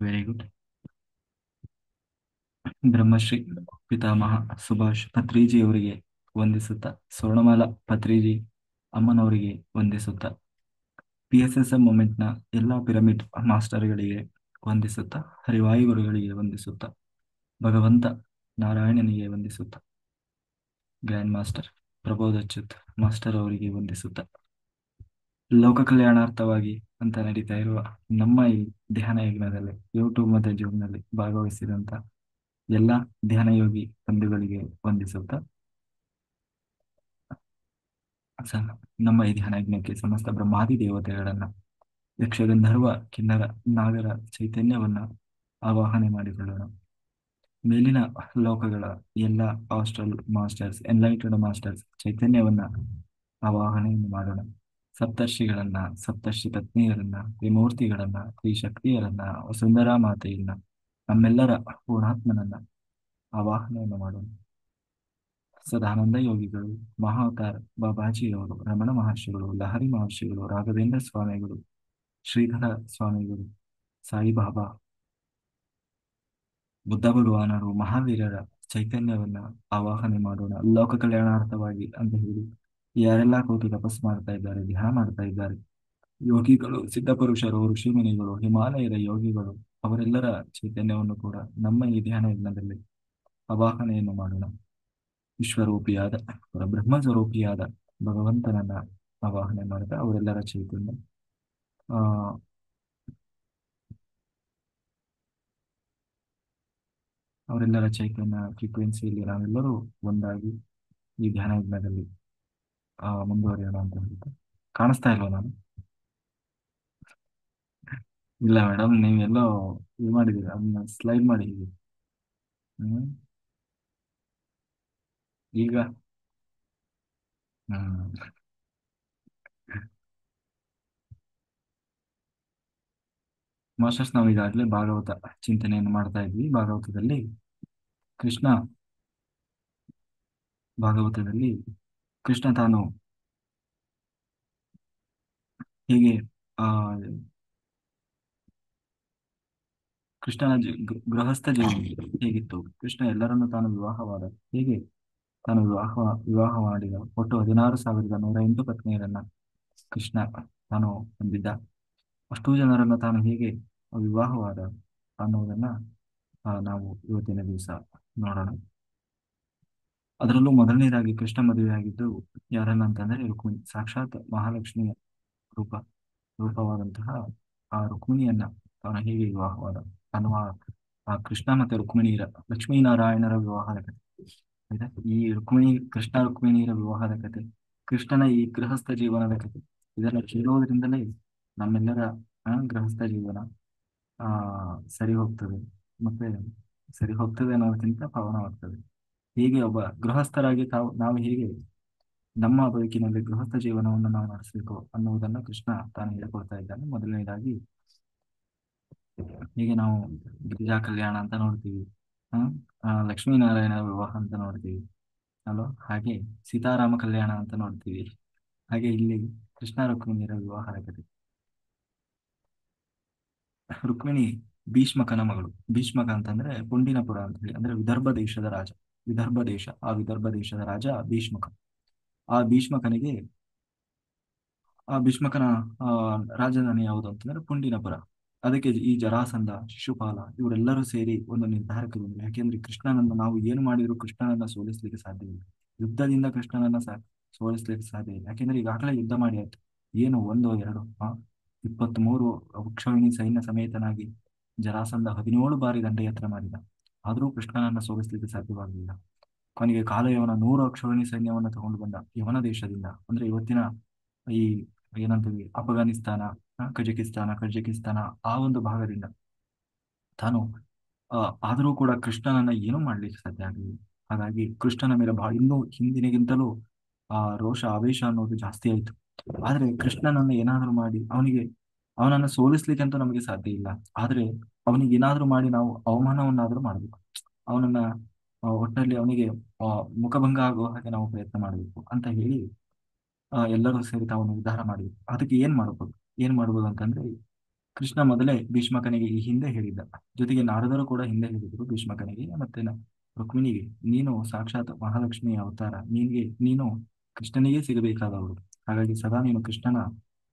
Very good. Brahmashri ಪಿತಾಮಹ ಸುಭಾಷ್ ಪತ್ರಿಜಿ ಅವರಿಗೆ ವಂದಿಸುತ್ತಾ, Swarnamala Patriji ಅಮ್ಮನವರಿಗೆ ವಂದಿಸುತ್ತಾ, PSSM ಮೂಮೆಂಟ್ನ ಎಲ್ಲ ಪಿರಮಿಡ್ ಮಾಸ್ಟರ್ಗಳಿಗೆ ವಂದಿಸುತ್ತಾ, ಹರಿವಾಯುಗುರುಗಳಿಗೆ ವಂದಿಸುತ್ತಾ, ಭಗವಂತ ನಾರಾಯಣನಿಗೆ ವಂದಿಸುತ್ತಾ, grand master Prabodh Achyuth master ಅವರಿಗೆ ವಂದಿಸುತ್ತಾ, ಲೋಕ ಕಲ್ಯಾಣಾರ್ಥವಾಗಿ ಅಂತ ನಡೀತಾ ಇರುವ ನಮ್ಮ ಈ ಧ್ಯಾನ ಯಜ್ಞದಲ್ಲಿ ಯೂಟ್ಯೂಬ್ ಮತ್ತು ಜೂಮ್ನಲ್ಲಿ ಭಾಗವಹಿಸಿದಂತ ಎಲ್ಲ ಧ್ಯಾನಯೋಗಿ ಬಂಧುಗಳಿಗೆ ವಂದಿಸುತ್ತಾ, ಸ- ನಮ್ಮ ಈ ಧ್ಯಾನ ಯಜ್ಞಕ್ಕೆ ಸಮಸ್ತ ಬ್ರಹ್ಮಾದಿ ದೇವತೆಗಳನ್ನ, ಯಕ್ಷಗಂಧರ್ವ ಕಿನ್ನರ ನಾಗರ ಚೈತನ್ಯವನ್ನ ಆವಾಹನೆ ಮಾಡಿಕೊಳ್ಳೋಣ. ಮೇಲಿನ ಲೋಕಗಳ ಎಲ್ಲ ಆಸ್ಟ್ರಲ್ ಮಾಸ್ಟರ್ಸ್, ಎನ್ಲೈಟೆಡ್ ಮಾಸ್ಟರ್ಸ್ ಚೈತನ್ಯವನ್ನ ಆವಾಹನೆಯನ್ನು ಮಾಡೋಣ. ಸಪ್ತರ್ಷಿಗಳನ್ನ, ಸಪ್ತರ್ಷಿ ಪತ್ನಿಯರನ್ನ, ತ್ರಿಮೂರ್ತಿಗಳನ್ನ, ತ್ರಿಶಕ್ತಿಯರನ್ನ, ವಸುಂಧರಾ ಮಾತೆಯನ್ನ, ನಮ್ಮೆಲ್ಲರ ಪೂರ್ಣಾತ್ಮನನ್ನ ಆವಾಹನೆಯನ್ನು ಮಾಡೋಣ. ಸದಾನಂದ ಯೋಗಿಗಳು, ಮಹಾವತಾರ್ ಬಾಬಾಜಿಯವರು, ರಮಣ ಮಹರ್ಷಿಗಳು, ಲಹರಿ ಮಹರ್ಷಿಗಳು, ರಾಘವೇಂದ್ರ ಸ್ವಾಮಿಗಳು, ಶ್ರೀಧರ ಸ್ವಾಮಿಗಳು, ಸಾಯಿಬಾಬಾ, ಬುದ್ಧ ಭಗವಾನರು, ಮಹಾವೀರರ ಚೈತನ್ಯವನ್ನ ಆವಾಹನೆ ಮಾಡೋಣ. ಲೋಕ ಕಲ್ಯಾಣಾರ್ಥವಾಗಿ ಅಂತ ಹೇಳಿ ಯಾರೆಲ್ಲ ಕೂತು ತಪಸ್ಸು ಮಾಡ್ತಾ ಇದ್ದಾರೆ, ಧ್ಯಾನ ಮಾಡ್ತಾ ಇದ್ದಾರೆ, ಯೋಗಿಗಳು, ಸಿದ್ಧಪುರುಷರು, ಋಷಿಮುನಿಗಳು, ಹಿಮಾಲಯದ ಯೋಗಿಗಳು, ಅವರೆಲ್ಲರ ಚೈತನ್ಯವನ್ನು ಕೂಡ ನಮ್ಮ ಈ ಧ್ಯಾನ ಯಜ್ಞದಲ್ಲಿ ಆವಾಹನೆಯನ್ನು ಮಾಡೋಣ. ವಿಶ್ವರೂಪಿಯಾದ ಬ್ರಹ್ಮ ಸ್ವರೂಪಿಯಾದ ಭಗವಂತನನ್ನ ಆವಾಹನೆ ಮಾಡಿದ ಅವರೆಲ್ಲರ ಚೈತನ್ಯ, ಆ ಅವರೆಲ್ಲರ ಚೈತನ್ಯ ಫ್ರೀಕ್ವೆನ್ಸಿಯಲ್ಲಿ ನಾವೆಲ್ಲರೂ ಒಂದಾಗಿ ಈ ಧ್ಯಾನ ಯಜ್ಞದಲ್ಲಿ ಮುಂದುವರಿಯೋಣ ಅಂತ ಹೇಳ್ತಾ, ಕಾಣಿಸ್ತಾ ಇಲ್ವಾ ನಾನು? ಇಲ್ಲ ಮೇಡಮ್, ನೀವೆಲ್ಲೋ ಇದು ಮಾಡಿದ್ದೀರಿ, ಅದನ್ನ ಸ್ಲೈಡ್ ಮಾಡಿದ್ದೀರಿ. ಹ್ಮ್ ಈಗ ಹ್ಮ್ ಮಾಸ್ಟರ್ಸ್, ನಾವು ಈಗಾಗಲೇ ಭಾಗವತ ಚಿಂತನೆಯನ್ನು ಮಾಡ್ತಾ ಇದ್ವಿ. ಕೃಷ್ಣ ಭಾಗವತದಲ್ಲಿ ಕೃಷ್ಣ ತಾನು ಹೇಗೆ ಆ ಕೃಷ್ಣನ ಗೃಹಸ್ಥ ಜೀವನ ಹೇಗಿತ್ತು, ಕೃಷ್ಣ ಎಲ್ಲರನ್ನೂ ತಾನು ವಿವಾಹವಾದ ಹೇಗೆ, ತಾನು ವಿವಾಹ ಮಾಡಿದ ಒಟ್ಟು 16,108 ಪತ್ನಿಯರನ್ನ ಕೃಷ್ಣ ತಾನು ಹೊಂದಿದ್ದ. ಅಷ್ಟೂ ಜನರನ್ನ ತಾನು ಹೇಗೆ ವಿವಾಹವಾದ ಅನ್ನುವುದನ್ನ ನಾವು ಇವತ್ತಿನ ದಿವಸ ನೋಡೋಣ. ಅದರಲ್ಲೂ ಮೊದಲನೇದಾಗಿ ಕೃಷ್ಣ ಮದುವೆಯಾಗಿದ್ದು ಯಾರನ್ನ ಅಂತಂದ್ರೆ ರುಕ್ಮಿಣಿ, ಸಾಕ್ಷಾತ್ ಮಹಾಲಕ್ಷ್ಮಿಯ ರೂಪ ರೂಪವಾದಂತಹ ಆ ರುಕ್ಮಿಣಿಯನ್ನ ತಾನು ಹೇಗೆ ವಿವಾಹವಾದ ಅನ್ನುವ ಆ ಕೃಷ್ಣ ಮತ್ತೆ ರುಕ್ಮಿಣಿಯರ, ಲಕ್ಷ್ಮೀನಾರಾಯಣರ ವಿವಾಹದ ಕಥೆ ಆಯ್ತಾ. ಈ ಕೃಷ್ಣ ರುಕ್ಮಿಣಿಯರ ವಿವಾಹದ ಕಥೆ, ಕೃಷ್ಣನ ಈ ಗೃಹಸ್ಥ ಜೀವನದ ಕಥೆ, ಇದನ್ನು ಕೇಳೋದ್ರಿಂದಲೇ ನಮ್ಮೆಲ್ಲರ ಗೃಹಸ್ಥ ಜೀವನ ಆ ಸರಿ ಹೋಗ್ತದೆ. ಮತ್ತೆ ಸರಿ ಹೋಗ್ತದೆ ಅನ್ನೋದಕ್ಕಿಂತ ಪಾವನವಾಗ್ತದೆ. ಹೀಗೆ ಒಬ್ಬ ಗೃಹಸ್ಥರಾಗಿ ನಾವು ಹೇಗೆ ನಮ್ಮ ಬದುಕಿನಲ್ಲಿ ಗೃಹಸ್ಥ ಜೀವನವನ್ನು ನಾವು ನಡೆಸಬೇಕು ಅನ್ನುವುದನ್ನು ಕೃಷ್ಣ ತಾನು ಹೇಳ್ಕೊಡ್ತಾ ಇದ್ದಾನೆ. ಮೊದಲನೇದಾಗಿ ಹೀಗೆ ನಾವು ಗಿರಿಜಾ ಕಲ್ಯಾಣ ಅಂತ ನೋಡ್ತೀವಿ, ಲಕ್ಷ್ಮೀನಾರಾಯಣ ವಿವಾಹ ಅಂತ ನೋಡ್ತೀವಿ ಅಲ್ವಾ, ಹಾಗೆ ಸೀತಾರಾಮ ಕಲ್ಯಾಣ ಅಂತ ನೋಡ್ತೀವಿ. ಹಾಗೆ ಇಲ್ಲಿ ಕೃಷ್ಣ ರುಕ್ಮಿಣಿಯರ ವಿವಾಹದ ಕಥೆ. ರುಕ್ಮಿಣಿ ಭೀಷ್ಮಕನ ಮಗಳು. ಭೀಷ್ಮಕ ಅಂತಂದ್ರೆ ಪುಂಡಿನಪುರ ಅಂತ ಹೇಳಿ, ಅಂದ್ರೆ ವಿದರ್ಭ ದೇಶದ ರಾಜ. ವಿದರ್ಭ ದೇಶದ ರಾಜ ಭೀಷ್ಮಕ. ಆ ಭೀಷ್ಮಕನಿಗೆ ಆ ಭೀಷ್ಮಕನ ಆ ರಾಜಧಾನಿ ಯಾವುದು ಅಂತಂದ್ರೆ ಪುಂಡಿನಪುರ. ಅದಕ್ಕೆ ಈ ಜರಾಸಂಧ, ಶಿಶುಪಾಲ ಇವರೆಲ್ಲರೂ ಸೇರಿ ಒಂದು ನಿರ್ಧಾರಕ್ಕೆ ಬಂದರು. ಯಾಕೆಂದ್ರೆ ಕೃಷ್ಣನನ್ನು ನಾವು ಏನು ಮಾಡಿದ್ರು ಕೃಷ್ಣನನ್ನ ಸೋಲಿಸ್ಲಿಕ್ಕೆ ಸಾಧ್ಯವಿಲ್ಲ. ಯುದ್ಧದಿಂದ ಕೃಷ್ಣನನ್ನ ಸೋಲಿಸ್ಲಿಕ್ಕೆ ಸಾಧ್ಯ ಇಲ್ಲ. ಯಾಕೆಂದ್ರೆ ಈಗಾಗಲೇ ಯುದ್ಧ ಮಾಡಿ ಆಯ್ತು. ಏನು ಒಂದೋ ಎರಡು 23 ವೃಕ್ಷವಾಹಿನಿ ಸೈನ್ಯ ಸಮೇತನಾಗಿ ಜರಾಸಂಧ 17 ಬಾರಿ ದಂಡಯಾತ್ರೆ ಮಾಡಿದ. ಆದರೂ ಕೃಷ್ಣನನ್ನ ಸೋಲಿಸ್ಲಿಕ್ಕೆ ಸಾಧ್ಯವಾಗಲಿಲ್ಲ. ಕೊನೆಗೆ ಕಾಲಯವನ 100 ಅಕ್ಷೋಹಿಣಿ ಸೈನ್ಯವನ್ನು ತಗೊಂಡು ಬಂದ ಯವನ ದೇಶದಿಂದ, ಅಂದ್ರೆ ಇವತ್ತಿನ ಈ ಏನಂತೀವಿ ಅಫ್ಘಾನಿಸ್ತಾನ, ಕಜಕಿಸ್ತಾನ ಆ ಒಂದು ಭಾಗದಿಂದ ತಾನು ಆದರೂ ಕೂಡ ಕೃಷ್ಣನನ್ನ ಏನೂ ಮಾಡ್ಲಿಕ್ಕೆ ಸಾಧ್ಯ ಆಗಲಿಲ್ಲ. ಹಾಗಾಗಿ ಕೃಷ್ಣನ ಮೇಲೆ ಬಹಳ ಇನ್ನೂ ಹಿಂದಿನಗಿಂತಲೂ ರೋಷ ಆವೇಶ ಅನ್ನೋದು ಜಾಸ್ತಿ ಆಯಿತು. ಆದ್ರೆ ಕೃಷ್ಣನನ್ನ ಏನಾದರೂ ಮಾಡಿ ಅವನನ್ನ ಸೋಲಿಸ್ಲಿಕ್ಕೆ ಅಂತೂ ನಮಗೆ ಸಾಧ್ಯ ಇಲ್ಲ. ಆದ್ರೆ ಅವನಿಗೆ ಏನಾದ್ರೂ ಮಾಡಿ ನಾವು ಅವಮಾನವನ್ನಾದ್ರೂ ಮಾಡ್ಬೇಕು. ಅವನನ್ನ ಒಟ್ಟಿನಲ್ಲಿ ಅವನಿಗೆ ಮುಖಭಂಗ ಆಗೋ ಹಾಗೆ ನಾವು ಪ್ರಯತ್ನ ಮಾಡಬೇಕು ಅಂತ ಹೇಳಿ ಎಲ್ಲರೂ ಸೇರಿ ತಾವು ನಿರ್ಧಾರ ಮಾಡಿ ಅದಕ್ಕೆ ಏನ್ ಮಾಡ್ಬೋದು ಅಂತಂದ್ರೆ ಕೃಷ್ಣ ಮೊದಲೇ ಭೀಷ್ಮಕನಿಗೆ ಈ ಹಿಂದೆ ಹೇಳಿದ್ದ. ಜೊತೆಗೆ ನಾರದರು ಕೂಡ ಹಿಂದೆ ಹೇಳಿದ್ರು ಭೀಷ್ಮಕನಿಗೆ ಮತ್ತೆ ರುಕ್ಮಿಣಿಗೆ, ನೀನು ಸಾಕ್ಷಾತ್ ಮಹಾಲಕ್ಷ್ಮಿಯ ಅವತಾರ, ನೀನು ಕೃಷ್ಣನಿಗೆ ಸಿಗಬೇಕಾದವರು. ಹಾಗಾಗಿ ಸದಾ ನೀನು ಕೃಷ್ಣನ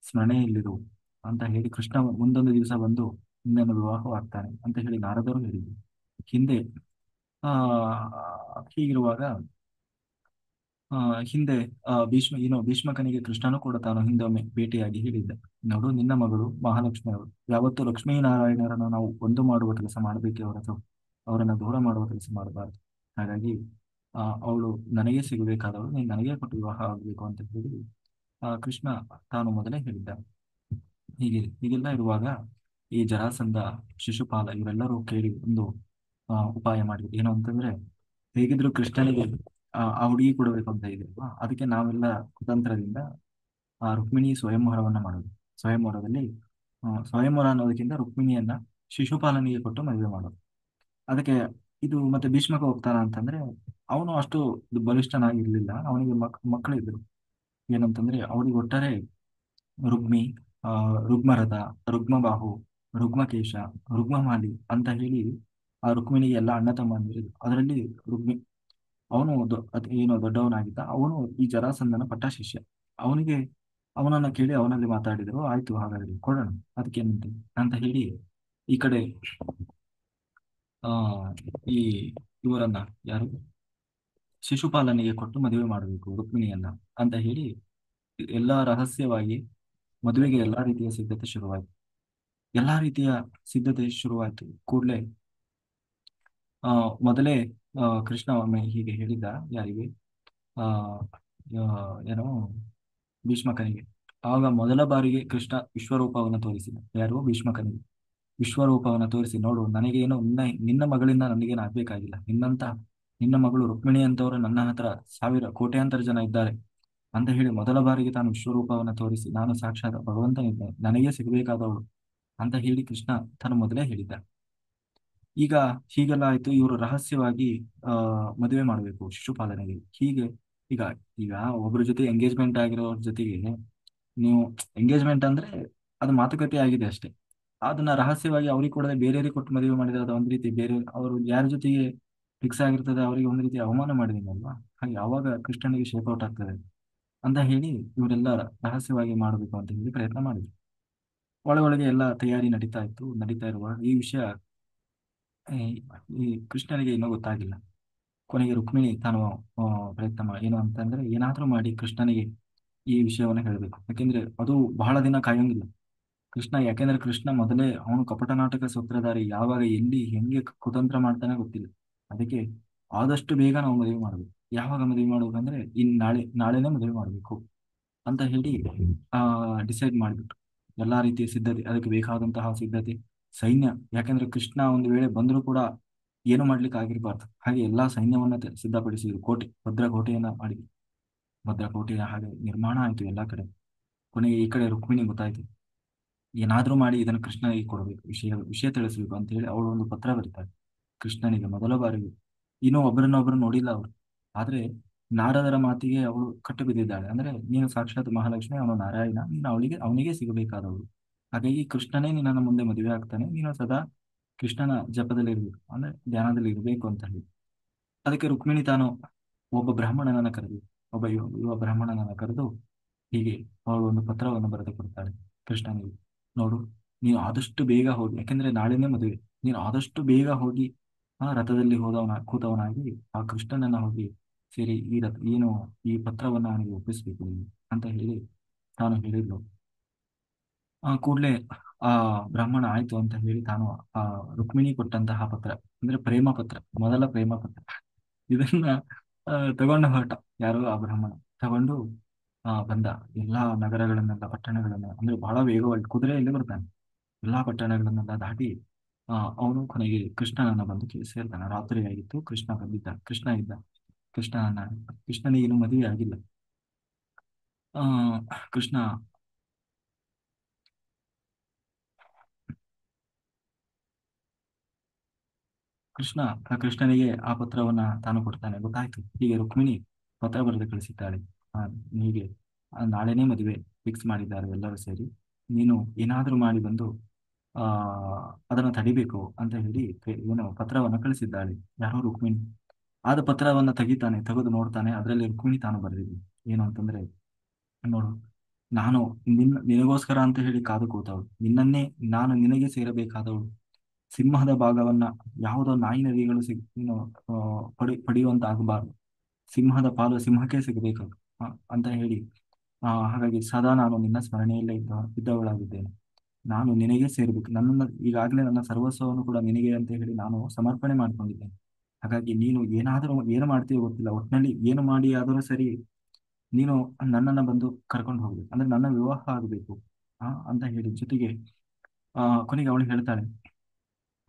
ಸ್ಮರಣೆಯಲ್ಲಿರು ಅಂತ ಹೇಳಿ, ಕೃಷ್ಣ ಮುಂದೊಂದು ದಿವಸ ಬಂದು ನಿನ್ನನ್ನು ವಿವಾಹವಾಗ್ತಾನೆ ಅಂತ ಹೇಳಿ ನಾರದರು ಹೇಳಿದ್ರು ಹಿಂದೆ. ಆ ಹೀಗಿರುವಾಗ ಆ ಹಿಂದೆ ಭೀಷ್ಮಕನಿಗೆ ಕೃಷ್ಣನು ಕೂಡ ತಾನು ಹಿಂದೊಮ್ಮೆ ಭೇಟಿಯಾಗಿ ಹೇಳಿದ್ದ, ನೋಡು ನಿನ್ನ ಮಗಳು ಮಹಾಲಕ್ಷ್ಮಿ ಅವರು, ಯಾವತ್ತು ಲಕ್ಷ್ಮೀನಾರಾಯಣರನ್ನು ನಾವು ಒಂದು ಮಾಡುವ ಕೆಲಸ ಮಾಡಬೇಕೇ ಹೊರತು ಅವರನ್ನು ದೂರ ಮಾಡುವ ಕೆಲಸ ಮಾಡಬಾರದು. ಹಾಗಾಗಿ ಅವಳು ನನಗೆ ಸಿಗಬೇಕಾದವಳು, ನೀನು ನನಗೆ ಕೊಟ್ಟು ವಿವಾಹ ಆಗಬೇಕು ಅಂತ ಹೇಳಿ ಕೃಷ್ಣ ತಾನು ಮೊದಲೇ ಹೇಳಿದ್ದ. ಹೀಗೆಲ್ಲ ಇರುವಾಗ ಈ ಜರಾಸಂಧ, ಶಿಶುಪಾಲ ಇವರೆಲ್ಲರೂ ಕೇಳಿ ಒಂದು ಉಪಾಯ ಮಾಡಿದ್ರು. ಏನು ಅಂತಂದ್ರೆ, ಹೇಗಿದ್ರು ಕೃಷ್ಣನಿಗೆ ಆ ಹುಡುಗಿ ಕೊಡಬೇಕು ಅಂತ ಇದೆ ಅಲ್ವಾ, ಅದಕ್ಕೆ ನಾವೆಲ್ಲ ಕುತಂತ್ರದಿಂದ ಆ ರುಕ್ಮಿಣಿ ಸ್ವಯಂವರವನ್ನ ಮಾಡೋದು. ಸ್ವಯಂವರದಲ್ಲಿ ಸ್ವಯಂವರ ಅನ್ನೋದಕ್ಕಿಂತ ರುಕ್ಮಿಣಿಯನ್ನ ಶಿಶುಪಾಲನಿಗೆ ಕೊಟ್ಟು ಮದುವೆ ಮಾಡೋದು. ಅದಕ್ಕೆ ಇದು ಮತ್ತೆ ಭೀಷ್ಮಕ ಹೋಗ್ತಾನ ಅಂತಂದ್ರೆ, ಅವನು ಅಷ್ಟು ಬಲಿಷ್ಠನಾಗಿರ್ಲಿಲ್ಲ. ಅವನಿಗೆ ಮಕ್ಕಳಿದ್ರು. ಏನಂತಂದ್ರೆ ಅವನಿಗೆ ಒಟ್ಟಾರೆ ರುಗ್ಮಿ, ರುಗ್ಮರಥ, ರುಗ್ಮಬಾಹು, ರುಗ್ಮಕೇಶ, ರುಗ್ಮಮಾಲಿ ಅಂತ ಹೇಳಿ ಆ ರುಕ್ಮಿಣಿಗೆ ಎಲ್ಲ ಅಣ್ಣ ತಮ್ಮಂದಿರು. ಅದರಲ್ಲಿ ರುಗ್ಮಿ ಅವನು ಏನೋ ದೊಡ್ಡವನಾಗಿದ್ದ. ಅವನು ಈ ಜರಾಸಂಧನ ಪಟ್ಟ ಶಿಷ್ಯ. ಅವನಿಗೆ ಅವನನ್ನ ಕೇಳಿ ಅವನಲ್ಲಿ ಮಾತಾಡಿದರು. ಆಯ್ತು ಹಾಗಾದ್ರೆ ಕೊಡೋಣ, ಅದಕ್ಕೇನಂತೆ ಅಂತ ಹೇಳಿ ಈ ಕಡೆ ಆ ಈ ಇವರನ್ನ, ಯಾರು, ಶಿಶುಪಾಲನಿಗೆ ಕೊಟ್ಟು ಮದುವೆ ಮಾಡಬೇಕು ರುಕ್ಮಿಣಿಯನ್ನ ಅಂತ ಹೇಳಿ ಎಲ್ಲಾ ರಹಸ್ಯವಾಗಿ ಮದುವೆಗೆ ಎಲ್ಲಾ ರೀತಿಯ ಸಿದ್ಧತೆ ಶುರುವಾಯಿತು. ಎಲ್ಲಾ ರೀತಿಯ ಸಿದ್ಧತೆ ಶುರುವಾಯಿತು ಕೂಡಲೇ ಮೊದಲೇ ಕೃಷ್ಣ ಒಮ್ಮೆ ಹೀಗೆ ಹೇಳಿದ್ದ, ಯಾರಿಗೆ, ಆ ಆ, ಏನೋ ಭೀಷ್ಮಕನಿಗೆ. ಆಗ ಮೊದಲ ಬಾರಿಗೆ ಕೃಷ್ಣ ವಿಶ್ವರೂಪವನ್ನು ತೋರಿಸಿದ. ಯಾರು, ಭೀಷ್ಮಕನಿಗೆ ವಿಶ್ವರೂಪವನ್ನು ತೋರಿಸಿ, ನೋಡು ನನಗೇನು ನಿನ್ನ ಮಗಳಿಂದ ನನಗೇನು ಆಗ್ಬೇಕಾಗಿಲ್ಲ, ನಿನ್ನ ಮಗಳು ರುಕ್ಮಿಣಿ ಅಂತವರು ನನ್ನ ಹತ್ರ ಸಾವಿರ ಕೋಟ್ಯಾಂತರ ಜನ ಇದ್ದಾರೆ ಅಂತ ಹೇಳಿ ಮೊದಲ ಬಾರಿಗೆ ತಾನು ವಿಶ್ವರೂಪವನ್ನು ತೋರಿಸಿ, ನಾನು ಸಾಕ್ಷಾತ್ ಭಗವಂತನಿದ್ದೇನೆ, ನನಗೇ ಸಿಗಬೇಕಾದವಳು ಅಂತ ಹೇಳಿ ಕೃಷ್ಣ ತಾನು ಮೊದಲೇ ಹೇಳಿದ್ದ. ಈಗ ಹೀಗೆಲ್ಲ ಆಯ್ತು. ಇವರು ರಹಸ್ಯವಾಗಿ ಮದುವೆ ಮಾಡಬೇಕು ಶಿಶುಪಾಲನೆಗೆ. ಹೀಗೆ ಈಗ ಈಗ ಒಬ್ರ ಜೊತೆ ಎಂಗೇಜ್ಮೆಂಟ್ ಆಗಿರೋರ ಜೊತೆಗೆ ನೀವು, ಎಂಗೇಜ್ಮೆಂಟ್ ಅಂದ್ರೆ ಅದು ಮಾತುಕತೆ ಆಗಿದೆ ಅಷ್ಟೇ, ಅದನ್ನ ರಹಸ್ಯವಾಗಿ ಅವ್ರಿಗೆ ಕೊಡದೆ ಬೇರೆಯವ್ರಿಗೆ ಕೊಟ್ಟು ಮದುವೆ ಮಾಡಿದ್ರೆ ಅದು ಒಂದ್ ರೀತಿ, ಬೇರೆ ಅವರು ಯಾರ ಜೊತೆಗೆ ಫಿಕ್ಸ್ ಆಗಿರ್ತದೆ ಅವರಿಗೆ ಒಂದ್ ರೀತಿ ಅವಮಾನ ಮಾಡಿದೀನಲ್ವಾ. ಹಾಗೆ ಅವಾಗ ಕೃಷ್ಣನಿಗೆ ಶೇಪ್ ಔಟ್ ಆಗ್ತದೆ ಅಂತ ಹೇಳಿ ಇವರೆಲ್ಲ ರಹಸ್ಯವಾಗಿ ಮಾಡಬೇಕು ಅಂತ ಹೇಳಿ ಪ್ರಯತ್ನ ಮಾಡಿದ್ರು. ಒಳಗೆ ಎಲ್ಲ ತಯಾರಿ ನಡೀತಾ ಇರುವಾಗ ಈ ವಿಷಯ ಈ ಈ ಕೃಷ್ಣನಿಗೆ ಇನ್ನೂ ಗೊತ್ತಾಗಿಲ್ಲ. ಕೊನೆಗೆ ರುಕ್ಮಿಣಿ ತಾನು ಪ್ರಯತ್ನ ಏನು ಅಂತಂದ್ರೆ, ಏನಾದ್ರೂ ಮಾಡಿ ಕೃಷ್ಣನಿಗೆ ಈ ವಿಷಯವನ್ನು ಹೇಳಬೇಕು. ಯಾಕೆಂದ್ರೆ ಅದು ಬಹಳ ದಿನ ಕಾಯೋಂಗಿಲ್ಲ ಯಾಕೆಂದ್ರೆ ಕೃಷ್ಣ ಮೊದಲೇ ಅವನು ಕಪಟ ನಾಟಕ ಸೂತ್ರಧಾರಿ, ಯಾವಾಗ ಎಲ್ಲಿ ಹೆಂಗೆ ಕುತಂತ್ರ ಮಾಡ್ತಾನೆ ಗೊತ್ತಿಲ್ಲ. ಅದಕ್ಕೆ ಆದಷ್ಟು ಬೇಗ ನಾವು ಮದುವೆ ಮಾಡಬೇಕು. ಯಾವಾಗ ಮದುವೆ ಮಾಡ್ಬೇಕಂದ್ರೆ ನಾಳೆನೇ ಮದುವೆ ಮಾಡಬೇಕು ಅಂತ ಹೇಳಿ ಡಿಸೈಡ್ ಮಾಡಿಬಿಟ್ರು. ಎಲ್ಲಾ ರೀತಿಯ ಸಿದ್ಧತೆ, ಅದಕ್ಕೆ ಬೇಕಾದಂತಹ ಸಿದ್ಧತೆ, ಸೈನ್ಯ. ಯಾಕಂದ್ರೆ ಕೃಷ್ಣ ಒಂದು ವೇಳೆ ಬಂದರೂ ಕೂಡ ಏನು ಮಾಡ್ಲಿಕ್ಕೆ ಆಗಿರ್ಬಾರ್ದು, ಹಾಗೆ ಎಲ್ಲಾ ಸೈನ್ಯವನ್ನ ಸಿದ್ಧಪಡಿಸಿದ್ರು. ಭದ್ರಕೋಟೆಯನ್ನ ಮಾಡಿದ್ರು. ಭದ್ರಕೋಟೆಯ ಹಾಗೆ ನಿರ್ಮಾಣ ಆಯ್ತು ಎಲ್ಲಾ ಕಡೆ. ಕೊನೆಗೆ ಈ ಕಡೆ ರುಕ್ಮಿಣಿ ಗೊತ್ತಾಯ್ತು, ಏನಾದ್ರೂ ಮಾಡಿ ಇದನ್ನು ಕೃಷ್ಣನಿಗೆ ಕೊಡಬೇಕು, ವಿಷಯ ತಿಳಿಸ್ಬೇಕು ಅಂತ ಹೇಳಿ ಅವಳು ಒಂದು ಪತ್ರ ಬರೀತಾಳೆ ಕೃಷ್ಣನಿಗೆ. ಮೊದಲ ಬಾರಿಗೆ ಇನ್ನೂ ಒಬ್ಬರನ್ನೊಬ್ಬರು ನೋಡಿಲ್ಲ ಅವರು. ಆದ್ರೆ ನಾರದರ ಮಾತಿಗೆ ಅವಳು ಕಟ್ಟು ಬಿದ್ದಿದ್ದಾಳೆ. ಅಂದ್ರೆ ನೀನು ಸಾಕ್ಷಾತ್ ಮಹಾಲಕ್ಷ್ಮಿ, ಅವನು ನಾರಾಯಣ, ನೀನು ಅವನಿಗೆ ಸಿಗಬೇಕಾದವಳು. ಹಾಗಾಗಿ ಕೃಷ್ಣನೇ ನಿನ್ನ ಮುಂದೆ ಮದುವೆ ಆಗ್ತಾನೆ, ನೀನು ಸದಾ ಕೃಷ್ಣನ ಜಪದಲ್ಲಿ ಇರ್ಬೇಕು, ಅಂದ್ರೆ ಧ್ಯಾನದಲ್ಲಿ ಇರಬೇಕು ಅಂತ ಹೇಳಿ. ಅದಕ್ಕೆ ರುಕ್ಮಿಣಿ ತಾನು ಒಬ್ಬ ಬ್ರಾಹ್ಮಣನನ್ನ ಕರೆದು, ಒಬ್ಬ ಯುವ ಬ್ರಾಹ್ಮಣನನ್ನ ಕರೆದು ಹೀಗೆ ಅವಳು ಒಂದು ಪತ್ರವನ್ನು ಬರೆದು ಕೊಡ್ತಾಳೆ ಕೃಷ್ಣನಿಗೆ. ನೋಡು, ನೀನು ಆದಷ್ಟು ಬೇಗ ಹೋಗಿ, ಯಾಕೆಂದ್ರೆ ನಾಳೆನೇ ಮದುವೆ, ನೀನು ಆದಷ್ಟು ಬೇಗ ಹೋಗಿ ಆ ರಥದಲ್ಲಿ ಕೂತವನಾಗಿ ಆ ಕೃಷ್ಣನನ್ನ ಹೋಗಿ ಸೇರಿ ಈ ಪತ್ರವನ್ನ ಅವನಿಗೆ ಒಪ್ಪಿಸ್ಬೇಕು ನೀನು ಅಂತ ಹೇಳಿ ತಾನು ಹೇಳಿದ್ಲು. ಕೂಡಲೇ ಆ ಬ್ರಾಹ್ಮಣ ಆಯ್ತು ಅಂತ ಹೇಳಿ ತಾನು ಆ ರುಕ್ಮಿಣಿ ಕೊಟ್ಟಂತಹ ಪತ್ರ, ಅಂದ್ರೆ ಪ್ರೇಮ ಪತ್ರ, ಮೊದಲ ಪ್ರೇಮ ಪತ್ರ, ಇದನ್ನ ತಗೊಂಡು ಹೊರಟ. ಯಾರು, ಆ ಬ್ರಾಹ್ಮಣ ತಗೊಂಡು ಬಂದ. ಎಲ್ಲಾ ನಗರಗಳನ್ನೆಲ್ಲ, ಪಟ್ಟಣಗಳನ್ನ, ಅಂದ್ರೆ ಬಹಳ ವೇಗವಾಗಿ ಕುದುರೆಯಲ್ಲಿ ಬರ್ತಾನೆ. ಎಲ್ಲಾ ಪಟ್ಟಣಗಳನ್ನೆಲ್ಲ ದಾಟಿ ಅವನು ಕೊನೆಗೆ ಕೃಷ್ಣನನ್ನ ಬಂದು ಸೇರ್ತಾನೆ. ರಾತ್ರಿ ಆಗಿತ್ತು, ಕೃಷ್ಣ ಇದ್ದ. ಕೃಷ್ಣನಿಗೆ ಇನ್ನು ಮದುವೆ ಆಗಿಲ್ಲ. ಆ ಕೃಷ್ಣ ಕೃಷ್ಣ ಕೃಷ್ಣನಿಗೆ ಆ ಪತ್ರವನ್ನ ತಾನು ಕೊಡ್ತಾನೆ. ಗೊತ್ತಾಯ್ತು, ಹೀಗೆ ರುಕ್ಮಿಣಿ ಪತ್ರ ಬರೆದು ಕಳಿಸಿದ್ದಾಳೆ. ಆ, ಹೀಗೆ ನಾಳೆನೇ ಮದುವೆ ಫಿಕ್ಸ್ ಮಾಡಿದ್ದಾರೆ ಎಲ್ಲರೂ ಸೇರಿ, ನೀನು ಏನಾದ್ರೂ ಮಾಡಿ ಬಂದು ಆ ಅದನ್ನು ತಡಿಬೇಕು ಅಂತ ಹೇಳಿ ಏನು ಪತ್ರವನ್ನು ಕಳಿಸಿದ್ದಾಳೆ, ಯಾರೋ ರುಕ್ಮಿಣಿ. ಆದ ಪತ್ರವನ್ನು ತೆಗಿತಾನೆ, ತೆಗೆದು ನೋಡ್ತಾನೆ, ಅದರಲ್ಲಿ ರುಕ್ಮಿಣಿ ತಾನು ಬರೆದಿದ್ಲು. ಏನು ಅಂತಂದ್ರೆ, ನೋಡು, ನಾನು ನಿನಗೋಸ್ಕರ ಅಂತ ಹೇಳಿ ಕಾದು ಕೂತವಳು, ನಿನ್ನನ್ನೇ ನಾನು ನಿನಗೆ ಸೇರಬೇಕಾದವಳು. ಸಿಂಹದ ಭಾಗವನ್ನ ಯಾವುದೋ ನಾಯಿ ನರಿಗಳು ಏನು ಪಡೆಯುವಂತಾಗಬಾರ್ದು. ಸಿಂಹದ ಪಾಲು ಸಿಂಹಕ್ಕೆ ಸಿಗಬೇಕು ಅಂತ ಹೇಳಿ, ಹಾಗಾಗಿ ಸದಾ ನಾನು ನಿನ್ನ ಸ್ಮರಣೆಯಲ್ಲೇ ಇದ್ದವಳಾಗಿದ್ದೇನೆ. ನಾನು ನಿನಗೆ ಸೇರ್ಬೇಕು, ನನ್ನನ್ನು ಈಗಾಗಲೇ ನನ್ನ ಸರ್ವಸ್ವವನ್ನು ಕೂಡ ನಿನಗೆ ಅಂತ ಹೇಳಿ ನಾನು ಸಮರ್ಪಣೆ ಮಾಡ್ಕೊಂಡಿದ್ದೇನೆ. ಹಾಗಾಗಿ ನೀನು ಏನಾದರೂ ಏನು ಮಾಡ್ತೀಯೋ ಗೊತ್ತಿಲ್ಲ, ಒಟ್ಟಿನಲ್ಲಿ ಏನು ಮಾಡಿ ಆದರೂ ಸರಿ, ನೀನು ನನ್ನನ್ನು ಬಂದು ಕರ್ಕೊಂಡು ಹೋಗ್ಬೇಕು, ಅಂದ್ರೆ ನನ್ನ ವಿವಾಹ ಆಗಬೇಕು ಅಂತ ಹೇಳಿ, ಜೊತೆಗೆ ಕೊನೆಗೆ ಅವಳು ಹೇಳ್ತಾಳೆ,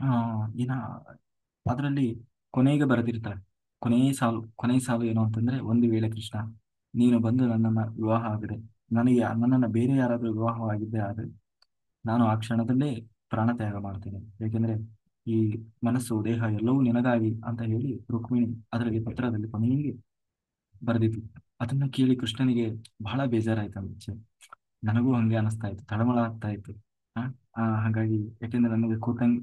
ಆ ಏನ ಅದರಲ್ಲಿ ಕೊನೆಗೆ ಬರೆದಿರ್ತಾಳೆ, ಕೊನೆಯ ಸಾಲು ಏನು ಅಂತಂದ್ರೆ, ಒಂದು ವೇಳೆ ಕೃಷ್ಣ ನೀನು ಬಂದು ನನ್ನನ್ನ ವಿವಾಹ ಆಗದೆ, ನನ್ನನ್ನು ಬೇರೆ ಯಾರಾದರೂ ವಿವಾಹವಾಗಿದ್ದೇ ಆದರೆ ನಾನು ಆ ಕ್ಷಣದಲ್ಲೇ ಪ್ರಾಣ ತ್ಯಾಗ ಮಾಡ್ತೇನೆ. ಯಾಕೆಂದ್ರೆ ಈ ಮನಸ್ಸು ದೇಹ ಎಲ್ಲವೂ ನಿನಗಾಗಿ ಅಂತ ಹೇಳಿ ರುಕ್ಮಿಣಿ ಅದರಲ್ಲಿ ಪತ್ರದಲ್ಲಿ ಕೊನೆಗೆ ಬರೆದಿದ್ಲು. ಅದನ್ನ ಕೇಳಿ ಕೃಷ್ಣನಿಗೆ ಬಹಳ ಬೇಜಾರಾಯ್ತು. ನನಗೂ ಹಂಗೆ ಅನಿಸ್ತಾ ಇತ್ತು, ತಳಮಳ ಆಗ್ತಾ ಇತ್ತು. ಆ ಹಾಗಾಗಿ, ಯಾಕೆಂದ್ರೆ ನನಗೆ ಕೂತಂಗ್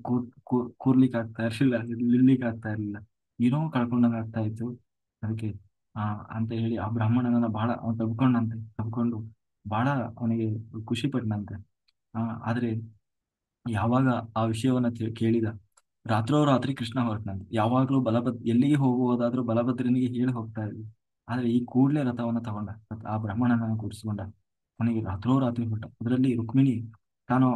ಕೂರ್ಲಿಕ್ಕೆ ಆಗ್ತಾ ಇರಲಿಲ್ಲ, ನಿಲ್ಲಿಕ್ಕೆ ಆಗ್ತಾ ಇರಲಿಲ್ಲ, ಏನೋ ಕಳ್ಕೊಂಡಂಗೆ ಆಗ್ತಾ ಇತ್ತು. ಅದಕ್ಕೆ ಆ ಅಂತ ಹೇಳಿ ಆ ಬ್ರಾಹ್ಮಣನನ್ನ ಬಹಳ ಅವ್ನು ತಬ್ಕೊಂಡು ಬಹಳ ಅವನಿಗೆ ಖುಷಿ ಪಟ್ಟನಂತೆ. ಆದ್ರೆ ಯಾವಾಗ ಆ ವಿಷಯವನ್ನ ಕೇಳಿದ, ರಾತ್ರೋರಾತ್ರಿ ಕೃಷ್ಣ ಹೊರಟನಂತೆ. ಯಾವಾಗ್ಲೂ ಎಲ್ಲಿಗೆ ಹೋಗುವುದಾದ್ರೂ ಬಲಭದ್ರನಿಗೆ ಹೇಳಿ ಹೋಗ್ತಾ ಇದ್ವಿ. ಆದ್ರೆ ಈ ಕೂಡಲೇ ರಥವನ್ನ ತಗೊಂಡ, ಆ ಬ್ರಾಹ್ಮಣನನ್ನು ಕೂರಿಸಿಕೊಂಡ, ಅವನಿಗೆ ರಾತ್ರೋರಾತ್ರಿ ಹೊರಟ. ಅದರಲ್ಲಿ ರುಕ್ಮಿಣಿ ತಾನು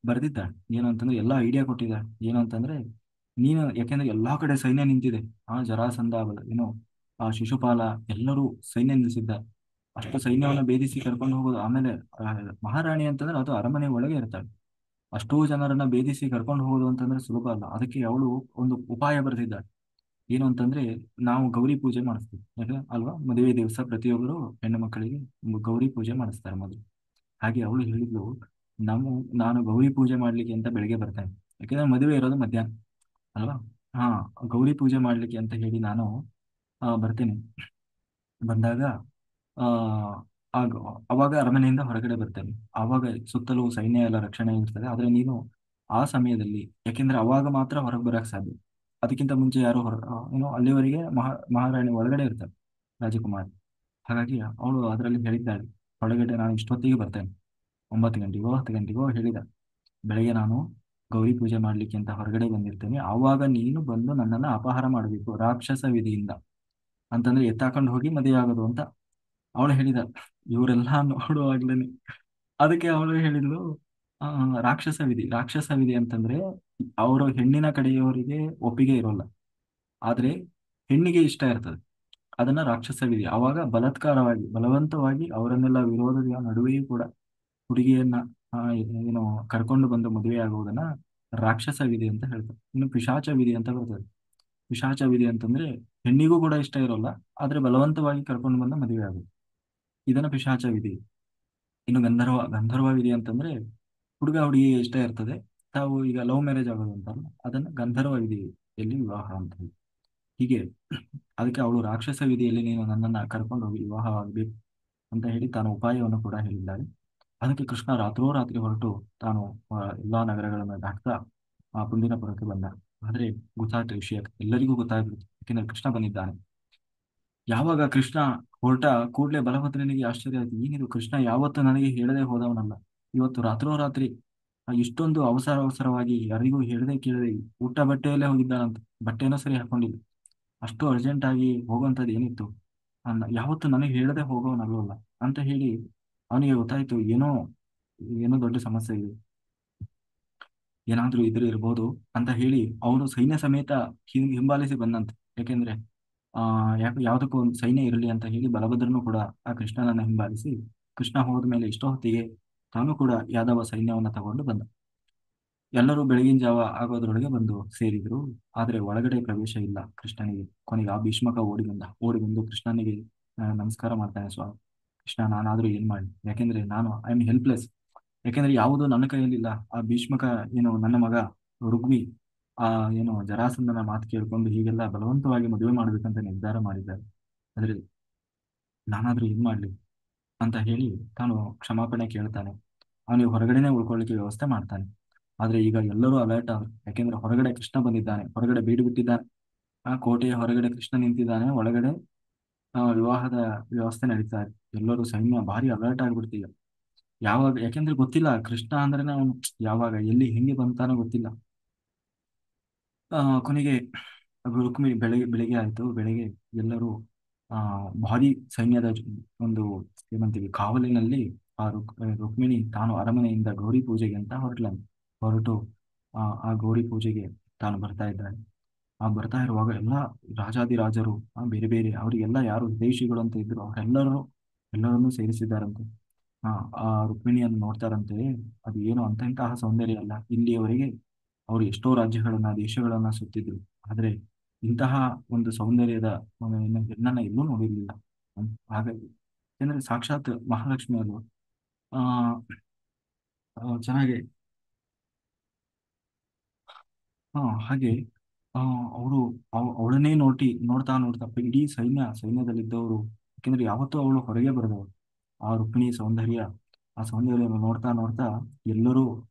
ಬರೆದಿದ್ದಾಳೆ, ಏನು ಅಂತಂದ್ರೆ ಎಲ್ಲ ಐಡಿಯಾ ಕೊಟ್ಟಿದ್ದಾಳೆ. ಏನು ಅಂತಂದ್ರೆ, ನೀನು ಯಾಕೆಂದ್ರೆ ಎಲ್ಲಾ ಕಡೆ ಸೈನ್ಯ ನಿಂತಿದೆ, ಜರಾಸಂಧ ಏನು ಶಿಶುಪಾಲ ಎಲ್ಲರೂ ಸೈನ್ಯ ನಿಲ್ಲಿಸಿದ್ದ. ಅಷ್ಟು ಸೈನ್ಯವನ್ನು ಭೇದಿಸಿ ಕರ್ಕೊಂಡು ಹೋಗೋದು, ಆಮೇಲೆ ಆ, ಮಹಾರಾಣಿ ಅಂತಂದ್ರೆ ಅದು ಅರಮನೆ ಒಳಗೆ ಇರ್ತಾಳೆ. ಅಷ್ಟೋ ಜನರನ್ನ ಭೇದಿಸಿ ಕರ್ಕೊಂಡು ಹೋಗೋದು ಅಂತಂದ್ರೆ ಸುಲಭ ಅಲ್ಲ. ಅದಕ್ಕೆ ಅವಳು ಒಂದು ಉಪಾಯ ಬರೆದಿದ್ದಾಳೆ. ಏನು ಅಂತಂದ್ರೆ, ನಾವು ಗೌರಿ ಪೂಜೆ ಮಾಡಿಸ್ತೀವಿ, ಯಾಕೆ ಅಲ್ವಾ, ಮದುವೆ ದಿವಸ ಪ್ರತಿಯೊಬ್ಬರು ಹೆಣ್ಣು ಮಕ್ಕಳಿಗೆ ಒಂದು ಗೌರಿ ಪೂಜೆ ಮಾಡಿಸ್ತಾರೆ ಮೊದಲು. ಹಾಗೆ ಅವಳು ಹೇಳಿದ್ಲು, ನಾನು ಗೌರಿ ಪೂಜೆ ಮಾಡ್ಲಿಕ್ಕೆ ಅಂತ ಬೆಳಿಗ್ಗೆ ಬರ್ತೇನೆ, ಯಾಕೆಂದ್ರೆ ಮದುವೆ ಇರೋದು ಮಧ್ಯಾಹ್ನ ಅಲ್ವಾ. ಹಾ, ಗೌರಿ ಪೂಜೆ ಮಾಡ್ಲಿಕ್ಕೆ ಅಂತ ಹೇಳಿ ನಾನು ಬರ್ತೇನೆ. ಬಂದಾಗ ಆ ಆಗ ಅವಾಗ ಅರಮನೆಯಿಂದ ಹೊರಗಡೆ ಬರ್ತೇನೆ. ಆವಾಗ ಸುತ್ತಲೂ ಸೈನ್ಯ ಎಲ್ಲ ರಕ್ಷಣೆ ಇರ್ತದೆ. ಆದ್ರೆ ನೀನು ಆ ಸಮಯದಲ್ಲಿ, ಯಾಕೆಂದ್ರೆ ಅವಾಗ ಮಾತ್ರ ಹೊರಗೆ ಬರಕ್ ಸಾಧ್ಯ, ಅದಕ್ಕಿಂತ ಮುಂಚೆ ಯಾರು ಅಲ್ಲಿವರೆಗೆ ಮಹಾರಾಣಿ ಒಳಗಡೆ ಇರ್ತಾರೆ, ರಾಜಕುಮಾರಿ. ಹಾಗಾಗಿ ಅವಳು ಅದರಲ್ಲಿ ಹೇಳಿದ್ದಾಳೆ, ಒಳಗಡೆ ನಾನು ಇಷ್ಟೊತ್ತಿಗೆ ಬರ್ತೇನೆ, 9 ಗಂಟೆಗೋ 10 ಗಂಟೆಗೋ ಹೇಳಿದ. ಬೆಳಗ್ಗೆ ನಾನು ಗೌರಿ ಪೂಜೆ ಮಾಡ್ಲಿಕ್ಕೆ ಅಂತ ಹೊರಗಡೆ ಬಂದಿರ್ತೇನೆ, ಆವಾಗ ನೀನು ಬಂದು ನನ್ನನ್ನು ಅಪಹಾರ ಮಾಡಬೇಕು ರಾಕ್ಷಸ ವಿಧಿಯಿಂದ, ಅಂತಂದ್ರೆ ಎತ್ತಾಕೊಂಡು ಹೋಗಿ ಮದುವೆ ಆಗೋದು ಅಂತ ಅವಳು ಹೇಳಿದ. ಇವರೆಲ್ಲ ನೋಡುವಾಗ್ಲೇನೆ, ಅದಕ್ಕೆ ಅವಳು ಹೇಳಿದ್ಲು, ಆ, ರಾಕ್ಷಸ ವಿಧಿ ಅಂತಂದ್ರೆ, ಅವರು ಹೆಣ್ಣಿನ ಕಡೆಯವರಿಗೆ ಒಪ್ಪಿಗೆ ಇರೋಲ್ಲ, ಆದ್ರೆ ಹೆಣ್ಣಿಗೆ ಇಷ್ಟ ಇರ್ತದೆ, ಅದನ್ನ ರಾಕ್ಷಸ ವಿಧಿ. ಆವಾಗ ಬಲವಂತವಾಗಿ ಅವರನ್ನೆಲ್ಲ ವಿರೋಧದ ನಡುವೆಯೂ ಕೂಡ ಹುಡುಗಿಯನ್ನ ಏನು ಕರ್ಕೊಂಡು ಬಂದು ಮದುವೆ ಆಗುವುದನ್ನ ರಾಕ್ಷಸ ವಿಧಿ ಅಂತ ಹೇಳ್ತಾರೆ. ಇನ್ನು ಪಿಶಾಚ ವಿಧಿ ಅಂತ ಬರ್ತದೆ. ಪಿಶಾಚ ವಿಧಿ ಅಂತಂದ್ರೆ, ಹೆಣ್ಣಿಗೂ ಕೂಡ ಇಷ್ಟ ಇರೋಲ್ಲ, ಆದ್ರೆ ಬಲವಂತವಾಗಿ ಕರ್ಕೊಂಡು ಬಂದ ಮದುವೆ ಆಗುದು, ಇದನ್ನ ಪಿಶಾಚ ವಿಧಿ. ಇನ್ನು ಗಂಧರ್ವ ವಿಧಿ ಅಂತಂದ್ರೆ, ಹುಡುಗ ಹುಡುಗಿ ಇಷ್ಟ ಇರ್ತದೆ, ತಾವು ಈಗ ಲವ್ ಮ್ಯಾರೇಜ್ ಆಗೋದು ಅಂತಾರಲ್ಲ, ಅದನ್ನ ಗಂಧರ್ವ ವಿಧಿಯಲ್ಲಿ ವಿವಾಹ ಅಂತ ಹೇಳಿ. ಹೀಗೆ ಅದಕ್ಕೆ ಅವಳು ರಾಕ್ಷಸ ವಿಧಿಯಲ್ಲಿ ನೀನು ನನ್ನನ್ನ ಕರ್ಕೊಂಡು ಹೋಗಿ ವಿವಾಹ ಆಗ್ಬೇಕು ಅಂತ ಹೇಳಿ ತಾನು ಉಪಾಯವನ್ನು ಕೂಡ ಹೇಳಿದ್ದಾಳೆ. ಅದಕ್ಕೆ ಕೃಷ್ಣ ರಾತ್ರೋರಾತ್ರಿ ಹೊರಟು ತಾನು ಎಲ್ಲಾ ನಗರಗಳನ್ನು ದಾಟ್ತಾ ಕುಂದಿನಪುರಕ್ಕೆ ಬಂದ. ಆದ್ರೆ ಗೊತ್ತಾಯ್ತು ವಿಷಯ, ಎಲ್ಲರಿಗೂ ಗೊತ್ತಾಗ್ಬಿಡ್ತು, ಯಾಕೆಂದ್ರೆ ಕೃಷ್ಣ ಬಂದಿದ್ದಾನೆ. ಯಾವಾಗ ಕೃಷ್ಣ ಹೊರಟ ಕೂಡಲೇ ಬಲಭದ್ರನಿಗೆ ಆಶ್ಚರ್ಯ ಆಯ್ತು, ಏನಿದು ಕೃಷ್ಣ ಯಾವತ್ತು ನನಗೆ ಹೇಳದೆ ಹೋದವನಲ್ಲ, ಇವತ್ತು ರಾತ್ರೋರಾತ್ರಿ ಇಷ್ಟೊಂದು ಅವಸರವಾಗಿ ಯಾರಿಗೂ ಹೇಳದೆ ಕೇಳದೆ ಊಟ ಬಟ್ಟೆಯಲ್ಲೇ ಹೋಗಿದ್ದಾನಂತ, ಬಟ್ಟೆನೂ ಸರಿ ಹಾಕೊಂಡಿಲ್ಲ, ಅಷ್ಟು ಅರ್ಜೆಂಟ್ ಆಗಿ ಹೋಗುವಂಥದ್ದು ಏನಿತ್ತು, ಯಾವತ್ತು ನನಗೆ ಹೇಳದೆ ಹೋಗೋನಲ್ವಲ್ಲ ಅಂತ ಹೇಳಿ ಅವನಿಗೆ ಗೊತ್ತಾಯ್ತು, ಏನೋ ಏನೋ ದೊಡ್ಡ ಸಮಸ್ಯೆ ಇದೆ, ಏನಾದ್ರೂ ಇರ್ಬೋದು ಅಂತ ಹೇಳಿ ಅವನು ಸೈನ್ಯ ಸಮೇತ ಹಿಂಬಾಲಿಸಿ ಬಂದಂತೆ. ಯಾಕೆಂದ್ರೆ ಯಾವ್ದಕ್ಕೂ ಒಂದು ಸೈನ್ಯ ಇರಲಿ ಅಂತ ಹೇಳಿ ಬಲಭದ್ರನು ಕೂಡ ಆ ಕೃಷ್ಣನನ್ನ ಹಿಂಬಾಲಿಸಿ, ಕೃಷ್ಣ ಹೋದ್ಮೇಲೆ ಇಷ್ಟೋ ಹೊತ್ತಿಗೆ ತಾನು ಕೂಡ ಯಾದವ ಸೈನ್ಯವನ್ನ ತಗೊಂಡು ಬಂದ. ಎಲ್ಲರೂ ಬೆಳಗಿನ ಜಾವ ಆಗೋದ್ರೊಳಗೆ ಬಂದು ಸೇರಿದ್ರು. ಆದ್ರೆ ಒಳಗಡೆ ಪ್ರವೇಶ ಇಲ್ಲ ಕೃಷ್ಣನಿಗೆ. ಕೊನೆಗೆ ಆ ಭೀಷ್ಮಕ ಓಡಿ ಬಂದು ಕೃಷ್ಣನಿಗೆ ನಮಸ್ಕಾರ ಮಾಡ್ತಾನೆ, ಸ್ವಾಮಿ ಕೃಷ್ಣ, ನಾನಾದ್ರೂ ಏನ್ ಮಾಡಿ, ಯಾಕೆಂದ್ರೆ ನಾನು ಐ ಆಮ್ ಹೆಲ್ಪ್ಲೆಸ್, ಯಾಕೆಂದ್ರೆ ಯಾವುದು ನನ್ನ ಕೈಯಲ್ಲಿಲ್ಲ. ಆ ಭೀಷ್ಮಕ ಏನು ನನ್ನ ಮಗ ರುಗ್ಮಿ ಆ ಏನು ಜರಾಸಂಧನ ಮಾತು ಕೇಳ್ಕೊಂಡು ಹೀಗೆಲ್ಲ ಬಲವಂತವಾಗಿ ಮದುವೆ ಮಾಡ್ಬೇಕಂತ ನಿರ್ಧಾರ ಮಾಡಿದ್ದಾರೆ. ಆದ್ರೆ ನಾನಾದ್ರೂ ಏನ್ ಮಾಡ್ಲಿ ಅಂತ ಹೇಳಿ ತಾನು ಕ್ಷಮಾಪಣೆ ಕೇಳ್ತಾನೆ. ಅವನಿಗೆ ಹೊರಗಡೆನೆ ಉಳ್ಕೊಳ್ಳಿಕ್ಕೆ ವ್ಯವಸ್ಥೆ ಮಾಡ್ತಾನೆ. ಆದ್ರೆ ಈಗ ಎಲ್ಲರೂ ಅಲರ್ಟ್ ಆದ್ರು, ಯಾಕೆಂದ್ರೆ ಹೊರಗಡೆ ಕೃಷ್ಣ ಬಂದಿದ್ದಾನೆ, ಹೊರಗಡೆ ಬೀಡು ಬಿಟ್ಟಿದ್ದಾನೆ. ಆ ಕೋಟೆಯ ಹೊರಗಡೆ ಕೃಷ್ಣ ನಿಂತಿದ್ದಾನೆ, ಒಳಗಡೆ ವಿವಾಹದ ವ್ಯವಸ್ಥೆ ನಡೀತಾ ಇದೆ. ಎಲ್ಲರೂ ಸೈನ್ಯ ಭಾರಿ ಅಲರ್ಟ್ ಆಗ್ಬಿಡ್ತೀಗ. ಯಾವಾಗ, ಯಾಕೆಂದ್ರೆ ಗೊತ್ತಿಲ್ಲ ಕೃಷ್ಣ ಅಂದ್ರೆ ಅವನು ಯಾವಾಗ ಎಲ್ಲಿ ಹೆಂಗೆ ಬಂತಾನೋ ಗೊತ್ತಿಲ್ಲ. ಕೊನೆಗೆ ರುಕ್ಮಿಣಿ ಬೆಳಗ್ಗೆ ಬೆಳಿಗ್ಗೆ ಆಯ್ತು. ಬೆಳಿಗ್ಗೆ ಎಲ್ಲರೂ ಆ ಭಾರಿ ಸೈನ್ಯದ ಒಂದು ಏನಂತೀವಿ ಕಾವಲಿನಲ್ಲಿ ರುಕ್ಮಿಣಿ ತಾನು ಅರಮನೆಯಿಂದ ಗೌರಿ ಪೂಜೆಗೆ ಅಂತ ಹೊರಟು ಆ ಗೌರಿ ಪೂಜೆಗೆ ತಾನು ಬರ್ತಾ ಇದ್ದಾಳೆ. ಆ ಬರ್ತಾ ಇರುವಾಗ ಎಲ್ಲ ರಾಜಾದಿರಾಜರು ಬೇರೆ ಬೇರೆ ಅವರಿಗೆಲ್ಲ ಯಾರು ದೇಶಿಗಳು ಅಂತ ಇದ್ರು ಎಲ್ಲರನ್ನೂ ಸೇರಿಸಿದ್ದಾರಂತೆ. ಆ ಆ ರುಕ್ಮಿಣಿಯನ್ನು ನೋಡ್ತಾರಂತೆ. ಅದು ಏನು ಅಂತ ಇಂತಹ ಸೌಂದರ್ಯ ಅಲ್ಲ, ಇಲ್ಲಿಯವರೆಗೆ ಅವರು ಎಷ್ಟೋ ರಾಜ್ಯಗಳನ್ನ ದೇಶಗಳನ್ನ ಸುತ್ತಿದ್ರು, ಆದ್ರೆ ಇಂತಹ ಒಂದು ಸೌಂದರ್ಯದ ಹೆಣ್ಣನ್ನ ಎಲ್ಲೂ ನೋಡಿರ್ಲಿಲ್ಲ. ಹಾಗಾಗಿ ಯಾಕಂದ್ರೆ ಸಾಕ್ಷಾತ್ ಮಹಾಲಕ್ಷ್ಮಿ ಅಲ್ವಾ. ಆ ಚೆನ್ನಾಗಿ ಹಾಗೆ ಆ ಅವರು ಅವಳನ್ನೇ ನೋಡ್ತಾ ನೋಡ್ತಾ ಇಡೀ ಸೈನ್ಯದಲ್ಲಿದ್ದವರು, ಯಾಕೆಂದ್ರೆ ಯಾವತ್ತೂ ಅವಳು ಹೊರಗೆ ಬರದವಳು. ಆ ರುಕ್ಮಿಣಿ ಸೌಂದರ್ಯ, ಆ ಸೌಂದರ್ಯವನ್ನು ನೋಡ್ತಾ ನೋಡ್ತಾ ಎಲ್ಲರೂ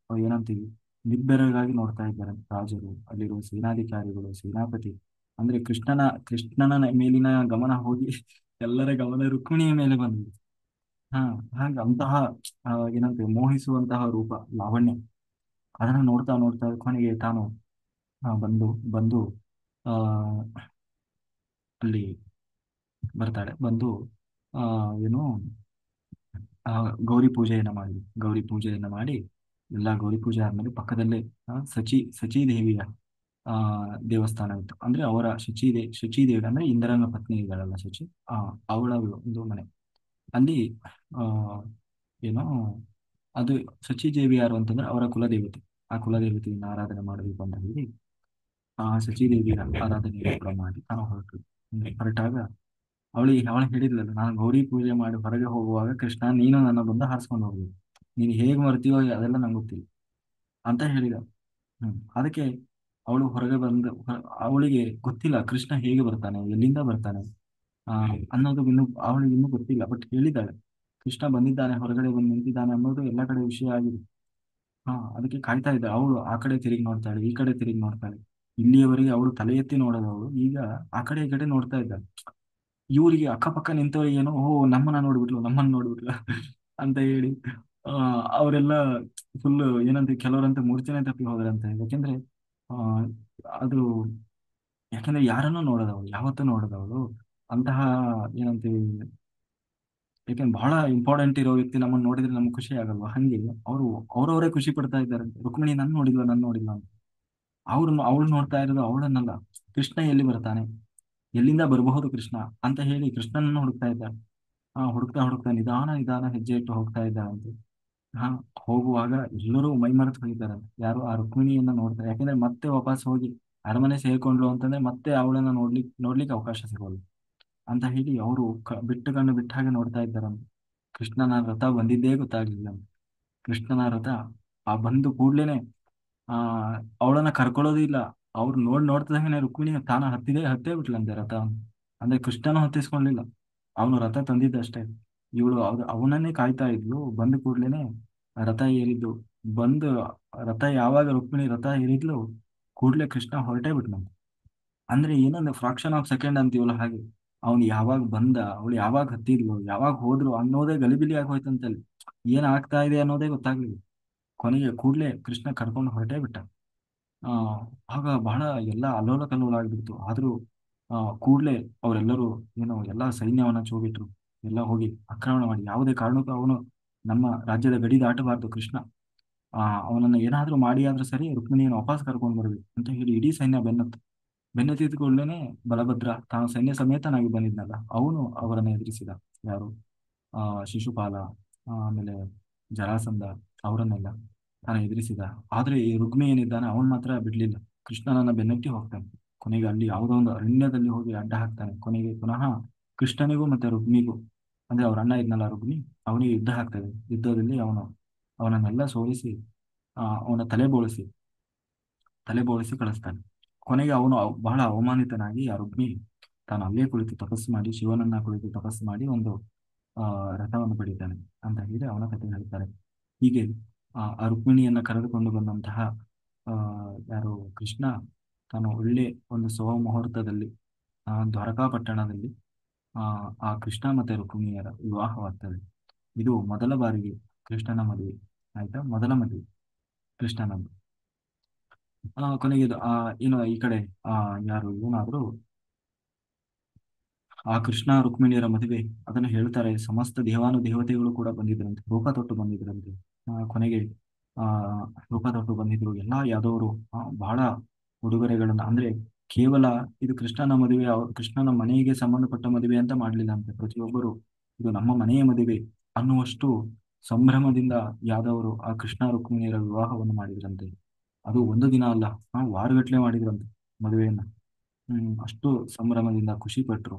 ಏನಂತೀವಿ ನಿಬ್ಬೆರಗಾಗಿ ನೋಡ್ತಾ ಇದ್ದಾರೆ. ರಾಜರು, ಅಲ್ಲಿರುವ ಸೇನಾಧಿಕಾರಿಗಳು, ಸೇನಾಪತಿ, ಅಂದ್ರೆ ಕೃಷ್ಣನ ಮೇಲಿನ ಗಮನ ಹೋಗಿ ಎಲ್ಲರ ಗಮನ ರುಕ್ಮಿಣಿಯ ಮೇಲೆ ಬಂದಿದೆ. ಹಾ ಹಾಗೆ ಅಂತಹ ಏನಂತೀವಿ ಮೋಹಿಸುವಂತಹ ರೂಪ, ಲಾವಣ್ಯ, ಅದನ್ನ ನೋಡ್ತಾ ನೋಡ್ತಾ ಕೊನೆಗೆ ತಾನು ಬಂದು ಬಂದು ಆ ಅಲ್ಲಿ ಬರ್ತಾಳೆ. ಬಂದು ಆ ಏನು ಆ ಗೌರಿ ಪೂಜೆಯನ್ನ ಮಾಡಿ, ಗೌರಿ ಪೂಜೆಯನ್ನ ಮಾಡಿ ಎಲ್ಲಾ ಗೌರಿ ಪೂಜೆ ಆದ್ಮೇಲೆ ಪಕ್ಕದಲ್ಲೇ ಸಚಿ ದೇವಿಯ ಆ ದೇವಸ್ಥಾನ ಇತ್ತು. ಅಂದ್ರೆ ಅವರ ಶಚಿ ದೇವಿ ಅಂದ್ರೆ ಇಂದ್ರನ ಪತ್ನಿ ಇದ್ದಾಳಲ್ಲ ಶಚಿ, ಆ ಅವಳ ಒಂದು ಮನೆ ಅಲ್ಲಿ. ಆ ಏನು ಅದು ಶಚಿ ದೇವಿ ಯಾರು ಅಂತಂದ್ರೆ ಅವರ ಕುಲದೇವತೆ. ಆ ಕುಲದೇವತೆಯನ್ನು ಆರಾಧನೆ ಮಾಡಬೇಕು ಅಂತ ಹೇಳಿ ಆ ಶಚಿ ದೇವಿಯ ಆರಾಧನೆ ಕೂಡ ಮಾಡಿ ತಾನು ಹೊರಟಾಗ ಅವಳು ಹೇಳಿದ್ಲಲ್ಲ, ನಾನು ಗೌರಿ ಪೂಜೆ ಮಾಡಿ ಹೊರಗೆ ಹೋಗುವಾಗ ಕೃಷ್ಣ ನೀನು ನನ್ನ ಬಂದು ಹಾರಿಸ್ಕೊಂಡು ಹೋಗ್ಬೇಕು, ನೀನು ಹೇಗೆ ಮರ್ತೀಯೋ ಅದೆಲ್ಲ ನಂಗೆ ಗೊತ್ತಿಲ್ಲ ಅಂತ ಹೇಳಿದ. ಅದಕ್ಕೆ ಅವಳು ಹೊರಗೆ ಅವಳಿಗೆ ಗೊತ್ತಿಲ್ಲ ಕೃಷ್ಣ ಹೇಗೆ ಬರ್ತಾನೆ, ಎಲ್ಲಿಂದ ಬರ್ತಾನೆ ಅನ್ನೋದು ಅವಳಿಗೆ ಇನ್ನೂ ಗೊತ್ತಿಲ್ಲ. ಬಟ್ ಹೇಳಿದ್ದಾಳೆ ಕೃಷ್ಣ ಬಂದಿದ್ದಾನೆ, ಹೊರಗಡೆ ಬಂದು ನಿಂತಿದ್ದಾನೆ ಅನ್ನೋದು ಎಲ್ಲ ಕಡೆ ವಿಷಯ ಆಗಿದೆ. ಅದಕ್ಕೆ ಕಾಯ್ತಾ ಇದ್ದ. ಅವಳು ಆ ಕಡೆ ತಿರುಗಿ ನೋಡ್ತಾಳೆ, ಈ ಕಡೆ ತಿರುಗಿ ನೋಡ್ತಾಳೆ. ಇಲ್ಲಿಯವರೆಗೆ ಅವಳು ತಲೆ ಎತ್ತಿ ನೋಡೋದವಳು ಈಗ ಆ ಕಡೆ ಈ ಕಡೆ ನೋಡ್ತಾ ಇದ್ದಾಳೆ. ಇವರಿಗೆ ಅಕ್ಕಪಕ್ಕ ನಿಂತವ್ರಿಗೆ ಏನೋ, ಓಹೋ ನಮ್ಮನ್ನ ನೋಡ್ಬಿಟ್ಲು ಅಂತ ಹೇಳಿ ಆ ಅವರೆಲ್ಲ ಫುಲ್ ಏನಂತ ಕೆಲವರಂತೆ ಮೂರ್ಛೆನೆ ತಪ್ಪಿ ಹೋದ್ರಂತೆ. ಯಾಕೆಂದ್ರೆ ಆ ಅದು ಯಾಕಂದ್ರೆ ಯಾರನ್ನೂ ನೋಡದವಳು, ಯಾವತ್ತೂ ನೋಡದವಳು ಅಂತಹ ಏನಂತೀವಿ, ಯಾಕಂದ್ರೆ ಬಹಳ ಇಂಪಾರ್ಟೆಂಟ್ ಇರೋ ವ್ಯಕ್ತಿ ನಮ್ಮನ್ನು ನೋಡಿದ್ರೆ ನಮ್ಗೆ ಖುಷಿ ಆಗಲ್ವಾ, ಹಂಗೆ ಅವರು ಅವರವರೇ ಖುಷಿ ಪಡ್ತಾ ಇದ್ದಾರೆ. ರುಕ್ಮಿಣಿ ನನ್ನ ನೋಡಿಲ್ಲ ಅಂತ. ಅವಳು ನೋಡ್ತಾ ಇರೋದು ಅವಳನ್ನಲ್ಲ, ಕೃಷ್ಣ ಎಲ್ಲಿ ಬರ್ತಾನೆ, ಎಲ್ಲಿಂದ ಬರಬಹುದು ಕೃಷ್ಣ ಅಂತ ಹೇಳಿ ಕೃಷ್ಣನನ್ನು ಹುಡುಕ್ತಾ ಇದ್ದಾರೆ. ಹುಡುಕ್ತಾ ಹುಡುಕ್ತಾ ನಿಧಾನ ನಿಧಾನ ಹೆಜ್ಜೆ ಇಟ್ಟು ಹೋಗ್ತಾ ಇದ್ದಾರಂತೆ. ಹಾ ಹೋಗುವಾಗ ಎಲ್ಲರೂ ಮೈ ಮರೆತು ಹೋಗಿದ್ದಾರಂತೆ. ಯಾರು ಆ ರುಕ್ಮಿಣಿಯನ್ನ ನೋಡ್ತಾರೆ, ಯಾಕಂದ್ರೆ ಮತ್ತೆ ವಾಪಸ್ ಹೋಗಿ ಅರಮನೆ ಸೇರ್ಕೊಂಡ್ಲು ಅಂತಂದ್ರೆ ಮತ್ತೆ ಅವಳನ್ನ ನೋಡ್ಲಿಕ್ಕೆ ಅವಕಾಶ ಸಿಗೋಲ್ಲ ಅಂತ ಹೇಳಿ ಅವರು ಬಿಟ್ಟು ಕಣ್ಣು ಬಿಟ್ಟ ಹಾಗೆ ನೋಡ್ತಾ ಇದ್ದಾರಂತೆ. ಕೃಷ್ಣನ ರಥ ಬಂದಿದ್ದೇ ಗೊತ್ತಾಗ್ಲಿಲ್ಲ. ಕೃಷ್ಣನ ರಥ ಬಂದು ಕೂಡ್ಲೇನೆ ಆ ಅವಳನ್ನ ಕರ್ಕೊಳ್ಳೋದು ಇಲ್ಲ. ಅವ್ರು ನೋಡ್ತಿದಂಗೆ ರುಕ್ಮಿಣಿ ತಾನ ಹತ್ತೇ ಬಿಟ್ಲಂತೆ ರಥ. ಅಂದ್ರೆ ಕೃಷ್ಣನ ಹತ್ತಿಸ್ಕೊಳ್ಳಿಲ್ಲ, ಅವನು ರಥ ತಂದಿದ್ದಷ್ಟೇ. ಇವಳು ಅವನನ್ನೇ ಕಾಯ್ತಾ ಇದ್ಲು. ಬಂದ ಕೂಡ್ಲೇನೆ ರಥ ಏರಿದ್ದು. ಬಂದು ರಥ ಯಾವಾಗ ರುಕ್ಮಿಣಿ ರಥ ಏರಿದ್ಲು ಕೂಡ್ಲೆ ಕೃಷ್ಣ ಹೊರಟೇ ಬಿಟ್ನಂತೆ. ಅಂದ್ರೆ ಏನಂದ್ರೆ ಫ್ರಾಕ್ಷನ್ ಆಫ್ ಸೆಕೆಂಡ್ ಅಂತೀವಲ್ಲ ಹಾಗೆ, ಅವ್ನು ಯಾವಾಗ ಬಂದ, ಅವಳು ಯಾವಾಗ ಹತ್ತಿದ್ಲು, ಯಾವಾಗ ಹೋದ್ರು ಅನ್ನೋದೇ ಗಲಿಬಿಲಿ ಆಗೋಯ್ತಂತಲ್ಲಿ. ಏನ್ ಆಗ್ತಾ ಇದೆ ಅನ್ನೋದೇ ಗೊತ್ತಾಗ್ಲಿಲ್ಲ. ಕೊನೆಗೆ ಕೂಡ್ಲೆ ಕೃಷ್ಣ ಕರ್ಕೊಂಡು ಹೊರಟೇ ಬಿಟ್ಟ. ಆ ಆಗ ಬಹಳ ಎಲ್ಲ ಅಲ್ಲೋಲ ಕಲ್ಲೋಲ ಆಗ್ಬಿಡ್ತು. ಆದ್ರೂ ಕೂಡ್ಲೆ ಅವರೆಲ್ಲರೂ ಏನೋ ಎಲ್ಲಾ ಸೈನ್ಯವನ್ನ ಚೋಬಿಟ್ರು. ಎಲ್ಲ ಹೋಗಿ ಆಕ್ರಮಣ ಮಾಡಿ, ಯಾವುದೇ ಕಾರಣಕ್ಕೂ ಅವನು ನಮ್ಮ ರಾಜ್ಯದ ಗಡಿ ದಾಟಬಾರ್ದು ಕೃಷ್ಣ. ಅವನನ್ನ ಏನಾದ್ರೂ ಮಾಡಿ ಆದ್ರೂ ಸರಿ ರುಕ್ಮಿಣಿಯನ್ನು ವಾಪಸ್ ಕರ್ಕೊಂಡು ಬರ್ಬೇಕು ಅಂತ ಹೇಳಿ ಇಡೀ ಸೈನ್ಯ ಬೆನ್ನತ್ತಿದ ಕೂಡಲೇ ಬಲಭದ್ರ ತಾನು ಸೈನ್ಯ ಸಮೇತನಾಗಿ ಬಂದಿದ್ನಲ್ಲ, ಅವನು ಅವರನ್ನು ಎದುರಿಸಿದ. ಯಾರು ಶಿಶುಪಾಲ, ಆಮೇಲೆ ಜರಾಸಂಧ, ಅವರನ್ನೆಲ್ಲ ತಾನು ಎದುರಿಸಿದ. ಆದ್ರೆ ಈ ರುಕ್ಮಿ ಏನಿದ್ದಾನೆ ಅವನ್ ಮಾತ್ರ ಬಿಡ್ಲಿಲ್ಲ, ಕೃಷ್ಣನನ್ನ ಬೆನ್ನಟ್ಟಿ ಹೋಗ್ತಾನೆ. ಕೊನೆಗೆ ಅಲ್ಲಿ ಯಾವುದೋ ಒಂದು ಅರಣ್ಯದಲ್ಲಿ ಹೋಗಿ ಅಡ್ಡ ಹಾಕ್ತಾನೆ. ಕೊನೆಗೆ ಪುನಃ ಕೃಷ್ಣನಿಗೂ ಮತ್ತೆ ರುಕ್ಮಿಗೂ, ಅಂದ್ರೆ ಅವ್ರ ಅಣ್ಣ ಇದ್ನಲ್ಲ ರುಕ್ಮಿ, ಅವನಿಗೆ ಯುದ್ಧ ಆಗ್ತದೆ. ಯುದ್ಧದಲ್ಲಿ ಅವನನ್ನೆಲ್ಲ ಸೋಲಿಸಿ ಅವನ ತಲೆ ಬೋಳಿಸಿ ಕಳಿಸ್ತಾನೆ. ಕೊನೆಗೆ ಅವನು ಬಹಳ ಅವಮಾನಿತನಾಗಿ ಆ ರುಕ್ಮಿ ತಾನು ಅಲ್ಲೇ ಕುಳಿತು ತಪಸ್ಸು ಮಾಡಿ, ಶಿವನನ್ನ ಕುಳಿತು ತಪಸ್ಸು ಮಾಡಿ ಒಂದು ರಥವನ್ನು ಪಡಿತಾನೆ ಅಂತ ಹೇಳಿ ಅವನ ಕಥೆ ಹೇಳ್ತಾರೆ. ಹೀಗೆ ಆ ರುಕ್ಮಿಣಿಯನ್ನ ಕರೆದುಕೊಂಡು ಬಂದಂತಹ ಆ ಯಾರು ಕೃಷ್ಣ ತಾನು ಒಳ್ಳೆ ಒಂದು ಶುಭ ಮುಹೂರ್ತದಲ್ಲಿ ದ್ವಾರಕಾ ಪಟ್ಟಣದಲ್ಲಿ ಆ ಆ ಕೃಷ್ಣ ಮತ್ತೆ ರುಕ್ಮಿಣಿಯರ ವಿವಾಹವಾಗ್ತದೆ. ಇದು ಮೊದಲ ಬಾರಿಗೆ ಕೃಷ್ಣನ ಮದುವೆ. ಆಯ್ತಾ, ಮೊದಲ ಮದುವೆ ಕೃಷ್ಣನದ್ದು. ಕೊನೆಗೆ ಇದು ಏನು ಈ ಕಡೆ ಆ ಯಾರು ಏನಾದ್ರು ಆ ಕೃಷ್ಣ ರುಕ್ಮಿಣಿಯರ ಮದುವೆ ಅದನ್ನು ಹೇಳ್ತಾರೆ. ಸಮಸ್ತ ದೇವಾನು ದೇವತೆಗಳು ಕೂಡ ಬಂದಿದ್ರಂತೆ, ರೂಪ ತೊಟ್ಟು ಬಂದಿದ್ರಂತೆ. ಕೊನೆಗೆ ಆ ರೂಪ ತೊಟ್ಟು ಬಂದಿದ್ರು ಎಲ್ಲಾ ಯಾದವರು. ಬಹಳ ಉಡುಗೊರೆಗಳನ್ನ ಅಂದ್ರೆ ಕೇವಲ ಇದು ಕೃಷ್ಣನ ಮದುವೆ, ಕೃಷ್ಣನ ಮನೆಗೆ ಸಂಬಂಧಪಟ್ಟ ಮದುವೆ ಅಂತ ಮಾಡ್ಲಿಲ್ಲ ಅಂತೆ. ಪ್ರತಿಯೊಬ್ಬರು ಇದು ನಮ್ಮ ಮನೆಯ ಮದುವೆ ಅನ್ನುವಷ್ಟು ಸಂಭ್ರಮದಿಂದ ಯಾದವರು ಆ ಕೃಷ್ಣ ರುಕ್ಮಿಣಿಯರ ವಿವಾಹವನ್ನು ಮಾಡಿದ್ರಂತೆ. ಅದು ಒಂದು ದಿನ ಅಲ್ಲ, ವಾರಗಟ್ಲೆ ಮಾಡಿದ್ರಂತೆ ಮದುವೆಯನ್ನ. ಅಷ್ಟು ಸಂಭ್ರಮದಿಂದ ಖುಷಿ ಪಟ್ರು.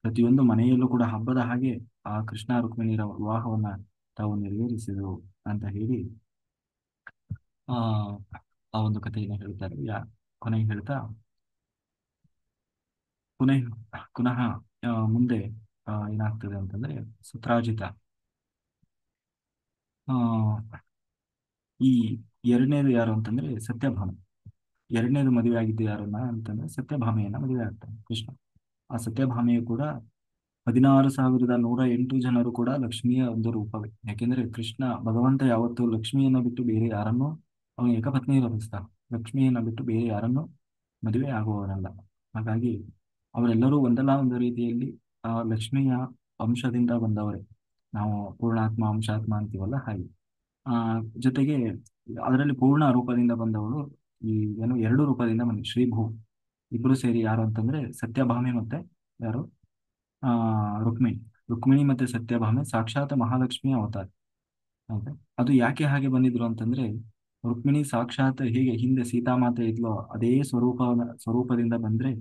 ಪ್ರತಿಯೊಂದು ಮನೆಯಲ್ಲೂ ಕೂಡ ಹಬ್ಬದ ಹಾಗೆ ಆ ಕೃಷ್ಣ ರುಕ್ಮಿಣಿಯರ ವಿವಾಹವನ್ನ ತಾವು ನೆರವೇರಿಸಿದರು ಅಂತ ಹೇಳಿ ಆ ಆ ಒಂದು ಕಥೆಯನ್ನು ಹೇಳ್ತಾರೆ. ಕೊನೆಗೆ ಹೇಳ್ತಾ ಪುನಃ ಪುನಃ ಮುಂದೆ ಏನಾಗ್ತದೆ ಅಂತಂದ್ರೆ ಸುತ್ರಾಜಿತ ಆ ಈ ಎರಡನೇದು ಯಾರು ಅಂತಂದ್ರೆ ಸತ್ಯಭಾಮ. ಎರಡನೇದು ಮದುವೆ ಆಗಿದ್ದು ಯಾರನ್ನ ಅಂತಂದ್ರೆ ಸತ್ಯಭಾಮೆಯನ್ನ ಮದುವೆ ಆಗ್ತಾನೆ ಕೃಷ್ಣ. ಆ ಸತ್ಯಭಾಮೆಯು ಕೂಡ 16,108 ಜನರು ಕೂಡ ಲಕ್ಷ್ಮಿಯ ಒಂದು ರೂಪವೇ. ಯಾಕೆಂದ್ರೆ ಕೃಷ್ಣ ಭಗವಂತ ಯಾವತ್ತು ಲಕ್ಷ್ಮಿಯನ್ನ ಬಿಟ್ಟು ಬೇರೆ ಯಾರನ್ನೂ ಅವನು ಏಕಪತ್ನಿ ರಚಿಸ್ತ, ಲಕ್ಷ್ಮಿಯನ್ನ ಬಿಟ್ಟು ಬೇರೆ ಯಾರನ್ನೂ ಮದುವೆ ಆಗುವವನಲ್ಲ. ಹಾಗಾಗಿ ಅವರೆಲ್ಲರೂ ಒಂದಲ್ಲ ಒಂದು ರೀತಿಯಲ್ಲಿ ಆ ಲಕ್ಷ್ಮಿಯ ಅಂಶದಿಂದ ಬಂದವರೇ. ನಾವು ಪೂರ್ಣಾತ್ಮ ಅಂಶಾತ್ಮ ಅಂತೀವಲ್ಲ ಹಾಗೆ. ಆ ಜೊತೆಗೆ ಅದರಲ್ಲಿ ಪೂರ್ಣ ರೂಪದಿಂದ ಬಂದವಳು ಈ ಏನು ಎರಡು ರೂಪದಿಂದ ಬಂದ ಶ್ರೀಭೂ. ಇಬ್ರು ಸೇರಿ ಯಾರು ಅಂತಂದ್ರೆ ಸತ್ಯಭಾಮೆ ಮತ್ತೆ ಯಾರು ಆ ರುಕ್ಮಿಣಿ. ರುಕ್ಮಿಣಿ ಮತ್ತೆ ಸತ್ಯಭಾಮೆ ಸಾಕ್ಷಾತ್ ಮಹಾಲಕ್ಷ್ಮಿಯ ಅವತಾರ. ಹೌದಾ. ಅದು ಯಾಕೆ ಹಾಗೆ ಬಂದಿದ್ರು ಅಂತಂದ್ರೆ ರುಕ್ಮಿಣಿ ಸಾಕ್ಷಾತ್ ಹೇಗೆ ಹಿಂದೆ ಸೀತಾಮಾತೆ ಇದ್ಲೋ ಅದೇ ಸ್ವರೂಪದಿಂದ ಬಂದ್ರೆ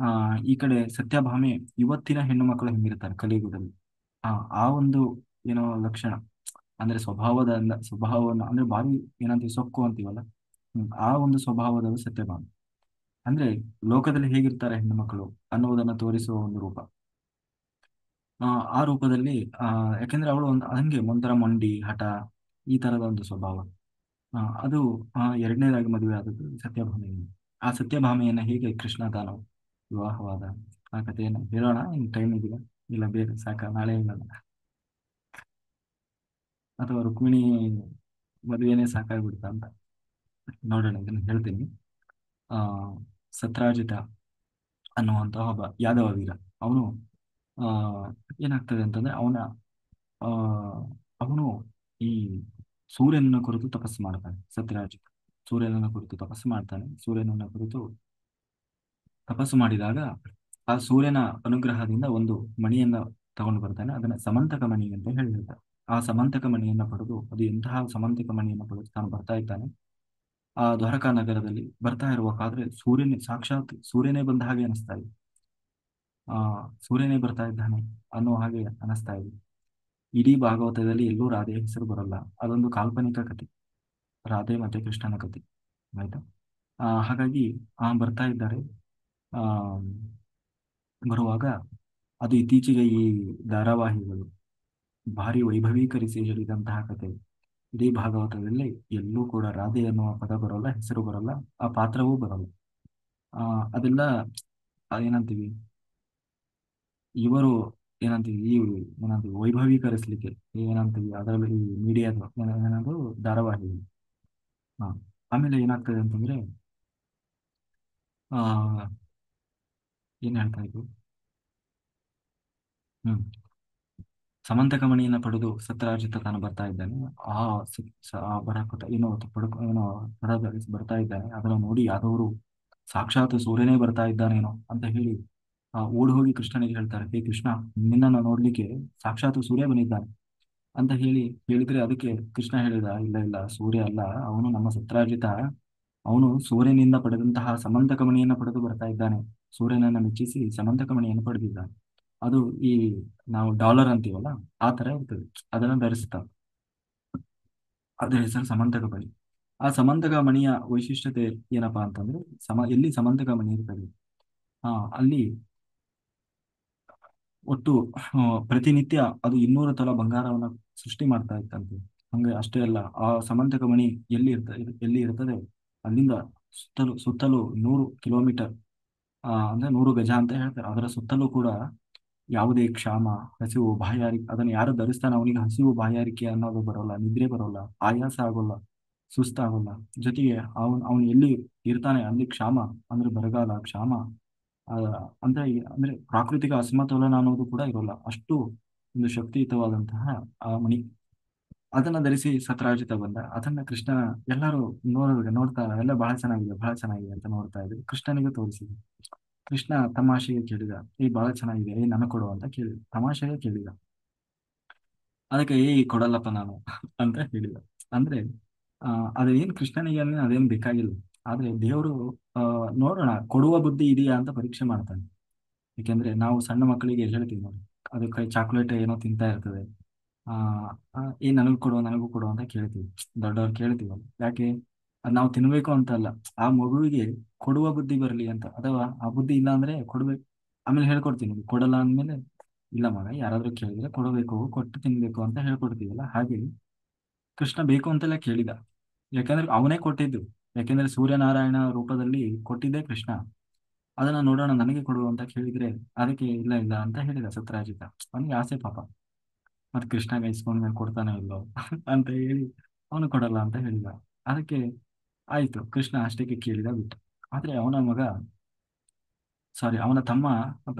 ಆ ಈ ಕಡೆ ಸತ್ಯಭಾಮೆ ಇವತ್ತಿನ ಹೆಣ್ಣು ಮಕ್ಕಳು ಹೆಂಗಿರ್ತಾರೆ ಕಲಿಯುಗದಲ್ಲಿ ಆ ಆ ಒಂದು ಏನೋ ಲಕ್ಷಣ ಅಂದ್ರೆ ಸ್ವಭಾವವನ್ನು ಅಂದ್ರೆ ಭಾರಿ ಏನಂತೀವಿ ಸೊಕ್ಕು ಅಂತೀವಲ್ಲ. ಆ ಒಂದು ಸ್ವಭಾವದ ಸತ್ಯಭಾಮ ಅಂದ್ರೆ ಲೋಕದಲ್ಲಿ ಹೇಗಿರ್ತಾರೆ ಹೆಣ್ಣು ಮಕ್ಕಳು ಅನ್ನುವುದನ್ನು ತೋರಿಸುವ ಒಂದು ರೂಪ. ಆ ಆ ರೂಪದಲ್ಲಿ ಆ ಯಾಕೆಂದ್ರೆ ಅವಳು ಒಂದು ಹಂಗೆ ಒಂಥರ ಮೊಂಡಿ ಹಠ ಈ ತರದ ಒಂದು ಸ್ವಭಾವ. ಅದು ಎರಡನೇದಾಗಿ ಮದುವೆ ಆದದ್ದು ಸತ್ಯಭಾಮೆಯನ್ನು. ಆ ಸತ್ಯಭಾಮೆಯನ್ನ ಹೇಗೆ ಕೃಷ್ಣ ತಾನು ವಿವಾಹವಾದ ಆ ಕಥೆಯನ್ನು ಹೇಳೋಣ. ಇನ್ನು ಟೈಮ್ ಇದೆಯಾ ಇಲ್ಲ ಬೇರೆ ಸಾಕ ನಾಳೆ ಹೇಳೋಣ ಅಥವಾ ರುಕ್ಮಿಣಿ ಮದುವೆನೇ ಸಾಕಾಗ್ಬಿಡ್ತಾ ಅಂತ ನೋಡೋಣ. ಇದನ್ನು ಹೇಳ್ತೀನಿ. ಆ ಸತ್ರಾಜಿತ ಅನ್ನುವಂತ ಒಬ್ಬ ಯಾದವ ವೀರ. ಅವನು ಆ ಏನಾಗ್ತದೆ ಅಂತಂದ್ರೆ ಆ ಅವನು ಈ ಸೂರ್ಯನನ್ನ ಕುರಿತು ತಪಸ್ಸು ಮಾಡ್ತಾನೆ. ಸತ್ಯರಾಜಿತ ಸೂರ್ಯನನ್ನ ಕುರಿತು ತಪಸ್ಸು ಮಾಡ್ತಾನೆ. ಸೂರ್ಯನನ್ನ ಕುರಿತು ತಪಸ್ಸು ಮಾಡಿದಾಗ ಆ ಸೂರ್ಯನ ಅನುಗ್ರಹದಿಂದ ಒಂದು ಮಣಿಯನ್ನ ತಗೊಂಡು ಬರ್ತಾನೆ. ಅದನ್ನ ಸಮಂತಕ ಮಣಿ ಅಂತ ಹೇಳಿರ್ತಾರೆ. ಆ ಸಮಂತಕ ಮಣಿಯನ್ನ ಪಡೆದು ಅದು ಎಂತಹ ಸಮಂತಕ ಮಣಿಯನ್ನು ಪಡೆದು ತಾನು ಬರ್ತಾ ಇದ್ದಾನೆ. ಆ ದ್ವಾರಕಾ ನಗರದಲ್ಲಿ ಬರ್ತಾ ಇರುವಾಗಾದ್ರೆ ಸಾಕ್ಷಾತ್ ಸೂರ್ಯನೇ ಬಂದ ಹಾಗೆ ಅನಿಸ್ತಾ ಇದೆ. ಆ ಸೂರ್ಯನೇ ಬರ್ತಾ ಇದ್ದಾನೆ ಅನ್ನೋ ಹಾಗೆ ಅನಿಸ್ತಾ ಇದೆ. ಇಡೀ ಭಾಗವತದಲ್ಲಿ ಎಲ್ಲೂ ರಾಧೆಯ ಹೆಸರು ಬರಲ್ಲ. ಅದೊಂದು ಕಾಲ್ಪನಿಕ ಕಥೆ, ರಾಧೆ ಮತ್ತೆ ಕೃಷ್ಣನ ಕಥೆ. ಆಯ್ತಾ. ಹಾಗಾಗಿ ಬರ್ತಾ ಇದ್ದಾರೆ. ಆ ಬರುವಾಗ ಅದು ಇತ್ತೀಚೆಗೆ ಈ ಧಾರಾವಾಹಿಗಳು ಭಾರಿ ವೈಭವೀಕರಿಸಿ ಹೇಳಿದಂತಹ ಕಥೆ. ಇಡೀ ಭಾಗವತದಲ್ಲಿ ಎಲ್ಲೂ ಕೂಡ ರಾಧೆ ಅನ್ನುವ ಪದ ಬರೋಲ್ಲ, ಹೆಸರು ಬರಲ್ಲ, ಆ ಪಾತ್ರವೂ ಬರಲ್ಲ. ಅದೆಲ್ಲ ಏನಂತೀವಿ ಇವರು ಏನಂತೀವಿ ಈ ಏನಂತೀವಿ ವೈಭವೀಕರಿಸ್ಲಿಕ್ಕೆ ಏನಂತೀವಿ ಅದರಲ್ಲಿ ಈ ಮೀಡಿಯಾದ ಏನದು ಧಾರಾವಾಹಿ. ಹಾ ಆಮೇಲೆ ಏನಾಗ್ತದೆ ಅಂತಂದ್ರೆ ಆ ಏನ್ ಹೇಳ್ತಾ ಇದ್ರು. ಹ್ಮ್ ಸಮಂತಕಮಣಿಯನ್ನ ಪಡೆದು ಸತ್ಯರಾಜಿತ ತಾನು ಬರ್ತಾ ಇದ್ದಾನೆ. ಆ ಬರಕುತ ಏನೋ ಏನೋ ಪದ ಬರ್ತಾ ಇದ್ದಾನೆ. ಅದನ್ನು ನೋಡಿ ಯಾದವರು ಸಾಕ್ಷಾತ್ ಸೂರ್ಯನೇ ಬರ್ತಾ ಇದ್ದಾನೇನೋ ಅಂತ ಹೇಳಿ ಓಡಿ ಹೋಗಿ ಕೃಷ್ಣನಿಗೆ ಹೇಳ್ತಾರೆ, ಹೇ ಕೃಷ್ಣ, ನಿನ್ನನ್ನು ನೋಡ್ಲಿಕ್ಕೆ ಸಾಕ್ಷಾತ್ ಸೂರ್ಯ ಬಂದಿದ್ದಾನೆ ಅಂತ ಹೇಳಿದ್ರೆ ಅದಕ್ಕೆ ಕೃಷ್ಣ ಹೇಳಿದ, ಇಲ್ಲ ಇಲ್ಲ, ಸೂರ್ಯ ಅಲ್ಲ, ಅವನು ನಮ್ಮ ಸತ್ರಾಜಿತ. ಅವನು ಸೂರ್ಯನಿಂದ ಪಡೆದಂತಹ ಸಮಂತಕ ಮಣಿಯನ್ನು ಪಡೆದು ಬರ್ತಾ ಇದ್ದಾನೆ. ಸೂರ್ಯನನ್ನ ಮೆಚ್ಚಿಸಿ ಸಮಂತಕ ಮಣಿಯನ್ನು ಪಡೆದಿದ್ದಾನೆ. ಅದು ಈ ನಾವು ಡಾಲರ್ ಅಂತೀವಲ್ಲ ಆ ತರ ಇರ್ತದೆ. ಅದನ್ನು ಧರಿಸ್ತಾರೆ. ಅದರ ಹೆಸರು ಸಮಂತಕ ಮಣಿ. ಆ ಸಮಂತಕ ಮಣಿಯ ವೈಶಿಷ್ಟ್ಯತೆ ಏನಪ್ಪಾ ಅಂತಂದ್ರೆ ಎಲ್ಲಿ ಸಮಂತಕ ಮಣಿ ಇರ್ತದೆ ಅಲ್ಲಿ ಒಟ್ಟು ಪ್ರತಿನಿತ್ಯ ಅದು 200 ತೊಲ ಬಂಗಾರವನ್ನ ಸೃಷ್ಟಿ ಮಾಡ್ತಾ ಇತ್ತಂತೆ. ಹಂಗೆ ಅಷ್ಟೇ ಅಲ್ಲ, ಆ ಸಮಂತಕ ಮಣಿ ಎಲ್ಲಿ ಇರ್ತದೆ ಅಲ್ಲಿಂದ ಸುತ್ತಲೂ 100 ಕಿಲೋಮೀಟರ್, ಅಂದ್ರೆ 100 ಗಜ ಅಂತ ಹೇಳ್ತಾರೆ. ಅದರ ಸುತ್ತಲೂ ಕೂಡ ಯಾವುದೇ ಕ್ಷಾಮ, ಹಸಿವು, ಬಾಯಾರಿಕೆ ಅದನ್ನು ಯಾರು ಧರಿಸ್ತಾನೆ ಅವನಿಗೆ ಹಸಿವು ಬಾಯಾರಿಕೆ ಅನ್ನೋದು ಬರೋಲ್ಲ, ನಿದ್ರೆ ಬರೋಲ್ಲ, ಆಯಾಸ ಆಗೋಲ್ಲ, ಸುಸ್ತಾಗೋಲ್ಲ. ಜೊತೆಗೆ ಅವನು ಎಲ್ಲಿ ಇರ್ತಾನೆ ಅಲ್ಲಿ ಕ್ಷಾಮ, ಅಂದ್ರೆ ಬರಗಾಲ, ಕ್ಷಾಮ, ಆ, ಅಂದ್ರೆ ಪ್ರಾಕೃತಿಕ ಅಸಮತೋಲನ ಅನ್ನೋದು ಕೂಡ ಇರೋಲ್ಲ. ಅಷ್ಟು ಒಂದು ಶಕ್ತಿಯುತವಾದಂತಹ ಆ ಮಣಿ. ಅದನ್ನ ಧರಿಸಿ ಸತ್ರಾಜಿತ ಬಂದ. ಅದನ್ನ ಕೃಷ್ಣ ಎಲ್ಲರೂ ನೋಡ್ತಾ ಎಲ್ಲ ಬಹಳ ಚೆನ್ನಾಗಿದೆ, ಬಹಳ ಚೆನ್ನಾಗಿದೆ ಅಂತ ನೋಡ್ತಾ ಇದ್ರು. ಕೃಷ್ಣನಿಗೆ ತೋರಿಸಿದ್ರು. ಕೃಷ್ಣ ತಮಾಷೆಗೆ ಕೇಳಿದ, ಬಹಳ ಚೆನ್ನಾಗಿದೆ, ನನಗೆ ಕೊಡು ಅಂತ ಕೇಳಿದ, ತಮಾಷೆಗೆ ಕೇಳಿದ. ಅದಕ್ಕೆ ಕೊಡಲ್ಲಪ್ಪ ನಾನು ಅಂತ ಹೇಳಿದ. ಅಂದ್ರೆ ಆ ಅದೇನ್ ಕೃಷ್ಣನಿಗೆ ಅದೇನ್ ಬೇಕಾಗಿಲ್ಲ. ಆದ್ರೆ ದೇವರು ಆ ನೋಡೋಣ ಕೊಡುವ ಬುದ್ಧಿ ಇದೆಯಾ ಅಂತ ಪರೀಕ್ಷೆ ಮಾಡ್ತಾನೆ. ಯಾಕೆಂದ್ರೆ ನಾವು ಸಣ್ಣ ಮಕ್ಕಳಿಗೆ ಹೇಳ್ತೀವಿ ನೋಡಿ, ಅದಕ್ಕೆ ಚಾಕ್ಲೇಟ್ ಏನೋ ತಿಂತಾ ಇರ್ತದೆ. ಆ ನನಗೂ ಕೊಡು, ನನಗೂ ಕೊಡು ಅಂತ ಕೇಳ್ತೀವಿ. ದೊಡ್ಡವ್ರು ಕೇಳ್ತೀವಲ್ಲ, ಯಾಕೆ? ಅದ್ ನಾವು ತಿನ್ಬೇಕು ಅಂತ ಅಲ್ಲ, ಆ ಮಗುವಿಗೆ ಕೊಡುವ ಬುದ್ಧಿ ಬರಲಿ ಅಂತ. ಅಥವಾ ಆ ಬುದ್ಧಿ ಇಲ್ಲ ಅಂದ್ರೆ ಕೊಡ್ಬೇಕು. ಆಮೇಲೆ ಹೇಳ್ಕೊಡ್ತೀನಿ, ಕೊಡಲ್ಲ ಅಂದ್ಮೇಲೆ ಇಲ್ಲ ಮಗ, ಯಾರಾದ್ರೂ ಕೇಳಿದ್ರೆ ಕೊಡಬೇಕು, ಕೊಟ್ಟು ತಿನ್ಬೇಕು ಅಂತ ಹೇಳ್ಕೊಡ್ತೀವಲ್ಲ. ಹಾಗೆ ಕೃಷ್ಣ ಬೇಕು ಅಂತೆಲ್ಲ ಕೇಳಿದ. ಯಾಕಂದ್ರೆ ಅವನೇ ಕೊಟ್ಟಿದ್ದು. ಯಾಕೆಂದ್ರೆ ಸೂರ್ಯನಾರಾಯಣ ರೂಪದಲ್ಲಿ ಕೊಟ್ಟಿದ್ದೇ ಕೃಷ್ಣ. ಅದನ್ನ ನೋಡೋಣ, ನನಗೆ ಕೊಡು ಅಂತ ಕೇಳಿದ್ರೆ ಅದಕ್ಕೆ ಇಲ್ಲ ಇಲ್ಲ ಅಂತ ಹೇಳಿದ ಸತ್ರಾಜಿತ. ಅವನಿಗೆ ಆಸೆ ಪಾಪ, ಮತ್ತೆ ಕೃಷ್ಣಗೆ ಇಸ್ಕೊಂಡ್ ಮೇಲೆ ಕೊಡ್ತಾನೆ ಇಲ್ಲೋ ಅಂತ ಹೇಳಿ ಅವನು ಕೊಡಲ್ಲ ಅಂತ ಹೇಳಿದ. ಅದಕ್ಕೆ ಆಯ್ತು, ಕೃಷ್ಣ ಅಷ್ಟಕ್ಕೆ ಕೇಳಿದ ಬಿಟ್ಟು. ಆದ್ರೆ ಅವನ ಮಗ, ಸಾರಿ ಅವನ ತಮ್ಮ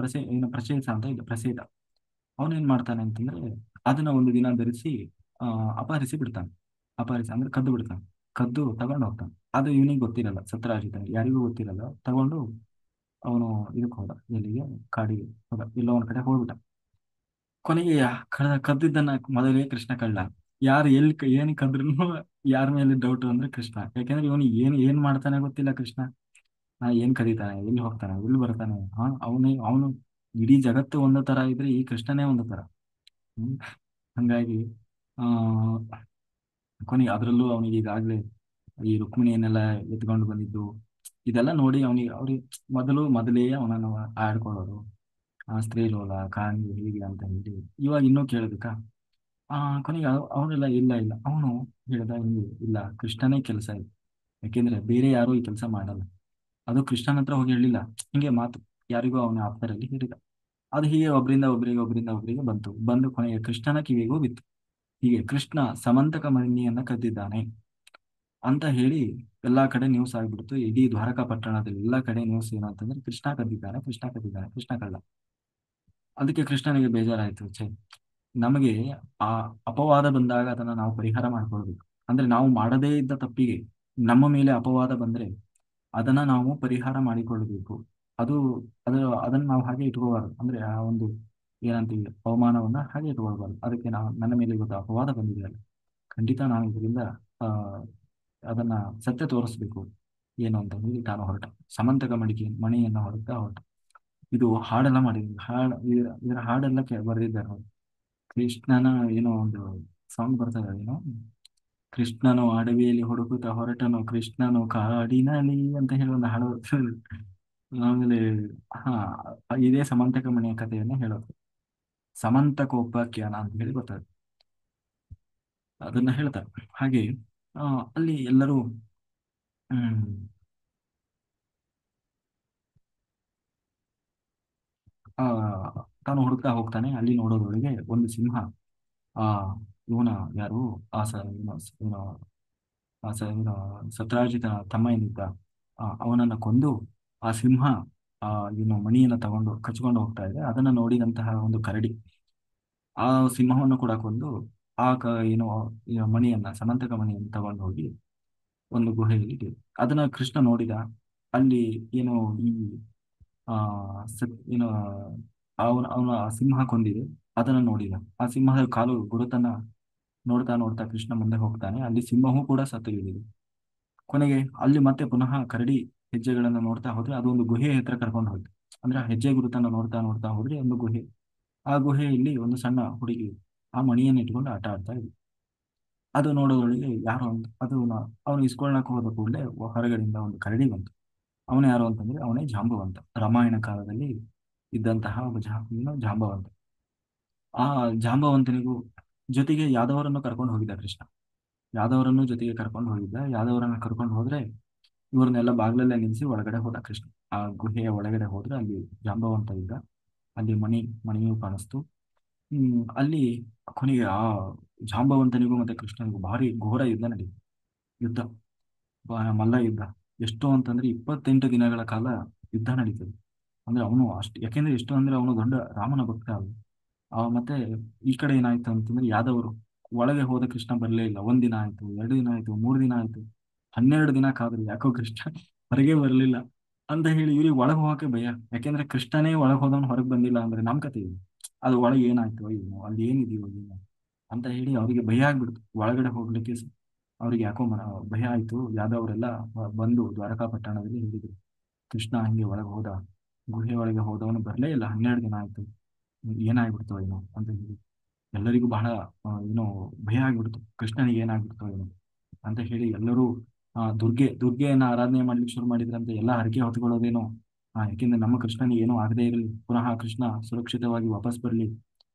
ಪ್ರಚೇತ ಅಂತ ಇದ್ದ, ಪ್ರಸೇದ. ಅವನೇನ್ ಮಾಡ್ತಾನೆ ಅಂತಂದ್ರೆ ಅದನ್ನ ಒಂದು ದಿನ ಧರಿಸಿ ಅಪಹರಿಸಿ ಬಿಡ್ತಾನೆ. ಅಪಹರಿಸಿ ಅಂದ್ರೆ ಕದ್ದು ಬಿಡ್ತಾನೆ. ಕದ್ದು ತಗೊಂಡು ಹೋಗ್ತಾನೆ. ಅದು ಇವನಿಗೆ ಗೊತ್ತಿರಲ್ಲ, ಸತ್ರಾಜಿತನಿಗೆ ಯಾರಿಗೂ ಗೊತ್ತಿರಲ್ಲ. ತಗೊಂಡು ಅವನು ಇದಕ್ಕೆ ಹೋದ, ಎಲ್ಲಿಗೆ? ಕಾಡಿಗೆ ಹೋದ, ಎಲ್ಲೋ ಒಂದ್ ಕಡೆ ಹೋಗ್ಬಿಟ್ಟ. ಕೊನೆಗೆ ಕದ್ದಿದ್ದನ್ನ ಮೊದಲೇ ಕೃಷ್ಣ ಕಳ್ಳ. ಯಾರು ಎಲ್ಲಿ ಏನ್ ಕದ್ರೂ ಯಾರ ಮೇಲೆ ಡೌಟ್ ಅಂದ್ರೆ ಕೃಷ್ಣ. ಯಾಕೆಂದ್ರೆ ಇವನು ಏನ್ ಮಾಡ್ತಾನೆ ಗೊತ್ತಿಲ್ಲ ಕೃಷ್ಣ. ಏನ್ ಕದೀತಾನೆ, ಎಲ್ಲಿ ಹೋಗ್ತಾನೆ, ಎಲ್ಲಿ ಬರ್ತಾನೆ, ಅವನು ಇಡೀ ಜಗತ್ತು ಒಂದು ತರ ಇದ್ರೆ ಈ ಕೃಷ್ಣನೇ ಒಂದು ತರ. ಹ್ಮ್ ಹಂಗಾಗಿ ಆ ಕೊನೆಗೆ ಅದ್ರಲ್ಲೂ ಅವನಿಗೆ ಈಗಾಗ್ಲೇ ಈ ರುಕ್ಮಿಣಿಯನ್ನೆಲ್ಲ ಎತ್ಕೊಂಡು ಬಂದಿದ್ದು ಇದೆಲ್ಲ ನೋಡಿ ಅವ್ರಿಗೆ ಮೊದಲೇ ಅವನನ್ನು ಆಡ್ಕೊಳ್ಳೋರು. ಸ್ತ್ರೀ ಲೋಲ, ಕಾಂಗಿ, ಹೀಗೆ ಅಂತ ಹೇಳಿ ಇವಾಗ ಇನ್ನೂ ಕೇಳಬೇಕಾ? ಆ ಕೊನೆಗೆ ಅವನೆಲ್ಲ ಇಲ್ಲ ಇಲ್ಲ, ಅವನು ಹೇಳಿದ, ಹಿಂಗೆ ಇಲ್ಲ, ಕೃಷ್ಣನೇ ಕೆಲಸ ಇದೆ. ಯಾಕೆಂದ್ರೆ ಬೇರೆ ಯಾರು ಈ ಕೆಲಸ ಮಾಡಲ್ಲ. ಅದು ಕೃಷ್ಣನ ಹತ್ರ ಹೋಗಿ ಹೇಳಿಲ್ಲ, ಹಿಂಗೆ ಮಾತು ಯಾರಿಗೂ ಅವನ ಆಪ್ತರಲ್ಲಿ ಹೇಳಿದ. ಅದು ಹೀಗೆ ಒಬ್ಬರಿಂದ ಒಬ್ಬರಿಗೆ ಬಂದು ಕೊನೆಗೆ ಕೃಷ್ಣನ ಕಿವಿಗೂ ಬಿತ್ತು. ಹೀಗೆ ಕೃಷ್ಣ ಸಮಂತಕ ಮಣಿಯನ್ನ ಕದ್ದಿದ್ದಾನೆ ಅಂತ ಹೇಳಿ ಎಲ್ಲಾ ಕಡೆ ನ್ಯೂಸ್ ಆಗ್ಬಿಡ್ತು. ಇಡೀ ದ್ವಾರಕಾ ಪಟ್ಟಣದಲ್ಲಿ ಎಲ್ಲಾ ಕಡೆ ನ್ಯೂಸ್ ಏನು ಅಂತಂದ್ರೆ ಕೃಷ್ಣ ಕದ್ದಿದ್ದಾನೆ, ಕೃಷ್ಣ ಕದ್ದಿದ್ದಾನೆ, ಕೃಷ್ಣ ಕಳ್ಳ. ಅದಕ್ಕೆ ಕೃಷ್ಣನಿಗೆ ಬೇಜಾರಾಯ್ತು. ಛೇ, ನಮಗೆ ಆ ಅಪವಾದ ಬಂದಾಗ ಅದನ್ನ ನಾವು ಪರಿಹಾರ ಮಾಡ್ಕೊಳ್ಬೇಕು. ಅಂದ್ರೆ ನಾವು ಮಾಡದೇ ಇದ್ದ ತಪ್ಪಿಗೆ ನಮ್ಮ ಮೇಲೆ ಅಪವಾದ ಬಂದ್ರೆ ಅದನ್ನ ನಾವು ಪರಿಹಾರ ಮಾಡಿಕೊಳ್ಳಬೇಕು. ಅದು ಅದನ್ನ ನಾವು ಹಾಗೆ ಇಟ್ಕೋಬಾರ್ದು. ಅಂದ್ರೆ ಆ ಒಂದು ಏನಂತೀವಿ ಅವಮಾನವನ್ನ ಹಾಗೆ ಇಟ್ಕೊಳ್ಬಾರ್ದು. ಅದಕ್ಕೆ ನನ್ನ ಮೇಲೆ ಇವತ್ತು ಅಪವಾದ ಬಂದಿದೆ ಅಲ್ಲ, ಖಂಡಿತ ನಾನು ಇದರಿಂದ ಆ ಅದನ್ನ ಸತ್ಯ ತೋರಿಸ್ಬೇಕು ಏನು ಅಂತ ಹೇಳಿ ತಾನು ಹೊರಟ. ಸಮಂತಕ ಮಣಿಯನ್ನ ಹೊರಟ. ಇದು ಹಾಡೆಲ್ಲ ಮಾಡಿದ್ರು. ಇದರ ಹಾಡೆಲ್ಲ ಬರೆದಿದ್ದಾರೆ ನೋಡಿ. ಕೃಷ್ಣನ ಏನೋ ಒಂದು ಸಾಂಗ್ ಬರ್ತದೆ, ಏನೋ ಕೃಷ್ಣನು ಅಡವಿಯಲ್ಲಿ ಹುಡುಕುತ್ತಾ ಹೊರಟನು, ಕೃಷ್ಣನು ಕಾಡಿನಲ್ಲಿ ಅಂತ ಹೇಳಿ ಒಂದು ಹಾಡು ಬರ್ತದೆ. ಆಮೇಲೆ ಹಾ ಇದೇ ಸಮಂತಕ ಮಣಿಯ ಕಥೆಯನ್ನ ಹೇಳೋದು. ಸಮಂತಕೋಪಾಖ್ಯಾನ ಅಂತ ಹೇಳಿ ಬರ್ತದೆ, ಅದನ್ನ ಹೇಳ್ತಾರೆ. ಹಾಗೆ ಆ, ಅಲ್ಲಿ ಎಲ್ಲರೂ ಹ್ಮ್ ಆ ತಾನು ಹುಡುಕ್ತಾ ಹೋಗ್ತಾನೆ. ಅಲ್ಲಿ ನೋಡೋದ್ರೊಳಗೆ ಒಂದು ಸಿಂಹ, ಆ ಇವನ ಯಾರು ಆ ಸ ಇವನ ಇವನ ಆ ಸ ಇವನ ಸತ್ರಾಜಿತ ತಮ್ಮ ಏನಿದ್ದ, ಅವನನ್ನ ಕೊಂದು ಆ ಸಿಂಹ ಆ ಏನು ಮಣಿಯನ್ನ ತಗೊಂಡು ಕಚ್ಕೊಂಡು ಹೋಗ್ತಾ ಇದೆ. ಅದನ್ನ ನೋಡಿದಂತಹ ಒಂದು ಕರಡಿ ಆ ಸಿಂಹವನ್ನು ಕೂಡ ಕೊಂದು ಏನು ಈ ಮಣಿಯನ್ನ, ಸಮಂತಕ ಮಣಿಯನ್ನು ತಗೊಂಡು ಹೋಗಿ ಒಂದು ಗುಹೆಯಲ್ಲಿ ಇಟ್ಟಿದೆ. ಅದನ್ನ ಕೃಷ್ಣ ನೋಡಿದ. ಅಲ್ಲಿ ಏನು ಈ ಆ ಏನು ಅವನ ಆ ಸಿಂಹ ಕೊಂದಿದೆ, ಅದನ್ನ ನೋಡಿದ. ಆ ಸಿಂಹದ ಕಾಲು ಗುರುತನ್ನ ನೋಡ್ತಾ ನೋಡ್ತಾ ಕೃಷ್ಣ ಮುಂದೆ ಹೋಗ್ತಾನೆ. ಅಲ್ಲಿ ಸಿಂಹವೂ ಕೂಡ ಸತ್ತು ಬಿದ್ದಿದೆ. ಕೊನೆಗೆ ಅಲ್ಲಿ ಮತ್ತೆ ಪುನಃ ಕರಡಿ ಹೆಜ್ಜೆಗಳನ್ನ ನೋಡ್ತಾ ಹೋದ್ರೆ ಅದು ಒಂದು ಗುಹೆ ಹತ್ರ ಕರ್ಕೊಂಡು ಹೋಯ್ತು. ಅಂದ್ರೆ ಆ ಹೆಜ್ಜೆ ಗುರುತನ್ನ ನೋಡ್ತಾ ನೋಡ್ತಾ ಹೋದ್ರೆ ಒಂದು ಗುಹೆ. ಆ ಗುಹೆಯಲ್ಲಿ ಒಂದು ಸಣ್ಣ ಹುಡುಗಿ ಆ ಮಣಿಯನ್ನು ಇಟ್ಕೊಂಡು ಆಟ ಆಡ್ತಾ ಇದ್ವಿ. ಅದು ನೋಡೋದ್ರೊಳಗೆ ಯಾರು ಅಂತ ಅದು ಅವನು ಇಸ್ಕೊಳ್ಳಕ್ ಹೋದ ಕೂಡಲೇ ಹೊರಗಡೆಯಿಂದ ಒಂದು ಕರಡಿ ಬಂತು. ಅವನು ಯಾರು ಅಂತಂದ್ರೆ ಅವನೇ ಜಾಂಬವಂತ. ರಾಮಾಯಣ ಕಾಲದಲ್ಲಿ ಇದ್ದಂತಹ ಒಬ್ಬ ಜಾಂಬವಂತ. ಆ ಜಾಂಬವಂತನಿಗೂ ಜೊತೆಗೆ ಯಾದವರನ್ನು ಕರ್ಕೊಂಡು ಹೋಗಿದ್ದ ಕೃಷ್ಣ. ಯಾದವರನ್ನು ಜೊತೆಗೆ ಕರ್ಕೊಂಡು ಹೋಗಿದ್ದ. ಯಾದವರನ್ನ ಕರ್ಕೊಂಡು ಹೋದ್ರೆ ಇವ್ರನ್ನೆಲ್ಲ ಬಾಗ್ಲಲ್ಲೇ ನಿಲ್ಲಿಸಿ ಒಳಗಡೆ ಹೋದ ಕೃಷ್ಣ. ಆ ಗುಹೆಯ ಒಳಗಡೆ ಹೋದ್ರೆ ಅಲ್ಲಿ ಜಾಂಬವಂತ ಇದ್ದ. ಅಲ್ಲಿ ಮಣಿಯು ಕಾಣಿಸ್ತು. ಅಲ್ಲಿ ಕೊನೆಗೆ ಆ ಜಾಂಬವಂತನಿಗೂ ಮತ್ತೆ ಕೃಷ್ಣನಿಗೂ ಭಾರಿ ಘೋರ ಯುದ್ಧ ನಡೀತು. ಯುದ್ಧ, ಮಲ್ಲ ಯುದ್ಧ. ಎಷ್ಟು ಅಂತಂದ್ರೆ 28 ದಿನಗಳ ಕಾಲ ಯುದ್ಧ ನಡೀತದೆ. ಅಂದ್ರೆ ಅವನು ಅಷ್ಟು, ಯಾಕೆಂದ್ರೆ ಎಷ್ಟು ಅಂದ್ರೆ ಅವನು ದೊಡ್ಡ ರಾಮನ ಭಕ್ತ ಅವನು. ಮತ್ತೆ ಈ ಕಡೆ ಏನಾಯ್ತು ಅಂತಂದ್ರೆ ಯಾದವರು ಒಳಗೆ ಹೋದ ಕೃಷ್ಣ ಬರಲೇ ಇಲ್ಲ. ಒಂದಿನ ಆಯ್ತು, 2 ದಿನ ಆಯ್ತು, 3 ದಿನ ಆಯ್ತು, 12 ದಿನ ಕಾದ್ರು ಯಾಕೋ ಕೃಷ್ಣ ಹೊರಗೆ ಬರಲಿಲ್ಲ. ಅಂತ ಹೇಳಿ ಇವ್ರಿಗೆ ಒಳಗೆ ಹೋಗಕ್ಕೆ ಭಯ. ಯಾಕೆಂದ್ರೆ ಕೃಷ್ಣನೇ ಒಳಗೆ ಹೋದವನು ಹೊರಗೆ ಬಂದಿಲ್ಲ ಅಂದ್ರೆ ನಮ್ ಕತೆ ಇದೆ. ಅದು ಒಳಗೆ ಏನಾಯ್ತು ಏನು, ಅಲ್ಲಿ ಏನಿದೆಯೋ ಏನು ಅಂತ ಹೇಳಿ ಅವರಿಗೆ ಭಯ ಆಗ್ಬಿಡ್ತು ಒಳಗಡೆ ಹೋಗ್ಲಿಕ್ಕೆ. ಅವ್ರಿಗೆ ಯಾಕೋ ಭಯ ಆಯ್ತು. ಯಾದವರೆಲ್ಲ ಬಂದು ದ್ವಾರಕಾ ಪಟ್ಟಣದಲ್ಲಿ ಹೇಳಿದ್ರು, ಕೃಷ್ಣ ಹಂಗೆ ಒಳಗೆ ಹೋದ, ಗುಹೆ ಒಳಗೆ ಹೋದವನು ಬರಲೇ ಇಲ್ಲ, 12 ದಿನ ಆಯ್ತು, ಏನಾಗ್ಬಿಡ್ತೋ ಏನೋ ಅಂತ ಹೇಳಿ ಎಲ್ಲರಿಗೂ ಬಹಳ ಏನೋ ಭಯ ಆಗ್ಬಿಡ್ತು. ಕೃಷ್ಣನಿಗೆ ಏನಾಗ್ಬಿಡ್ತೋ ಏನೋ ಅಂತ ಹೇಳಿ ಎಲ್ಲರೂ ದುರ್ಗೆಯನ್ನ ಆರಾಧನೆ ಮಾಡ್ಲಿಕ್ಕೆ ಶುರು ಮಾಡಿದ್ರಂತೆ. ಎಲ್ಲ ಹರಕೆ ಹೊತ್ಕೊಳ್ಳೋದೇನೋ, ಯಾಕೆಂದ್ರೆ ನಮ್ಮ ಕೃಷ್ಣನಿಗೆ ಏನೋ ಆಗದೇ ಇರಲಿ, ಪುನಃ ಕೃಷ್ಣ ಸುರಕ್ಷಿತವಾಗಿ ವಾಪಸ್ ಬರಲಿ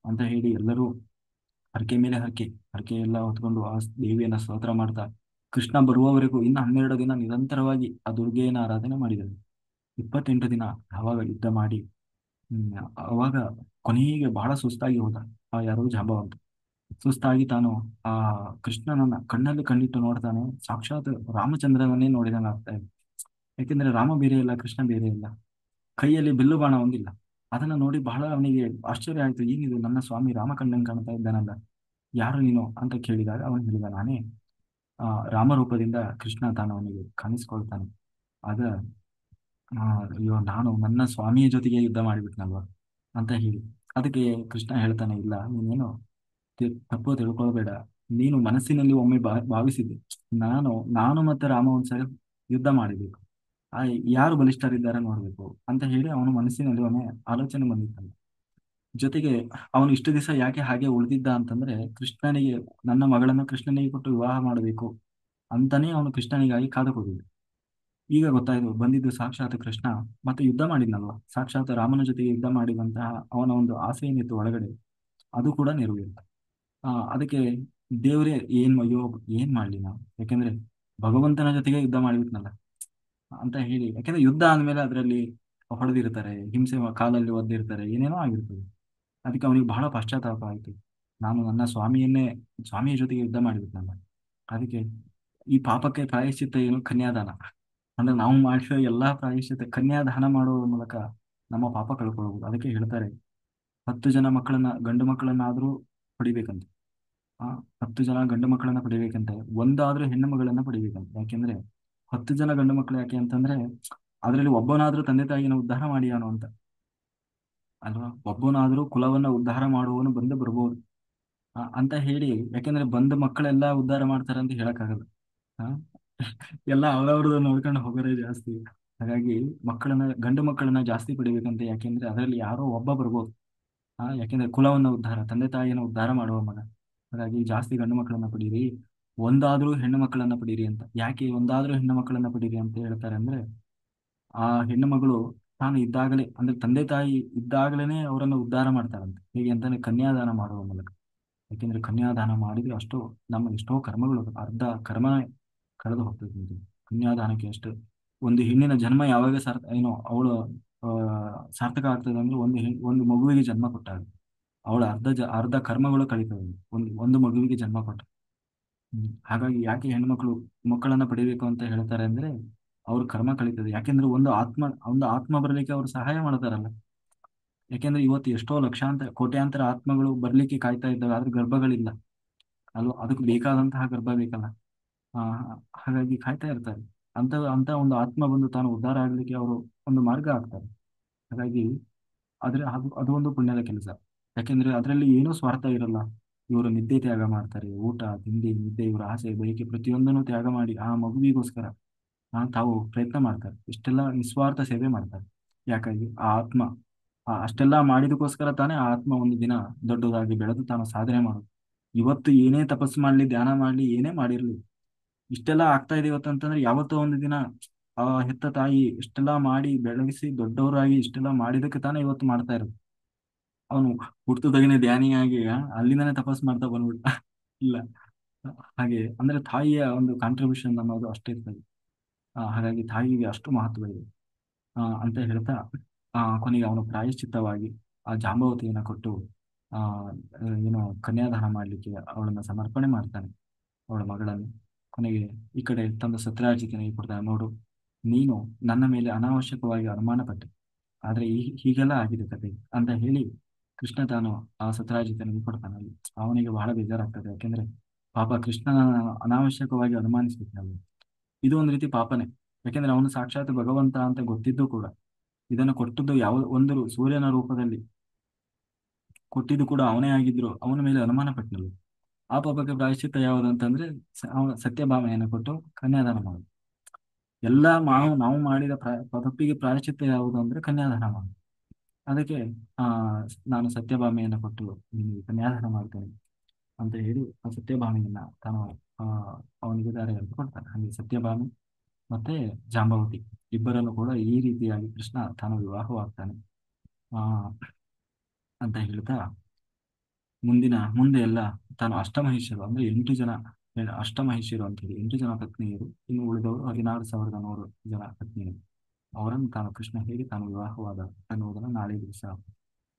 ಅಂತ ಹೇಳಿ ಎಲ್ಲರೂ ಹರಕೆ ಮೇಲೆ ಹರಕೆ ಹರಕೆ ಎಲ್ಲ ಹೊತ್ಕೊಂಡು ಆ ದೇವಿಯನ್ನ ಸ್ತೋತ್ರ ಮಾಡ್ತಾ ಕೃಷ್ಣ ಬರುವವರೆಗೂ ಇನ್ನು 12 ದಿನ ನಿರಂತರವಾಗಿ ಆ ದುರ್ಗೆಯನ್ನ ಆರಾಧನೆ ಮಾಡಿದರು. 28 ದಿನ ಅವಾಗ ಯುದ್ಧ ಮಾಡಿ, ಅವಾಗ ಕೊನೆಗೆ ಬಹಳ ಸುಸ್ತಾಗಿ ಹೋದ ಆ ಯಾರೋ ಜಾಂಬವಂತ. ಸುಸ್ತಾಗಿ ತಾನು ಆ ಕೃಷ್ಣನನ್ನ ಕಣ್ಣಲ್ಲಿ ಕಣ್ಣಿಟ್ಟು ನೋಡ್ತಾನೆ. ಸಾಕ್ಷಾತ್ ರಾಮಚಂದ್ರನನ್ನೇ ನೋಡಿದಂಗ ಆಗ್ತಾ ಇದೆ. ಯಾಕೆಂದ್ರೆ ರಾಮ ಬೇರೆ ಇಲ್ಲ, ಕೃಷ್ಣ ಬೇರೆ ಇಲ್ಲ, ಕೈಯಲ್ಲಿ ಬಿಲ್ಲು ಬಾಣ ಒಂದಿಲ್ಲ. ಅದನ್ನ ನೋಡಿ ಬಹಳ ಅವನಿಗೆ ಆಶ್ಚರ್ಯ ಆಯ್ತು. ಏನಿದು, ನನ್ನ ಸ್ವಾಮಿ ರಾಮ ಕಣ್ಣಂಗ್ ಕಾಣ್ತಾ ಇದ್ದಾನಲ್ಲ, ಯಾರು ನೀನು ಅಂತ ಕೇಳಿದಾಗ ಅವನು ಹೇಳಿದ, ನಾನೇ ಆ ರಾಮರೂಪದಿಂದ ಕೃಷ್ಣ ತಾನು ಅವನಿಗೆ ಕಾಣಿಸ್ಕೊಳ್ತಾನೆ. ಆಗ ಅಯ್ಯೋ, ನಾನು ನನ್ನ ಸ್ವಾಮಿಯ ಜೊತೆಗೆ ಯುದ್ಧ ಮಾಡಿಬಿಟ್ನಲ್ವಾ ಅಂತ ಹೇಳಿ. ಅದಕ್ಕೆ ಕೃಷ್ಣ ಹೇಳ್ತಾನೆ, ಇಲ್ಲ ನೀನೇನು ತಪ್ಪು ತಿಳ್ಕೊಳ್ಬೇಡ. ನೀನು ಮನಸ್ಸಿನಲ್ಲಿ ಒಮ್ಮೆ ಭಾವಿಸಿದ್ದೆ, ನಾನು ನಾನು ಮತ್ತೆ ರಾಮ ಒಂದ್ಸರಿ ಯುದ್ಧ ಮಾಡಿಬೇಕು, ಆ ಯಾರು ಬಲಿಷ್ಠರಿದ್ದಾರೆ ನೋಡ್ಬೇಕು ಅಂತ ಹೇಳಿ ಅವನು ಮನಸ್ಸಿನಲ್ಲಿ ಒಮ್ಮೆ ಆಲೋಚನೆ ಬಂದಿತ್ತಲ್ಲ. ಜೊತೆಗೆ ಅವನು ಇಷ್ಟು ದಿವಸ ಯಾಕೆ ಹಾಗೆ ಉಳಿದಿದ್ದ ಅಂತಂದ್ರೆ, ಕೃಷ್ಣನಿಗೆ ನನ್ನ ಮಗಳನ್ನು ಕೃಷ್ಣನಿಗೆ ಕೊಟ್ಟು ವಿವಾಹ ಮಾಡಬೇಕು ಅಂತಾನೆ ಅವನು ಕೃಷ್ಣನಿಗಾಗಿ ಕಾದು ಕೂತಿದ್ದ. ಈಗ ಗೊತ್ತಾಯ್ತು, ಬಂದಿದ್ದು ಸಾಕ್ಷಾತ್ ಕೃಷ್ಣ. ಮತ್ತೆ ಯುದ್ಧ ಮಾಡಿದ್ನಲ್ವ, ಸಾಕ್ಷಾತ್ ರಾಮನ ಜೊತೆಗೆ ಯುದ್ಧ ಮಾಡಿದಂತಹ ಅವನ ಒಂದು ಆಸೆ ಏನಿತ್ತು ಒಳಗಡೆ, ಅದು ಕೂಡ ನೆರವೇರಿತು. ಅದಕ್ಕೆ ದೇವರೇ ಅಯ್ಯೋ ಏನ್ ಮಾಡ್ಲಿ ನಾವು, ಯಾಕೆಂದ್ರೆ ಭಗವಂತನ ಜೊತೆಗೆ ಯುದ್ಧ ಮಾಡಿಬಿಟ್ನಲ್ಲ ಅಂತ ಹೇಳಿ. ಯಾಕೆಂದ್ರೆ ಯುದ್ಧ ಆದ್ಮೇಲೆ ಅದರಲ್ಲಿ ಹೊಡೆದಿರ್ತಾರೆ, ಹಿಂಸೆ ಕಾಲಲ್ಲಿ ಒದ್ದಿರ್ತಾರೆ, ಏನೇನೋ ಆಗಿರ್ತದೆ. ಅದಕ್ಕೆ ಅವನಿಗೆ ಬಹಳ ಪಶ್ಚಾತ್ತಾಪ ಆಯ್ತು. ನಾನು ನನ್ನ ಸ್ವಾಮಿಯ ಜೊತೆಗೆ ಯುದ್ಧ ಮಾಡಿಬಿಟ್ನಲ್ಲ. ಅದಕ್ಕೆ ಈ ಪಾಪಕ್ಕೆ ಪ್ರಾಯಶ್ಚಿತ್ತ ಏನು, ಕನ್ಯಾದಾನ. ಅಂದ್ರೆ ನಾವು ಮಾಡಿರೋ ಎಲ್ಲಾ ಪ್ರಾಯಶ್ಚಿತ್ತ ಕನ್ಯಾದಾನ ಮಾಡುವ ಮೂಲಕ ನಮ್ಮ ಪಾಪ ಕಳ್ಕೊಳ್ಬಹುದು. ಅದಕ್ಕೆ ಹೇಳ್ತಾರೆ, 10 ಜನ ಮಕ್ಕಳನ್ನ, ಗಂಡು ಮಕ್ಕಳನ್ನಾದ್ರೂ ಪಡಿಬೇಕಂತೆ. ಆ 10 ಜನ ಗಂಡು ಮಕ್ಕಳನ್ನ ಪಡಿಬೇಕಂತೆ, ಒಂದಾದ್ರೂ ಹೆಣ್ಣು ಮಗಳನ್ನ ಪಡಿಬೇಕಂತೆ. ಯಾಕೆಂದ್ರೆ 10 ಜನ ಗಂಡು ಮಕ್ಕಳು ಯಾಕೆ ಅಂತಂದ್ರೆ, ಅದರಲ್ಲಿ ಒಬ್ಬನಾದ್ರೂ ತಂದೆ ತಾಯಿನ ಉದ್ಧಾರ ಮಾಡಿಯಾನು ಅಂತ ಅಲ್ವಾ. ಒಬ್ಬನಾದ್ರೂ ಕುಲವನ್ನ ಉದ್ಧಾರ ಮಾಡುವವನು ಬಂದು ಬರ್ಬೋದು ಅಂತ ಹೇಳಿ. ಯಾಕೆಂದ್ರೆ ಬಂದ ಮಕ್ಕಳೆಲ್ಲ ಉದ್ಧಾರ ಮಾಡ್ತಾರೆ ಅಂತ ಹೇಳಕ್ಕಾಗಲ್ಲ. ಆ ಎಲ್ಲ ಅವ್ರವ್ರದ್ದು ನೋಡ್ಕೊಂಡು ಹೋಗೋರೇ ಜಾಸ್ತಿ. ಹಾಗಾಗಿ ಗಂಡು ಮಕ್ಕಳನ್ನ ಜಾಸ್ತಿ ಪಡಿಬೇಕಂತೆ. ಯಾಕೆಂದ್ರೆ ಅದರಲ್ಲಿ ಯಾರೋ ಒಬ್ಬ ಬರ್ಬೋದು. ಯಾಕೆಂದ್ರೆ ಕುಲವನ್ನ ಉದ್ಧಾರ, ತಂದೆ ತಾಯಿಯನ್ನು ಉದ್ಧಾರ ಮಾಡುವ ಮಗ. ಹಾಗಾಗಿ ಜಾಸ್ತಿ ಗಂಡು ಮಕ್ಕಳನ್ನ ಪಡೀರಿ, ಒಂದಾದ್ರೂ ಹೆಣ್ಣು ಮಕ್ಕಳನ್ನ ಪಡೀರಿ ಅಂತ. ಯಾಕೆ ಒಂದಾದ್ರೂ ಹೆಣ್ಣು ಮಕ್ಕಳನ್ನ ಪಡೀರಿ ಅಂತ ಹೇಳ್ತಾರೆ ಅಂದ್ರೆ, ಆ ಹೆಣ್ಣು ಮಗಳು ತಾನು ಇದ್ದಾಗಲೇ, ಅಂದ್ರೆ ತಂದೆ ತಾಯಿ ಇದ್ದಾಗಲೇನೆ ಅವರನ್ನು ಉದ್ಧಾರ ಮಾಡ್ತಾರಂತೆ. ಹೇಗೆ ಅಂತಂದ್ರೆ ಕನ್ಯಾದಾನ ಮಾಡುವ ಮೂಲಕ. ಯಾಕೆಂದ್ರೆ ಕನ್ಯಾದಾನ ಮಾಡಿದ್ರೆ ನಮ್ಮ ಎಷ್ಟೋ ಕರ್ಮಗಳು, ಅರ್ಧ ಕರ್ಮ ಕಳೆದು ಹೋಗ್ತದೆ. ಕನ್ಯಾದಾನಕ್ಕೆ ಅಷ್ಟು ಒಂದು ಹೆಣ್ಣಿನ ಜನ್ಮ ಯಾವಾಗ ಅವಳು ಆ ಸಾರ್ಥಕ ಆಗ್ತದೆ ಅಂದ್ರೆ, ಒಂದು ಮಗುವಿಗೆ ಜನ್ಮ ಕೊಟ್ಟಾಗ ಅವಳ ಅರ್ಧ ಕರ್ಮಗಳು ಕಳೀತವೆ, ಒಂದು ಮಗುವಿಗೆ ಜನ್ಮ ಕೊಟ್ಟ. ಹಾಗಾಗಿ ಯಾಕೆ ಹೆಣ್ಮಕ್ಳು ಮಕ್ಕಳನ್ನ ಪಡಿಬೇಕು ಅಂತ ಹೇಳ್ತಾರೆ ಅಂದ್ರೆ, ಅವ್ರ ಕರ್ಮ ಕಳೀತದೆ. ಯಾಕೆಂದ್ರೆ ಒಂದು ಆತ್ಮ ಬರಲಿಕ್ಕೆ ಅವ್ರು ಸಹಾಯ ಮಾಡ್ತಾರಲ್ಲ. ಯಾಕೆಂದ್ರೆ ಇವತ್ತು ಎಷ್ಟೋ ಲಕ್ಷಾಂತರ ಕೋಟ್ಯಾಂತರ ಆತ್ಮಗಳು ಬರ್ಲಿಕ್ಕೆ ಕಾಯ್ತಾ ಇದ್ದಾವೆ, ಆದ್ರೆ ಗರ್ಭಗಳಿಲ್ಲ ಅಲ್ವಾ. ಅದಕ್ಕೆ ಬೇಕಾದಂತಹ ಗರ್ಭ ಬೇಕಲ್ಲ. ಆ ಹಾಗಾಗಿ ಕಾಯ್ತಾ ಇರ್ತಾರೆ. ಅಂತ ಒಂದು ಆತ್ಮ ಬಂದು ತಾನು ಉದ್ಧಾರ ಆಗ್ಲಿಕ್ಕೆ ಅವರು ಒಂದು ಮಾರ್ಗ ಆಗ್ತಾರೆ. ಹಾಗಾಗಿ ಅದು ಒಂದು ಪುಣ್ಯದ ಕೆಲಸ. ಯಾಕೆಂದ್ರೆ ಅದರಲ್ಲಿ ಏನೂ ಸ್ವಾರ್ಥ ಇರಲ್ಲ. ಇವರು ನಿದ್ದೆ ತ್ಯಾಗ ಮಾಡ್ತಾರೆ, ಊಟ ತಿಂಡಿ ನಿದ್ದೆ, ಇವರ ಆಸೆ ಬಯಕೆ ಪ್ರತಿಯೊಂದನ್ನು ತ್ಯಾಗ ಮಾಡಿ ಆ ಮಗುವಿಗೋಸ್ಕರ ತಾವು ಪ್ರಯತ್ನ ಮಾಡ್ತಾರೆ. ಇಷ್ಟೆಲ್ಲ ನಿಸ್ವಾರ್ಥ ಸೇವೆ ಮಾಡ್ತಾರೆ. ಯಾಕಾಗಿ ಆ ಆತ್ಮ ಅಷ್ಟೆಲ್ಲ ಮಾಡಿದಕ್ಕೋಸ್ಕರ ತಾನೇ ಆ ಆತ್ಮ ಒಂದು ದಿನ ದೊಡ್ಡದಾಗಿ ಬೆಳೆದು ತಾನು ಸಾಧನೆ ಮಾಡೋದು. ಇವತ್ತು ಏನೇ ತಪಸ್ಸು ಮಾಡ್ಲಿ, ಧ್ಯಾನ ಮಾಡ್ಲಿ, ಏನೇ ಮಾಡಿರ್ಲಿ, ಇಷ್ಟೆಲ್ಲ ಆಗ್ತಾ ಇದೆ ಇವತ್ತು ಅಂತಂದ್ರೆ ಯಾವತ್ತೋ ಒಂದು ದಿನ ಹೆತ್ತ ತಾಯಿ ಇಷ್ಟೆಲ್ಲ ಮಾಡಿ ಬೆಳಗಿಸಿ ದೊಡ್ಡವರಾಗಿ ಇಷ್ಟೆಲ್ಲ ಮಾಡಿದಕ್ಕೆ ತಾನೇ ಇವತ್ತು ಮಾಡ್ತಾ ಇರೋದು. ಅವನು ಹುಟ್ಟುದಾಗಿನೇ ಧ್ಯಾನಿಯಾಗಿ ಅಲ್ಲಿಂದಾನೇ ತಪಸ್ ಮಾಡ್ತಾ ಬಂದ್ಬಿಟ್ಟ ಇಲ್ಲ. ಹಾಗೆ ಅಂದ್ರೆ ತಾಯಿಯ ಒಂದು ಕಾಂಟ್ರಿಬ್ಯೂಷನ್ ಅನ್ನೋದು ಅಷ್ಟೇ ಇರ್ತದೆ. ಹಾಗಾಗಿ ತಾಯಿಗೆ ಅಷ್ಟು ಮಹತ್ವ ಇದೆ ಅಂತ ಹೇಳ್ತಾ ಕೊನೆಗೆ ಅವನು ಪ್ರಾಯಶ್ಚಿತ್ತವಾಗಿ ಆ ಜಾಂಬವತಿಯನ್ನು ಕೊಟ್ಟು ಆ ಏನು ಕನ್ಯಾದಾನ ಮಾಡಲಿಕ್ಕೆ ಅವಳನ್ನು ಸಮರ್ಪಣೆ ಮಾಡ್ತಾನೆ, ಅವಳ ಮಗಳನ್ನು. ಕೊನೆಗೆ ಈ ಕಡೆ ತಂದ ಸತ್ಯರಾಜಿತನಿಗೆ ಕೊಡ್ತಾನೆ, ನೋಡು ನೀನು ನನ್ನ ಮೇಲೆ ಅನಾವಶ್ಯಕವಾಗಿ ಅನುಮಾನ ಪಟ್ಟೆ, ಆದ್ರೆ ಹೀಗೆಲ್ಲ ಆಗಿದೆ ಕತೆ ಅಂತ ಹೇಳಿ ಕೃಷ್ಣ ತಾನು ಆ ಸತ್ಯರಾಜಿತನಿಗೆ ಕೊಡ್ತಾನೆ. ಅಲ್ಲಿ ಅವನಿಗೆ ಬಹಳ ಬೇಜಾರಾಗ್ತದೆ, ಯಾಕೆಂದ್ರೆ ಪಾಪ ಕೃಷ್ಣನ ಅನಾವಶ್ಯಕವಾಗಿ ಅನುಮಾನಿಸ್ಬಿಟ್ನಲ್ಲ. ಇದು ಒಂದು ರೀತಿ ಪಾಪನೇ, ಯಾಕೆಂದ್ರೆ ಅವನು ಸಾಕ್ಷಾತ್ ಭಗವಂತ ಅಂತ ಗೊತ್ತಿದ್ದು ಕೂಡ ಇದನ್ನು ಕೊಟ್ಟದ್ದು ಯಾವ ಒಂದು ಸೂರ್ಯನ ರೂಪದಲ್ಲಿ ಕೊಟ್ಟಿದ್ದು ಕೂಡ ಅವನೇ ಆಗಿದ್ರು ಅವನ ಮೇಲೆ ಅನುಮಾನ ಪಟ್ಟನಲ್ಲ. ಆ ಪಾಪಕ್ಕೆ ಪ್ರಾಯಶ್ಚಿತ್ತ ಯಾವುದು ಅಂತಂದ್ರೆ ಅವನ ಸತ್ಯಭಾಮೆಯನ್ನು ಕೊಟ್ಟು ಕನ್ಯಾದಾನ ಮಾಡುದು. ಎಲ್ಲ ನಾವು ಮಾಡಿದ ತಪ್ಪಿಗೆ ಪ್ರಾಯಶ್ಚಿತ್ತ ಯಾವುದು ಅಂದ್ರೆ ಕನ್ಯಾದಾನ ಮಾಡುದು. ಅದಕ್ಕೆ ಆ ನಾನು ಸತ್ಯಭಾಮೆಯನ್ನು ಕೊಟ್ಟು ನಿನಗೆ ಕನ್ಯಾದಾನ ಮಾಡ್ತೇನೆ ಅಂತ ಹೇಳಿ ಆ ಸತ್ಯಭಾಮೆಯನ್ನ ತಾನು ಆ ಅವನಿಗೆ ದಾರಿಯನ್ನು ಕೊಡ್ತಾನೆ. ಹಾಗೆ ಸತ್ಯಭಾಮೆ ಮತ್ತೆ ಜಾಂಬವತಿ ಇಬ್ಬರನ್ನು ಕೂಡ ಈ ರೀತಿಯಾಗಿ ಕೃಷ್ಣ ತಾನು ವಿವಾಹವಾಗ್ತಾನೆ ಆ ಅಂತ ಹೇಳ್ತಾ ಮುಂದೆ ಎಲ್ಲ ತಾನು ಅಷ್ಟಮಹಿಷರು ಅಂದ್ರೆ 8 ಜನ ಅಷ್ಟಮಹಿಷರು ಅಂತ ಹೇಳಿ 8 ಜನ ಪತ್ನಿಯರು, ಇನ್ನು ಉಳಿದವರು 16,100 ಜನ ಪತ್ನಿಯರು, ಅವರನ್ನು ತಾನು ಕೃಷ್ಣ ಹೇಗೆ ತಾನು ವಿವಾಹವಾದ ಅನ್ನುವುದನ್ನು ನಾಳೆ ದಿವಸ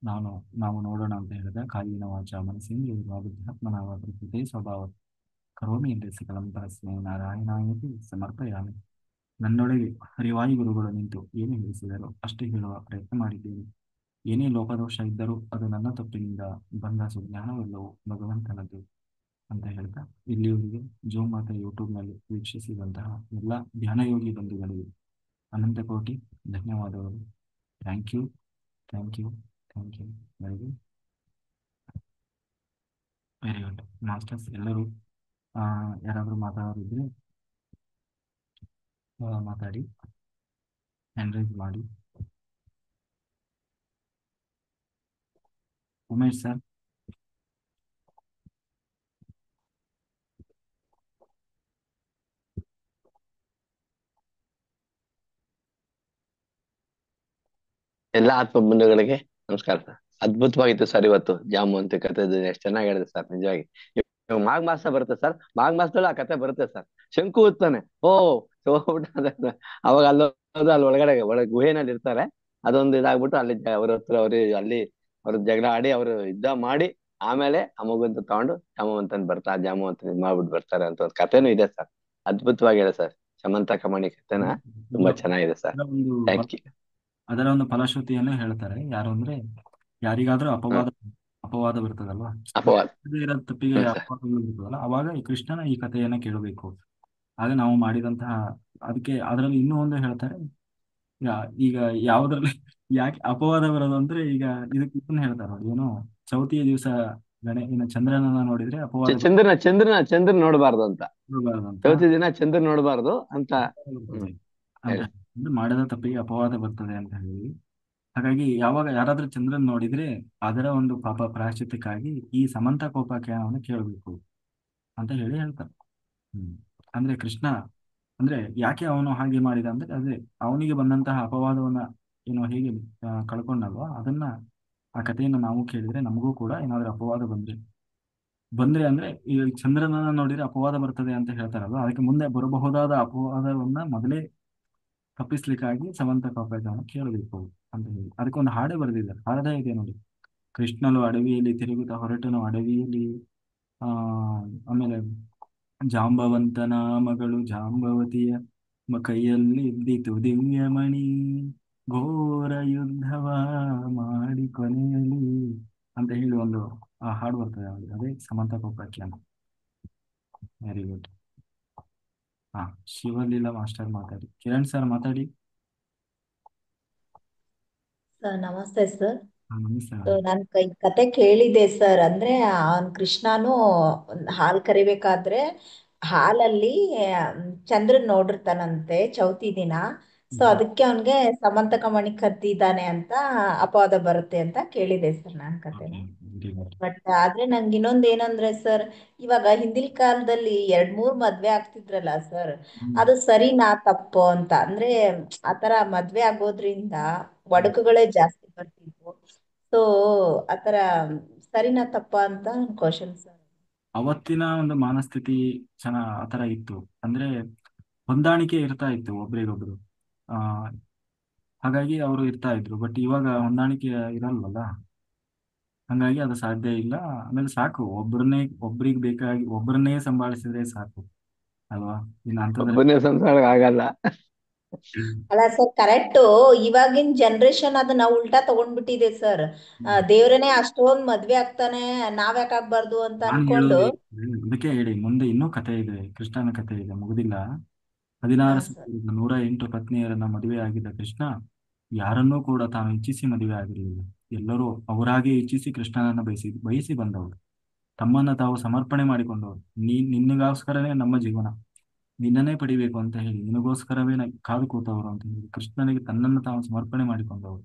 ನಾನು ನಾವು ನೋಡೋಣ ಅಂತ ಹೇಳಿದ ಕಾಯಿನ ವಾಚ ಮನಸ್ಸೇಂದ್ರಿಯ ಬುದ್ಧಾತ್ಮನಾವ ಪ್ರಕೃತಿ ಸ್ವಭಾವ ಕರೋಮಿ ಎಂದು ಸಕಲಂ ಪರಸ್ಮೈ ನಾರಾಯಣಾಯತಿ ಸಮರ್ಪಯಾಮಿ. ನನ್ನೊಳಗೆ ಹರಿವಾಯು ಗುರುಗಳು ನಿಂತು ಏನು ಹೇಳಿಸಿದರು ಅಷ್ಟೇ ಹೇಳುವ ಪ್ರಯತ್ನ ಮಾಡಿದ್ದೇನೆ. ಏನೇ ಲೋಪದೋಷ ಇದ್ದರೂ ಅದು ನನ್ನ ತಪ್ಪಿನಿಂದ ಬಂದ ಸುಜ್ಞಾನವೆಲ್ಲವೂ ಭಗವಂತನದ್ದು ಅಂತ ಹೇಳ್ತಾ ಇಲ್ಲಿಯವರೆಗೆ ಜೂಮ್ ಮಾತ್ರ ಯೂಟ್ಯೂಬ್ನಲ್ಲಿ ವೀಕ್ಷಿಸಿದಂತಹ ಎಲ್ಲ ಧ್ಯಾನಯೋಗಿ ಬಂಧುಗಳಿಗೆ ಅನಂತ ಕೋಟಿ ಧನ್ಯವಾದಗಳು. Thank you, thank you, thank you. Very good, very good masters. ಎಲ್ಲರೂ ಯಾರಾದರೂ ಮಾತಾಡೋರಿದ್ರೆ ಮಾತಾಡಿ, ಹ್ಯಾಂಡ್ ರೈಸ್ ಮಾಡಿ. ಉಮೇಶ್ ಸರ್. ಎಲ್ಲ ಆತ್ಮ ಬಂಧುಗಳಿಗೆ ನಮಸ್ಕಾರ ಸರ್. ಅದ್ಭುತವಾಗಿತ್ತು ಸರ್ ಇವತ್ತು ಜಾಮೂನ್ ಕತೆ ಎಷ್ಟು ಚೆನ್ನಾಗಿ ಹೇಳಿದೆ ಸರ್ ನಿಜವಾಗಿ. ಇವಾಗ ಮಾಘ ಮಾಸ ಬರುತ್ತೆ ಸರ್, ಮಾಘ ಮಾಸದಲ್ಲೂ ಆ ಕತೆ ಬರುತ್ತೆ ಸರ್. ಶಂಕು ಉತ್ತಾನೆ ಹೋಗ್ಬಿಟ್ಟು ಅವಾಗ ಅಲ್ಲಿ ಒಳಗಡೆ ಗುಹೆನಲ್ಲಿ ಇರ್ತಾರೆ. ಅದೊಂದು ಇದಾಗ್ಬಿಟ್ಟು ಅಲ್ಲಿ ಅವ್ರ ಹತ್ರ ಅಲ್ಲಿ ಅವ್ರ ಜಗಳ ಆಡಿ ಅವರು ಯುದ್ಧ ಮಾಡಿ ಆಮೇಲೆ ಆ ಮಗುಂತ ತಗೊಂಡು ಜಾಮವಂತನ್ ಬರ್ತಾರೆ, ಜಾಮವಂತನ್ ಇದ್ ಮಾಡ್ಬಿಟ್ಟು ಬರ್ತಾರೆ ಅಂತ ಒಂದು ಕಥೆನೂ ಇದೆ ಸರ್. ಅದ್ಭುತವಾಗಿ ಹೇಳಿ ಸರ್, ಸಮಂತ ಕಮಣಿ ಕಥೆನ ತುಂಬಾ ಚೆನ್ನಾಗಿದೆ ಸರ್. ಅದರ ಒಂದು ಥ್ಯಾಂಕ್ ಯು. ಅದರ ಒಂದು ಫಲಶ್ರುತಿಯನ್ನು ಹೇಳ್ತಾರೆ. ಯಾರು ಅಂದ್ರೆ ಯಾರಿಗಾದ್ರೂ ಹ್ಮ್. ಅಪವಾದ ಬರ್ತದಲ್ವಾ, ಅಪವಾದ. ಇರೋ ತಪ್ಪಿಗೆ ಹ್ಮ್ ಸರ್. ಅಪವಾದಗಳು ಬರ್ತದಲ್ಲ, ಅವಾಗ ಈ ಕೃಷ್ಣನ ಈ ಕಥೆಯನ್ನ ಕೇಳಬೇಕು. ಆಗ ನಾವು ಮಾಡಿದಂತಹ ಅದಕ್ಕೆ ಅದರಲ್ಲಿ ಇನ್ನೂ ಒಂದು ಹೇಳ್ತಾರೆ. ಈಗ ಯಾವುದ್ರಲ್ಲಿ ಯಾಕೆ ಅಪವಾದ ಬರೋದು ಅಂದ್ರೆ, ಈಗ ಇದಕ್ಕೆ ಇದನ್ನ ಹೇಳ್ತಾರೆ ನೋಡಿ, ಏನು ಚೌತಿಯ ದಿವಸ ಏನು ಚಂದ್ರನನ್ನ ನೋಡಿದ್ರೆ ಅಪವಾದ ಚಂದ್ರನ ನೋಡಬಾರ್ದು ಅಂತ. ಬರಬಾರದು ಅಂತ ಚೌತಿ ದಿನ ಚಂದ್ರ ನೋಡಬಾರ್ದು ಅಂತ. ಹ್ಮ್. ಬರ್ತದೆ ಅಂತ ಹೇಳಿ. ಅಂದ್ರೆ ಮಾಡಿದ ತಪ್ಪಿಗೆ ಅಪವಾದ ಬರ್ತದೆ ಅಂತ ಹೇಳಿ. ಹಾಗಾಗಿ ಯಾವಾಗ ಯಾರಾದ್ರೂ ಚಂದ್ರನ್ ನೋಡಿದ್ರೆ ಅದರ ಒಂದು ಪಾಪ ಪ್ರಾಯಶ್ಚಿತ್ತಕ್ಕಾಗಿ ಈ ಸಮಂತ ಕೋಪಾಖ್ಯಾನವನ್ನು ಕೇಳಬೇಕು ಅಂತ ಹೇಳಿ ಹೇಳ್ತಾರೆ. ಹ್ಮ್ ಅಂದ್ರೆ ಕೃಷ್ಣ ಅಂದ್ರೆ ಯಾಕೆ ಅವನು ಹಾಗೆ ಮಾಡಿದ ಅಂದ್ರೆ ಅದೇ ಅವನಿಗೆ ಬಂದಂತಹ ಅಪವಾದವನ್ನ ಏನು ಹೇಗೆ ಕಳ್ಕೊಂಡಲ್ವಾ, ಅದನ್ನ ಆ ಕಥೆಯನ್ನು ನಾವು ಕೇಳಿದ್ರೆ ನಮಗೂ ಕೂಡ ಏನಾದ್ರೂ ಅಪವಾದ ಬಂದ್ರೆ ಅಂದ್ರೆ ಈ ಚಂದ್ರನನ್ನ ನೋಡಿದ್ರೆ ಅಪವಾದ ಬರ್ತದೆ ಅಂತ ಹೇಳ್ತಾರಲ್ವಾ, ಅದಕ್ಕೆ ಮುಂದೆ ಬರಬಹುದಾದ ಅಪವಾದವನ್ನ ಮೊದಲೇ ತಪ್ಪಿಸ್ಲಿಕ್ಕಾಗಿ ಸಮಂತ ಕಾಪಾಡವನ್ನ ಕೇಳಬೇಕು ಅಂತ ಹೇಳಿ ಅದಕ್ಕೊಂದು ಹಾಡೇ ಬರೆದಿದ್ದಾರೆ. ಹಾಡೇ ಇದೆ ನೋಡಿ, ಕೃಷ್ಣನು ಅಡವಿಯಲ್ಲಿ ತಿರುಗುತ್ತಾ ಹೊರಟನು ಅಡವಿಯಲ್ಲಿ, ಆ ಆಮೇಲೆ ಜಾಂಬವಂತನ ಮಗಳು ಜಾಂಬವತಿಯ ಕೈಯಲ್ಲಿ ಇದ್ದಿತು ದಿವ್ಯಮಣಿ, ಘೋರ ಯುದ್ಧವ ಮಾಡಿ ಕೊನೆಯಲ್ಲಿ ಅಂತ ಹೇಳಿ ಒಂದು ಹಾಡು ಬರ್ತದೆ ನೋಡಿ, ಅದೇ ಸಮಂತ ಕೋಪಾಖ್ಯಾನ. Very good. ಹಾ, ಶಿವಲೀಲಾ ಮಾಸ್ಟರ್ ಮಾತಾಡಿ. ಕಿರಣ್ ಸರ್ ಮಾತಾಡಿ. ಸರ್ ನಮಸ್ತೆ ಸರ್. ನಮಸ್ತೆ. ನಾನು ಕತೆ ಕೇಳಿದೆ ಸರ್. ಅಂದ್ರೆ ಅವನ್ ಕೃಷ್ಣನು ಹಾಲ್ ಕರಿಬೇಕಾದ್ರೆ ಹಾಲಲ್ಲಿ ಚಂದ್ರನ್ ನೋಡಿರ್ತಾನಂತೆ ಚೌತಿ ದಿನ. ಸೊ ಅದಕ್ಕೆ ಅವನ್ಗೆ ಸಮಂತಕ ಮಣಿ ಕದ್ದಿದ್ದಾನೆ ಅಂತ ಅಪವಾದ ಬರುತ್ತೆ ಅಂತ ಕೇಳಿದೆ ಸರ್ ನಾನು ಕತೆನ. ಬಟ್ ಆದ್ರೆ ನಂಗೆ ಇನ್ನೊಂದ್ ಏನಂದ್ರೆ ಸರ್, ಇವಾಗ ಹಿಂದಿನ ಕಾಲದಲ್ಲಿ 2-3 ಮದ್ವೆ ಆಗ್ತಿದ್ರಲ್ಲ ಸರ್, ಅದು ಸರಿನಾ ತಪ್ಪು ಅಂತ. ಅಂದ್ರೆ ಆತರ ಮದ್ವೆ ಆಗೋದ್ರಿಂದ ಒಡಕುಗಳೇ ಜಾಸ್ತಿ ಬರ್ತಿದ್ವು. ಸೊ ಆತರ ಸರಿನಾ ತಪ್ಪ ಅಂತ ಕ್ವಶನ್ ಸರ್. ಅವತ್ತಿನ ಒಂದು ಮಾನಸ್ಥಿತಿ ಆತರ ಇತ್ತು. ಅಂದ್ರೆ ಹೊಂದಾಣಿಕೆ ಇರ್ತಾ ಇತ್ತು ಒಬ್ರಿಗೊಬ್ರು. ಆ ಹಾಗಾಗಿ ಅವರು ಇರ್ತಾ ಇದ್ರು. ಬಟ್ ಇವಾಗ ಹೊಂದಾಣಿಕೆ ಇರಲ್ವಲ್ಲ, ಹಂಗಾಗಿ ಅದು ಸಾಧ್ಯ ಇಲ್ಲ. ಆಮೇಲೆ ಸಾಕು, ಒಬ್ರಿಗೆ ಬೇಕಾಗಿ ಒಬ್ಬರನ್ನೇ ಸಂಭಾಳಿಸಿದ್ರೆ ಸಾಕು ಅಲ್ವಾ? ಇನ್ನು ಅಂಥದ್ರಲ್ಲಿ ಒಬ್ಬನೇ ಸಂಸಾರ ಆಗಲ್ಲ. ಅಲ್ಲ ಸರ್, ಕರೆಕ್ಟು. ಇವಾಗಿನ ಜನರೇಷನ್ ಅದನ್ನ ಉಲ್ಟಾ ತಗೊಂಡ್ಬಿಟ್ಟಿದೆ ಸರ್. ದೇವ್ರನೇ ಅಷ್ಟೊಂದ್ ಮದ್ವೆ ಆಗ್ತಾನೆ, ನಾವ್ಯಾಕ್ ಆಗ್ಬಾರ್ದು ಅಂತ ನಾನು ಅನ್ಕೊಂಡು. ಹೇಳೋದು ಅದಕ್ಕೆ ಹೇಳಿ, ಮುಂದೆ ಇನ್ನೂ ಕಥೆ ಇದೆ, ಕೃಷ್ಣನ ಕಥೆ ಇದೆ, ಮುಗುದಿಲ್ಲ. ಹಾ 16 ಸರ್. ಸಾವಿರದ 108 ಪತ್ನಿಯರನ್ನ ಮದುವೆ ಆಗಿದ್ದ ಕೃಷ್ಣ ಯಾರನ್ನೂ ಕೂಡ ತಾನು ಇಚ್ಛಿಸಿ ಮದುವೆ ಆಗಿರಲಿಲ್ಲ. ಎಲ್ಲರೂ ಅವರಾಗೆ ಇಚ್ಛಿಸಿ ಕೃಷ್ಣನನ್ನ ಬಯಸಿ ಬಂದವರು. ತಮ್ಮನ್ನ ತಾವು ಸಮರ್ಪಣೆ ಮಾಡಿಕೊಂಡವರು. ನಿನ್ನಗೋಸ್ಕರನೇ ನಮ್ಮ ಜೀವನ, ನಿನ್ನನ್ನೇ ಪಡಿಬೇಕು ಅಂತ ಹೇಳಿ, ನಿನಗೋಸ್ಕರವೇ ಕಾದು ಕೂತವರು ಅಂತ ಹೇಳಿ ಕೃಷ್ಣನಿಗೆ ತನ್ನನ್ನು ತಾವು ಸಮರ್ಪಣೆ ಮಾಡಿಕೊಂಡವರು.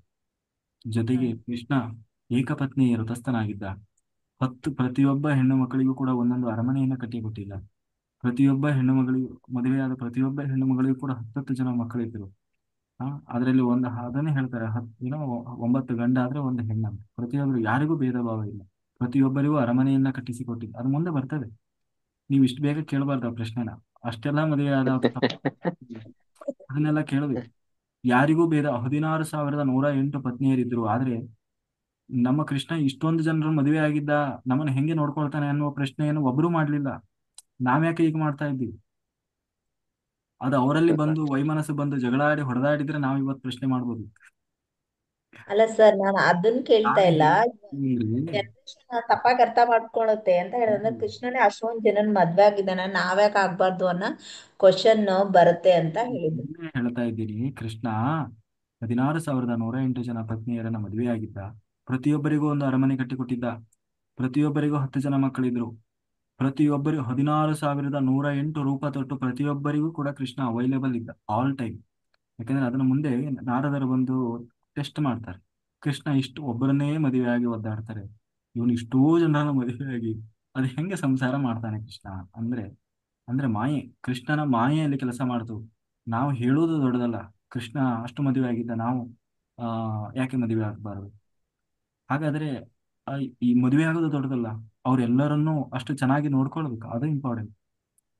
ಜೊತೆಗೆ ಹ್ಮ್. ಕೃಷ್ಣ ಏಕಪತ್ನಿ ವ್ರತಸ್ಥನಾಗಿದ್ದ. ಪ್ರತಿಯೊಬ್ಬ ಹೆಣ್ಣು ಮಕ್ಕಳಿಗೂ ಕೂಡ ಒಂದೊಂದು ಅರಮನೆಯನ್ನ ಕಟ್ಟಿಕೊಟ್ಟಿಲ್ಲ. ಪ್ರತಿಯೊಬ್ಬ ಹೆಣ್ಣು ಮಗಳಿಗೂ, ಮದುವೆಯಾದ ಪ್ರತಿಯೊಬ್ಬ ಹೆಣ್ಣು ಮಗಳಿಗೂ ಕೂಡ 10 ಜನ ಮಕ್ಕಳಿದ್ರು. ಅದರಲ್ಲಿ ಅದನ್ನೇ ಹೇಳ್ತಾರೆ, 9 ಗಂಡ ಆದ್ರೆ ಒಂದು ಹೆಣ್ಣಂತ. ಪ್ರತಿಯೊಬ್ಬರು, ಯಾರಿಗೂ ಭೇದ ಭಾವ ಇಲ್ಲ. ಪ್ರತಿಯೊಬ್ಬರಿಗೂ ಅರಮನೆಯನ್ನ ಕಟ್ಟಿಸಿಕೊಟ್ಟಿದ್ದು. ಅದು ಮುಂದೆ ಬರ್ತದೆ. ನೀವು ಇಷ್ಟು ಬೇಗ ಕೇಳಬಾರ್ದು ಆ ಪ್ರಶ್ನೆನ. ಅಷ್ಟೆಲ್ಲ ಮದುವೆ ಆದ ಅದನ್ನೆಲ್ಲ ಕೇಳಬೇಕು. ಯಾರಿಗೂ ಭೇದ, 16,108 ಪತ್ನಿಯರಿದ್ರು. ಆದ್ರೆ ನಮ್ಮ ಕೃಷ್ಣ ಇಷ್ಟೊಂದು ಜನರು ಮದುವೆ ಆಗಿದ್ದ, ನಮ್ಮನ್ನ ಹೆಂಗೆ ನೋಡ್ಕೊಳ್ತಾನೆ ಅನ್ನುವ ಪ್ರಶ್ನೆಯನ್ನು ಒಬ್ರು ಮಾಡ್ಲಿಲ್ಲ. ನಾವ್ಯಾಕೆ ಈಗ ಮಾಡ್ತಾ ಇದ್ದೀವಿ? ಅದು ಅವರಲ್ಲಿ ಬಂದು ವೈಮನಸ್ಸು ಬಂದು ಜಗಳ ಆಡಿ ಹೊಡೆದಾಡಿದ್ರೆ ನಾವ್ ಇವತ್ತು ಪ್ರಶ್ನೆ ಮಾಡ್ಬೋದು. ಅಲ್ಲ ಸರ್, ನಾನು ಅದನ್ನ ಕೇಳ್ತಾ ನಾನು ಇಲ್ಲ. ಹೇಳ್ತೀನಿ, ಜನರೇಷನ್ ತಪ್ಪಾಗಿ ಅರ್ಥ ಮಾಡ್ಕೊಳುತ್ತೆ ಅಂತ ಹೇಳಿದ್ರೆ, ಕೃಷ್ಣನೇ ಅಷ್ಟೊಂದ್ ಜನನ್ ಮದ್ವೆ ಆಗಿದ್ದಾನೆ, ನಾವ್ಯಾಕ್ ಆಗ್ಬಾರ್ದು ಅನ್ನೋ ಕ್ವಶನ್ ಬರುತ್ತೆ ಅಂತ ಹೇಳಿದ್ರು. ಇದನ್ನೇ ಹೇಳ್ತಾ ಇದ್ದೀನಿ. ಕೃಷ್ಣ 16,108 ಜನ ಪತ್ನಿಯರನ್ನ ಮದುವೆ ಆಗಿದ್ದ. ಪ್ರತಿಯೊಬ್ಬರಿಗೂ ಒಂದು ಅರಮನೆ ಕಟ್ಟಿಕೊಟ್ಟಿದ್ದ. ಪ್ರತಿಯೊಬ್ಬರಿಗೂ 10 ಜನ ಮಕ್ಕಳಿದ್ರು. ಪ್ರತಿಯೊಬ್ಬರಿಗೂ 16,108 ರೂಪ ತೊಟ್ಟು ಪ್ರತಿಯೊಬ್ಬರಿಗೂ ಕೂಡ ಕೃಷ್ಣ ಅವೈಲೇಬಲ್ ಇದ್ದ ಆಲ್ ಟೈಮ್. ಯಾಕಂದ್ರೆ ಅದನ್ನ ಮುಂದೆ ನಾರದರು ಬಂದು ಟೆಸ್ಟ್ ಮಾಡ್ತಾರೆ. ಕೃಷ್ಣ ಇಷ್ಟು ಒಬ್ಬರನ್ನೇ ಮದುವೆಯಾಗಿ ಒದ್ದಾಡ್ತಾರೆ, ಇವನು ಇಷ್ಟೋ ಜನರನ್ನ ಮದುವೆಯಾಗಿ ಅದು ಹೆಂಗೆ ಸಂಸಾರ ಮಾಡ್ತಾನೆ ಕೃಷ್ಣ? ಅಂದ್ರೆ ಅಂದ್ರೆ ಮಾಯೆ, ಕೃಷ್ಣನ ಮಾಯೆಯಲ್ಲಿ ಕೆಲಸ ಮಾಡ್ತು. ನಾವು ಹೇಳೋದು ದೊಡ್ಡದಲ್ಲ. ಕೃಷ್ಣ ಅಷ್ಟು ಮದುವೆ ಆಗಿದ್ದ, ನಾವು ಯಾಕೆ ಮದುವೆ ಆಗಬಾರದು? ಹಾಗಾದ್ರೆ ಆ, ಈ ಮದುವೆ ಆಗೋದು ದೊಡ್ಡದಲ್ಲ, ಅವ್ರೆಲ್ಲರನ್ನೂ ಅಷ್ಟು ಚೆನ್ನಾಗಿ ನೋಡ್ಕೊಳ್ಬೇಕು, ಅದು ಇಂಪಾರ್ಟೆಂಟ್.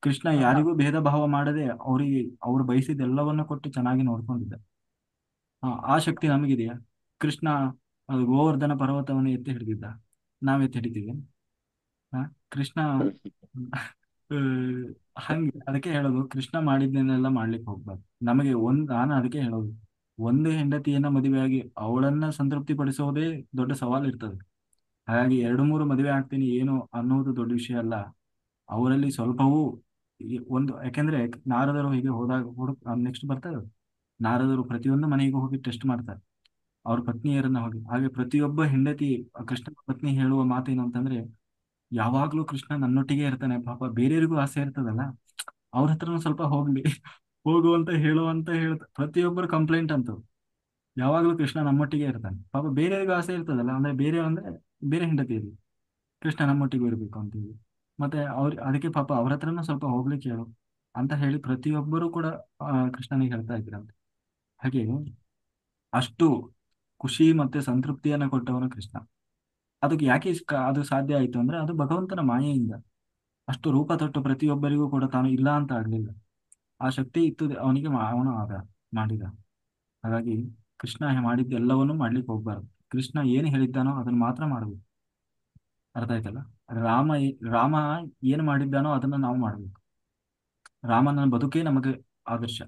ಕೃಷ್ಣ ಯಾರಿಗೂ ಭೇದ ಭಾವ ಮಾಡದೆ ಅವರಿಗೆ ಅವ್ರು ಬಯಸಿದ್ದೆಲ್ಲವನ್ನ ಕೊಟ್ಟು ಚೆನ್ನಾಗಿ ನೋಡ್ಕೊಂಡಿದ್ದ. ಆ ಶಕ್ತಿ ನಮಗಿದೆಯಾ? ಕೃಷ್ಣ ಅದು ಗೋವರ್ಧನ ಪರ್ವತವನ್ನು ಎತ್ತಿ ಹಿಡಿದಿದ್ದ, ನಾವ್ ಎತ್ತಿ ಹಿಡಿತೀವಿ? ಹಾ, ಕೃಷ್ಣ ಆ, ಹಂಗೆ ಅದಕ್ಕೆ ಹೇಳೋದು, ಕೃಷ್ಣ ಮಾಡಿದ್ದನ್ನೆಲ್ಲ ಮಾಡ್ಲಿಕ್ಕೆ ಹೋಗ್ಬಾರ್ದು. ನಾನು ಅದಕ್ಕೆ ಹೇಳೋದು, ಒಂದು ಹೆಂಡತಿಯನ್ನ ಮದುವೆಯಾಗಿ ಅವಳನ್ನ ಸಂತೃಪ್ತಿ ಪಡಿಸೋದೇ ದೊಡ್ಡ ಸವಾಲು ಇರ್ತದೆ. ಹಾಗಾಗಿ 2-3 ಮದುವೆ ಆಗ್ತೀನಿ ಏನು ಅನ್ನೋದು ದೊಡ್ಡ ವಿಷಯ ಅಲ್ಲ. ಅವರಲ್ಲಿ ಸ್ವಲ್ಪವೂ ಯಾಕೆಂದ್ರೆ ನಾರದರು ಹೀಗೆ ಹೋದಾಗ ನೆಕ್ಸ್ಟ್ ಬರ್ತಾರೆ. ನಾರದರು ಪ್ರತಿಯೊಂದು ಮನೆಗೂ ಹೋಗಿ ಟೆಸ್ಟ್ ಮಾಡ್ತಾರೆ ಅವ್ರ ಪತ್ನಿಯರನ್ನ ಹೋಗಿ. ಹಾಗೆ ಪ್ರತಿಯೊಬ್ಬ ಹೆಂಡತಿ ಕೃಷ್ಣನ ಪತ್ನಿ ಹೇಳುವ ಮಾತೇನು ಅಂತಂದ್ರೆ, ಯಾವಾಗ್ಲೂ ಕೃಷ್ಣ ನನ್ನೊಟ್ಟಿಗೆ ಇರ್ತಾನೆ, ಪಾಪ ಬೇರೆಯವರಿಗೂ ಆಸೆ ಇರ್ತದಲ್ಲ, ಅವ್ರ ಹತ್ರನೂ ಸ್ವಲ್ಪ ಹೋಗ್ಲಿ ಹೋಗುವಂತ ಹೇಳುವಂತ ಪ್ರತಿಯೊಬ್ಬರು ಕಂಪ್ಲೇಂಟ್ ಅಂತ, ಯಾವಾಗ್ಲೂ ಕೃಷ್ಣ ನಮ್ಮೊಟ್ಟಿಗೆ ಇರ್ತಾನೆ, ಪಾಪ ಬೇರೆಯವರಿಗೂ ಆಸೆ ಇರ್ತದಲ್ಲ, ಅಂದ್ರೆ ಬೇರೆ ಹೆಂಡತಿಯಲ್ಲಿ ಕೃಷ್ಣ ನಮ್ಮೊಟ್ಟಿಗೆ ಇರ್ಬೇಕು ಅಂತೀವಿ. ಮತ್ತೆ ಅದಕ್ಕೆ ಪಾಪ ಅವ್ರ ಹತ್ರನೂ ಸ್ವಲ್ಪ ಹೋಗ್ಲಿಕ್ಕೆ ಹೇಳು ಅಂತ ಹೇಳಿ ಪ್ರತಿಯೊಬ್ಬರು ಕೂಡ ಕೃಷ್ಣನಿಗೆ ಹೇಳ್ತಾ ಇದ್ರಂತೆ. ಹಾಗೆ ಅಷ್ಟು ಖುಷಿ ಮತ್ತೆ ಸಂತೃಪ್ತಿಯನ್ನ ಕೊಟ್ಟವನು ಕೃಷ್ಣ. ಅದಕ್ಕೆ ಯಾಕೆ ಅದು ಸಾಧ್ಯ ಆಯ್ತು ಅಂದ್ರೆ, ಅದು ಭಗವಂತನ ಮಾಯೆಯಿಂದ. ಅಷ್ಟು ರೂಪ ತೊಟ್ಟು ಪ್ರತಿಯೊಬ್ಬರಿಗೂ ಕೂಡ ತಾನು ಇಲ್ಲ ಅಂತ ಆಗ್ಲಿಲ್ಲ. ಆ ಶಕ್ತಿ ಇತ್ತು ಅವನಿಗೆ, ಅವನು ಆದ ಮಾಡಿದ. ಹಾಗಾಗಿ ಕೃಷ್ಣ ಮಾಡಿದ್ದ ಎಲ್ಲವನ್ನೂ ಮಾಡ್ಲಿಕ್ಕೆ ಹೋಗ್ಬಾರ್ದು. ಕೃಷ್ಣ ಏನು ಹೇಳಿದ್ದಾನೋ ಅದನ್ನ ಮಾತ್ರ ಮಾಡಬೇಕು. ಅರ್ಥ ಆಯ್ತಲ್ಲ? ರಾಮ ಏನು ಮಾಡಿದ್ದಾನೋ ಅದನ್ನ ನಾವು ಮಾಡ್ಬೇಕು. ರಾಮನ ಬದುಕೇ ನಮಗೆ ಆದರ್ಶ.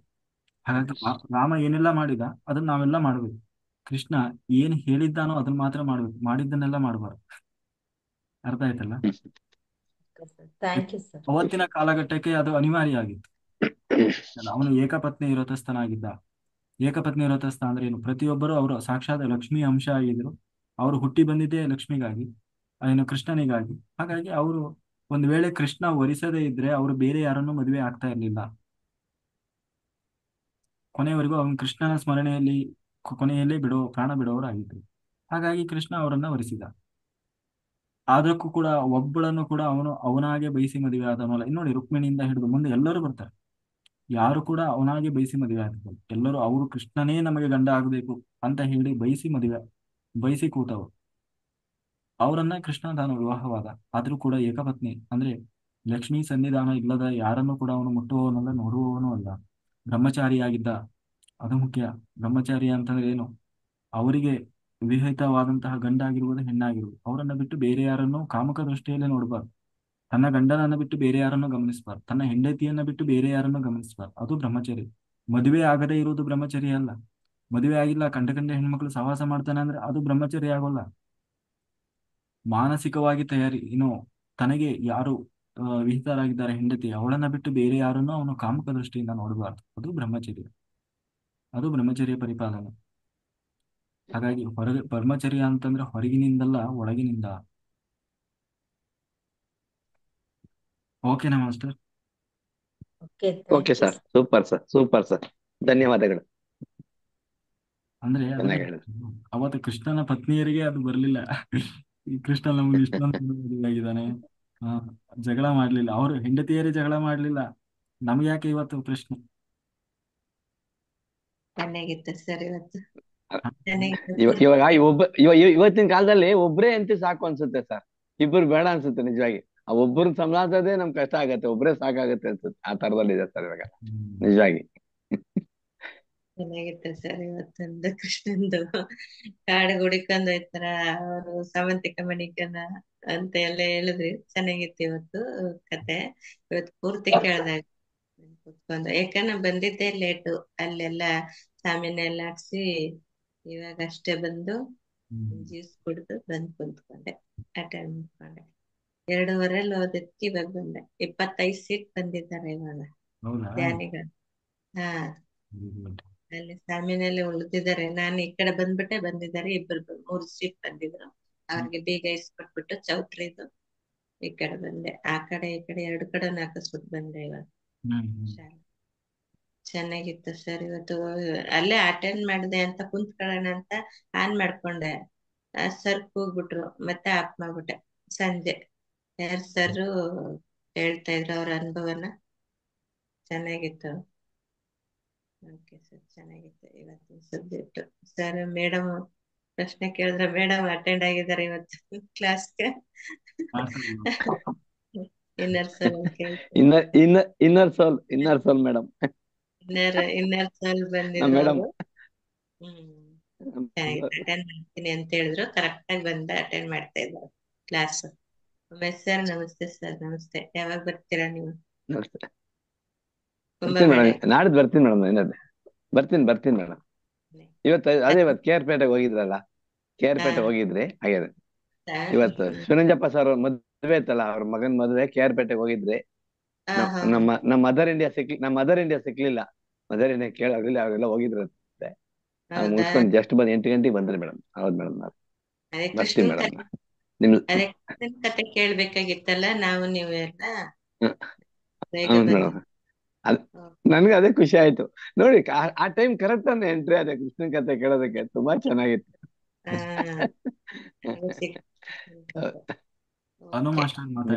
ಹಾಗಾಗಿ ರಾಮ ಏನೆಲ್ಲ ಮಾಡಿದ ಅದನ್ನ ನಾವೆಲ್ಲ ಮಾಡ್ಬೇಕು. ಕೃಷ್ಣ ಏನ್ ಹೇಳಿದ್ದಾನೋ ಅದನ್ನ ಮಾತ್ರ ಮಾಡ್ಬೇಕು, ಮಾಡಿದ್ದನ್ನೆಲ್ಲ ಮಾಡಬಾರ್ದು. ಅರ್ಥ ಆಯ್ತಲ್ಲ? Thank you sir. ಅವತ್ತಿನ ಕಾಲಘಟ್ಟಕ್ಕೆ ಅದು ಅನಿವಾರ್ಯ ಆಗಿತ್ತು. ಅವನು ಏಕಪತ್ನಿ ವ್ರತಸ್ಥನಾಗಿದ್ದ. ಏಕಪತ್ನಿ ವ್ರತಸ್ಥ ಅಂದ್ರೆ ಏನು? ಪ್ರತಿಯೊಬ್ಬರು ಅವರು ಸಾಕ್ಷಾತ್ ಲಕ್ಷ್ಮಿ ಅಂಶ ಆಗಿದ್ರು. ಅವರು ಹುಟ್ಟಿ ಬಂದಿದ್ದೇ ಲಕ್ಷ್ಮಿಗಾಗಿ, ಏನು ಕೃಷ್ಣನಿಗಾಗಿ. ಹಾಗಾಗಿ ಅವರು ಒಂದು ವೇಳೆ ಕೃಷ್ಣ ವರಿಸದೇ ಇದ್ರೆ ಅವರು ಬೇರೆ ಯಾರನ್ನೂ ಮದುವೆ ಆಗ್ತಾ ಇರ್ಲಿಲ್ಲ. ಕೊನೆಯವರೆಗೂ ಅವನು ಕೃಷ್ಣನ ಸ್ಮರಣೆಯಲ್ಲಿ ಕೊನೆಯಲ್ಲೇ ಪ್ರಾಣ ಬಿಡೋರಾಗಿದ್ರು. ಹಾಗಾಗಿ ಕೃಷ್ಣ ಅವರನ್ನ ವರಿಸಿದ. ಅದಕ್ಕೂ ಕೂಡ ಒಬ್ಬಳನ್ನು ಕೂಡ ಅವನಾಗೆ ಬಯಸಿ ಮದುವೆ ಆದವನಲ್ಲ. ನೋಡಿ, ರುಕ್ಮಿಣಿಯಿಂದ ಹಿಡಿದು ಮುಂದೆ ಎಲ್ಲರೂ ಬರ್ತಾರೆ. ಯಾರು ಕೂಡ ಅವನಾಗೆ ಬಯಸಿ ಮದುವೆ ಆಗ್ತಾರೆ. ಎಲ್ಲರೂ ಅವರು ಕೃಷ್ಣನೇ ನಮಗೆ ಗಂಡ ಆಗಬೇಕು ಅಂತ ಹೇಳಿ ಬಯಸಿ ಕೂತವರು. ಅವರನ್ನ ಕೃಷ್ಣ ತಾನು ವಿವಾಹವಾದ. ಆದ್ರೂ ಕೂಡ ಏಕಪತ್ನಿ ಅಂದ್ರೆ ಲಕ್ಷ್ಮೀ ಸನ್ನಿಧಾನ ಇಲ್ಲದ ಯಾರನ್ನು ಕೂಡ ಅವನು ಮುಟ್ಟುವವನಲ್ಲ, ನೋಡುವವನೂ ಅಲ್ಲ. ಬ್ರಹ್ಮಚಾರಿಯಾಗಿದ್ದ. ಅದು ಮುಖ್ಯ. ಬ್ರಹ್ಮಚಾರಿ ಅಂತಂದ್ರೆ ಏನು? ಅವರಿಗೆ ವಿಹಿತವಾದಂತಹ ಗಂಡ ಆಗಿರ್ಬೋದು, ಹೆಣ್ಣಾಗಿರ್ಬೋದು, ಅವರನ್ನ ಬಿಟ್ಟು ಬೇರೆ ಯಾರನ್ನು ಕಾಮಕ ದೃಷ್ಟಿಯಲ್ಲೇ ನೋಡಬಾರ್ದು. ತನ್ನ ಗಂಡನನ್ನ ಬಿಟ್ಟು ಬೇರೆ ಯಾರನ್ನು ಗಮನಿಸಬಾರ್ದು. ತನ್ನ ಹೆಂಡತಿಯನ್ನ ಬಿಟ್ಟು ಬೇರೆ ಯಾರನ್ನು ಗಮನಿಸಬಾರ್ದು. ಅದು ಬ್ರಹ್ಮಚರ್ಯ. ಮದುವೆ ಆಗದೇ ಇರುವುದು ಬ್ರಹ್ಮಚರ್ಯ ಅಲ್ಲ. ಮದುವೆ ಆಗಿಲ್ಲ, ಕಂಡ ಕಂಡ ಹೆಣ್ಮಕ್ಳು ಸಹವಾಸ ಮಾಡ್ತಾನೆ ಅಂದ್ರೆ ಅದು ಬ್ರಹ್ಮಚರ್ಯ ಆಗೋಲ್ಲ. ಮಾನಸಿಕವಾಗಿ ತಯಾರಿ ಇನ್ನು ತನಗೆ ಯಾರು ವಿಹಿತರಾಗಿದ್ದಾರೆ ಹೆಂಡತಿ, ಅವಳನ್ನ ಬಿಟ್ಟು ಬೇರೆ ಯಾರನ್ನು ಅವನು ಕಾಮಕ ದೃಷ್ಟಿಯಿಂದ ನೋಡಬಾರ್ದು. ಅದು ಬ್ರಹ್ಮಚರ್ಯ. ಅದು ಬ್ರಹ್ಮಚರ್ಯ ಪರಿಪಾಲನೆ. ಹಾಗಾಗಿ ಬ್ರಹ್ಮಚರ್ಯ ಅಂತಂದ್ರೆ ಹೊರಗಿನಿಂದಲ್ಲ, ಒಳಗಿನಿಂದ. ಓಕೆನಾ master? Okay, okay thank you. Sir, super sir, super sir, ಧನ್ಯವಾದಗಳು. ಅಂದ್ರೆ ಅದೇ ಚೆನ್ನಾಗಿ ಹೇಳಿದ್ರು. ಅವತ್ತು ಕೃಷ್ಣನ ಪತ್ನಿಯರಿಗೆ ಅದು ಬರ್ಲಿಲ್ಲ. ಈ ಕೃಷ್ಣ ನಮ್ಗೆ ಇಷ್ಟೊಂದು ಆಗಿದ್ದಾನೆ, ಆ, ಜಗಳ ಮಾಡ್ಲಿಲ್ಲ. ಅವರು ಹೆಂಡತಿಯರೇ ಜಗಳ ಮಾಡ್ಲಿಲ್ಲ, ನಮ್ಗೆ ಯಾಕೆ ಇವತ್ತು ಪ್ರಶ್ನೆ? ಚೆನ್ನಾಗಿತ್ತು ಸರ್ ಇವತ್ತು. ಹ, ಚೆನ್ನಾಗಿತ್ತು ಇವಾಗ ಸರ್. ಇವಾಗ ಇವತ್ತಿನ ಕಾಲದಲ್ಲಿ ಒಬ್ರೇ ಅಂತ ಸಾಕು ಅನ್ಸುತ್ತೆ ಸರ್. ಇಬ್ಬರು ಬೇಡ ಅನ್ಸುತ್ತೆ ನಿಜವಾಗಿ. ಆ ಒಬ್ಬರು ಸಂಭಾಳಿಸೋದೇ ನಮ್ ಕಷ್ಟ ಆಗತ್ತೆ, ಒಬ್ರೇ ಸಾಕಾಗತ್ತೆ ಅನ್ಸುತ್ತೆ. ಆ ತರದಲ್ಲಿದೆ ಸರ್ ಇವಾಗ ಹ್ಮ್. ನಿಜವಾಗಿ. ಚೆನ್ನಾಗಿತ್ತು ಸರ್ ಇವತ್ತೊಂದು ಕೃಷ್ಣಂದು ಕಾಡು ಹುಡಿಕೊಂಡ್ ಹೋಯ್ತಾರ ಅವರು ಸಾವಂತಿಕ ಮಣಿಕನ ಅಂತ ಎಲ್ಲ ಹೇಳಿದ್ರಿ. ಚೆನ್ನಾಗಿತ್ತು ಇವತ್ತು ಕತೆ. ಇವತ್ತು ಪೂರ್ತಿ ಕೇಳ್ದಾಗ ಕುತ್ಕೊಂಡು, ಯಾಕಂದ್ರೆ ಬಂದಿದ್ದೆ ಲೇಟು. ಅಲ್ಲೆಲ್ಲ ಸಾಮಿನ ಎಲ್ಲ ಹಾಕ್ಸಿ ಇವಾಗ ಅಷ್ಟೇ ಬಂದು ಹ್ಮ್. ಜ್ಯೂಸ್ ಕುಡಿದು ಬಂದು ಕುಂತ್ಕೊಂಡೆ, ಅಟೆಂಡ್ ಮಾಡ್ಕೊಂಡೆ. 2:30 ಓದಿದ್ಕೆ ಇವಾಗ ಬಂದೆ. 25 ಸೀಟ್ ಬಂದಿದ್ದಾರೆ ಇವಾಗ ಹೌದಾ? ಧ್ಯಾನಿಗಳು. ಹಾ, Very good. ಅಲ್ಲಿ ಸಾಮಿನಲ್ಲಿ ಉಳಿದಿದ್ದಾರೆ. ನಾನು ಈ ಕಡೆ ಬಂದಿದ್ದಾರೆ. 3 ಸೀಟ್ ಬಂದಿದ್ರು. ಅವ್ರಿಗೆ ಬೀಗ ಇಸ್ಕೊಟ್ಬಿಟ್ಟು ಚೌಟ್ರಿದು ಈ ಕಡೆ ಬಂದೆ. ಆ ಕಡೆ ಈ ಕಡೆ 2 ಕಡೆ ಹಾಕಿಸ್ಬಿಟ್ಟು ಬಂದೆ ಇವಾಗ ಹ್ಮ್. ಶಾಲೆ. ಚೆನ್ನಾಗಿತ್ತು ಸರ್ ಇವತ್ತು. ಅಲ್ಲೇ ಅಟೆಂಡ್ ಮಾಡಿದೆ ಅಂತ ಕುಂತ್ಕೊಳ್ಳೋಣ ಅಂತ ಆನ್ ಮಾಡ್ಕೊಂಡೆ. ಸರ್ ಕೂಗ್ಬಿಟ್ರು, ಮತ್ತೆ ಆಫ್ ಮಾಡ್ಬಿಟ್ಟೆ. ಸಂಜೆ ಯಾರು ಸರ್ ಹೇಳ್ತಾ ಇದ್ರು ಅವ್ರ ಅನುಭವನ. ಚೆನ್ನಾಗಿತ್ತು. ಓಕೆ ಸರ್, ಚೆನ್ನಾಗಿತ್ತು ಇವತ್ತಿನ ಸಬ್ಜೆಕ್ಟ್. ಸರ್ ಮೇಡಮ್ ಪ್ರಶ್ನೆ ಕೇಳಿದ್ರೆ ಮೇಡಮ್ ಅಟೆಂಡ್ ಆಗಿದ್ದಾರೆ ಇವತ್ತು ಕ್ಲಾಸ್ಗೆ. ಮಾಸ್ಟರ್ ಇನ್ನರ್ ಸರ್ ಕೇಳ್ತಾರೆ. ಇನ್ನರ್ ಸೋಲ್ ಮೇಡಮ್. ಇನ್ನರ್ ಸರ್ ನಮ್ಮ ಬಂದಿದ್ರು ಮೇಡಮ್ ಅವರು. ಚೆನ್ನಾಗಿತ್ತು. ಅಟೆಂಡ್ ಮಾಡ್ತೀನಿ ಅಂತ ಹೇಳಿದ್ರು. ಕರೆಕ್ಟ್ ಆಗಿ ಬಂದ ಅಟೆಂಡ್ ಮಾಡ್ತಾ ಇದ್ದಾರೆ ಕ್ಲಾಸ್. ಉಮೇಶ್ ಸರ್ ನಮಸ್ತೆ. ಸರ್ ನಮಸ್ತೆ. ಯಾವಾಗ ಬರ್ತೀರಾ ನೀವು ನಮಸ್ತೆ. ಬರ್ತೀನಿ ಕುಂಭಮೇಳ? ಮೇಡಮ್, ನಾಡಿದ್ದು ಬರ್ತೀನಿ ಮೇಡಮ್. ಏನಾದ್ರೆ ಬರ್ತೀನಿ ಮೇಡಮ್. ಇವತ್ತು ಕೆ ಆರ್ ಪೇಟೆಗೆ ಹೋಗಿದ್ರಲ್ಲ, ಕೆ ಆರ್ ಪೇಟೆ ಹೋಗಿದ್ರಿ ಹಾಗೆ. ಇವತ್ತು ಶಿವನಂಜಪ್ಪ ಸರ್ ಮದ್ವೆ ಇತ್ತಲ್ಲ, ಅವ್ರ ಮಗನ್ ಮದ್ವೆ ಕೆ ಆರ್ ಪೇಟೆಗೆ ಹೋಗಿದ್ರಿ. ನಮ್ಮ ಮದರ್ ಇಂಡಿಯಾ ಸಿಕ್ಲಿಲ್ಲ. ಮದರ್ ಇಂಡಿಯಾ ಕೇಳಾಗ್ಲಿಲ್ಲ, ಅವ್ರೆಲ್ಲ ಹೋಗಿದ್ರಂತೆ. ಹೌದಾ? ಮುಗಿಸ್ಕೊಂಡು ಜಸ್ಟ್ ಬಂದ್ 8 ಗಂಟೆಗೆ ಬಂದ್ರಿ ಮೇಡಮ್. ಹೌದು ಮೇಡಮ್, ಅದೇ ಬರ್ತೀನಿ ಕೃಷ್ಣನ್ ಮೇಡಮ್. ಕತೆ ನಿಮ್ ಅದೇ ಕೃಷ್ಣನ್ ಕತೆ ಕೇಳ್ಬೇಕಾಗಿತ್ತಲ್ಲ. ನಾವು ನೀವು ಎಲ್ಲ ಬೇಗ ಹೌದು ಬಂದ್ವಿ. ಮೇಡಮ್. ನನ್ಗೆ ಅದೇ ಖುಷಿ ಆಯ್ತು ನೋಡಿ. ಆ ಟೈಮ್ ಕರೆಕ್ಟ್ ಅನ್ನ ಎಂಟ್ರಿ ಅದೇ ಕೃಷ್ಣನ್ ಕತೆ ಕೇಳೋದಕ್ಕೆ ತುಂಬಾ ಚೆನ್ನಾಗಿತ್ತು. ಹಾ, ನನಗೂ ಸಿಕ್ತು. ಅನು ಓಕೆ. ಮಾಸ್ಟರ್ ಮಾತಾಡಿ.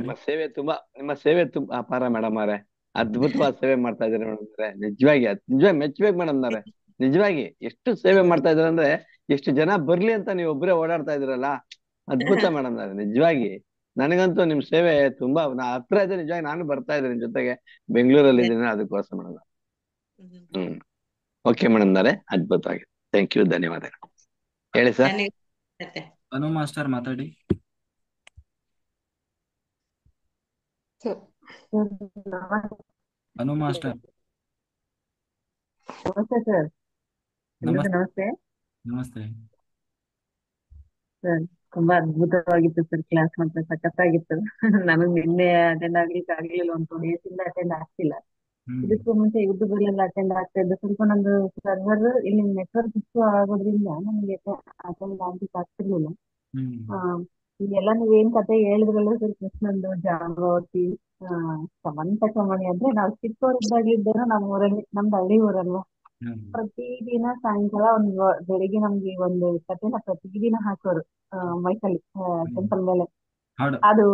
ನಿಮ್ಮ ಸೇವೆ ತುಂಬಾ ಅಪಾರ ಮೇಡಮ್ ಅವರೇ. ಅದ್ಭುತವಾದ ಸೇವೆ ಮಾಡ್ತಾ ಇದ್ದಾರೆ ಮೇಡಮ್ ಅವರೇ. ನಿಜವಾಗಿ ಮೆಚ್ಚಬೇಕು ಮೇಡಮ್ ಅವರೇ. ನಿಜವಾಗಿ ಎಷ್ಟು ಸೇವೆ ಮಾಡ್ತಾ ಇದಾರೆ ಅಂದ್ರೆ, ಎಷ್ಟು ಜನ ಬರ್ಲಿ ಅಂತ ನೀವು ಒಬ್ಬರೇ ಓಡಾಡ್ತಾ ಇದ್ರಲ್ಲ, ಅದ್ಭುತ ಮೇಡಮ್ ಅವರೇ. ನಿಜವಾಗಿ ನನಗಂತೂ ನಿಮ್ ಸೇವೆ ತುಂಬಾ ಹತ್ರ ಇದೆ. ನಿಜವಾಗಿ ನಾನು ಬರ್ತಾ ಇದ್ದೀನಿ ನಿಮ್ ಜೊತೆಗೆ. ಬೆಂಗಳೂರಲ್ಲಿ ಇದ್ದೀನಿ, ಅದಕ್ಕೋಸ್ಕರ ಮೇಡಮ್. ಹ್ಮ್. ಓಕೆ ಮೇಡಮ್ ಅವರೇ, ಅದ್ಭುತವಾಗಿದೆ. ಥ್ಯಾಂಕ್ ಯು, ಧನ್ಯವಾದಗಳು. ಹೇಳಿ ಸರ್. ನನಗೆ ಕತೆ. ಅನು ಮಾಸ್ಟರ್ ಮಾತಾಡಿ. ಅನು ಮಾಸ್ಟರ್ ನಮಸ್ತೆ ಸರ್. ಎಲ್ಲರಿಗೂ ನಮಸ್ತೆ. ನಮಸ್ತೆ ನಮಸ್ತೆ. ಸರ್. ತುಂಬಾ ಅದ್ಭುತವಾಗಿತ್ತು ಸರ್. ಕ್ಲಾಸ್ ಮಾತ್ರ ಸಖತ್ತಾಗಿತ್ತು. ನನಗ್ ನಿನ್ನೆ ಅಟೆಂಡ್ ಆಗ್ಲಿಕ್ಕೆ ಆಗ್ಲಿಲ್ಲ. ಒಂದು 2 ಡೇಸ್ ಇಂದ ಅಟೆಂಡ್ ಆಗ್ತಿಲ್ಲ. ಹ್ಮ್. ಇದಕ್ಕೂ ಮುಂಚೆ ಯೂಟ್ಯೂಬಲ್ಲೆಲ್ಲ ಅಟೆಂಡ್ ಆಗ್ತಾ ಇದ್ದೆ. ಸ್ವಲ್ಪ ನಂದು ಸರ್ವರ್ ಇಲ್ಲಿ ನೆಟ್ವರ್ಕ್ ಇಶ್ಯೂ ಆಗೋದ್ರಿಂದ ನನಗೆ ಅಟೆಂಡ್ ಆಗ್ಲಿಕ್ಕೆ ಆಗ್ತಿರ್ಲಿಲ್ಲ. ಹ್ಮ್. ಈಗೆಲ್ಲ ನೀವೇನ್ ಕತೆ ಹೇಳಿದ್ರಲ್ಲ ಸರ್, ಕೃಷ್ಣಂದು, ಜಾಂಬವತಿ, ಸಮಂತ ಕಮಣಿ, ಅಂದ್ರೆ ನಾವು ಚಿಕ್ಕವರಿದ್ದಾಗ್ಲಿದ್ದೇನೋ ನಮ್ಮ ಊರಲ್ಲಿ, ನಮ್ದು ಹಳ್ಳಿ ಊರಲ್ವಾ, ಹ್ಮ್. ಪ್ರತಿದಿನ ಸಾಯಂಕಾಲ ಬೆಳಿಗ್ಗೆ ನಮ್ಗೆ ಒಂದು ಕಥೆನ ಪ್ರತಿದಿನ ಹಾಕೋರು ಮೈಕಲ್ಲಿ ಟೆಂಪಲ್ ಮೇಲೆ. ಹಾಡು. ಅದು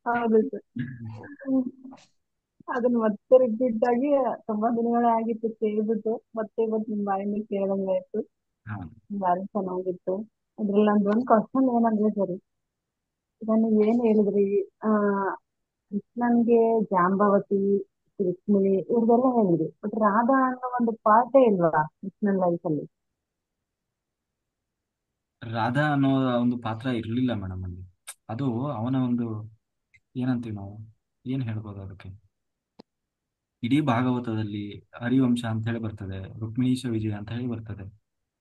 ಹೌದು ಸರ್. ಅದನ್ನ ಮತ್ತೆ ರಿಪೀಟ್ ಆಗಿ ತುಂಬಾ ದಿನಗಳೇ ಆಗಿತ್ತು ಕೇಳ್ಬಿಟ್ಟು. ಮತ್ತೆ ಇವತ್ತು ನಿಮ್ ಬಾಯಿಂದ ಕೇಳದಂಗಾಯ್ತು. ಹಾ. ಭಾರಿ ಚೆನ್ನಾಗಿತ್ತು. ಅದ್ರಲ್ಲಿ ನಂದು ಒಂದು ಕ್ವಶನ್ ಏನಂದ್ರೆ ಸರಿ, ಈಗ ನೀವು ಏನ್ ಹೇಳಿದ್ರಿ, ಆ ಕೃಷ್ಣನ್ಗೆ ಜಾಂಬವತಿ, ರುಕ್ಮಿಣಿ ಇವ್ರಿಗೆಲ್ಲ ಹೇಳಿದ್ರಿ, ಬಟ್ ರಾಧಾ ಅನ್ನೋ ಒಂದು ಪಾರ್ಟೇ ಇಲ್ವಾ ಕೃಷ್ಣನ್ ಲೈಫಲ್ಲಿ? ರಾಧಾ ಅನ್ನೋ ಒಂದು ಪಾತ್ರ ಇರಲಿಲ್ಲ ಮೇಡಮ್ ಅಲ್ಲಿ. ಅದು ಅವನ ಒಂದು ಏನಂತೀವಿ ನಾವು, ಏನ್ ಹೇಳ್ಬೋದು ಅದಕ್ಕೆ. ಇಡೀ ಭಾಗವತದಲ್ಲಿ ಹರಿವಂಶ ಅಂತ ಹೇಳಿ ಬರ್ತದೆ, ರುಕ್ಮಿಣೀಶ ವಿಜಯ ಅಂತ ಹೇಳಿ ಬರ್ತದೆ,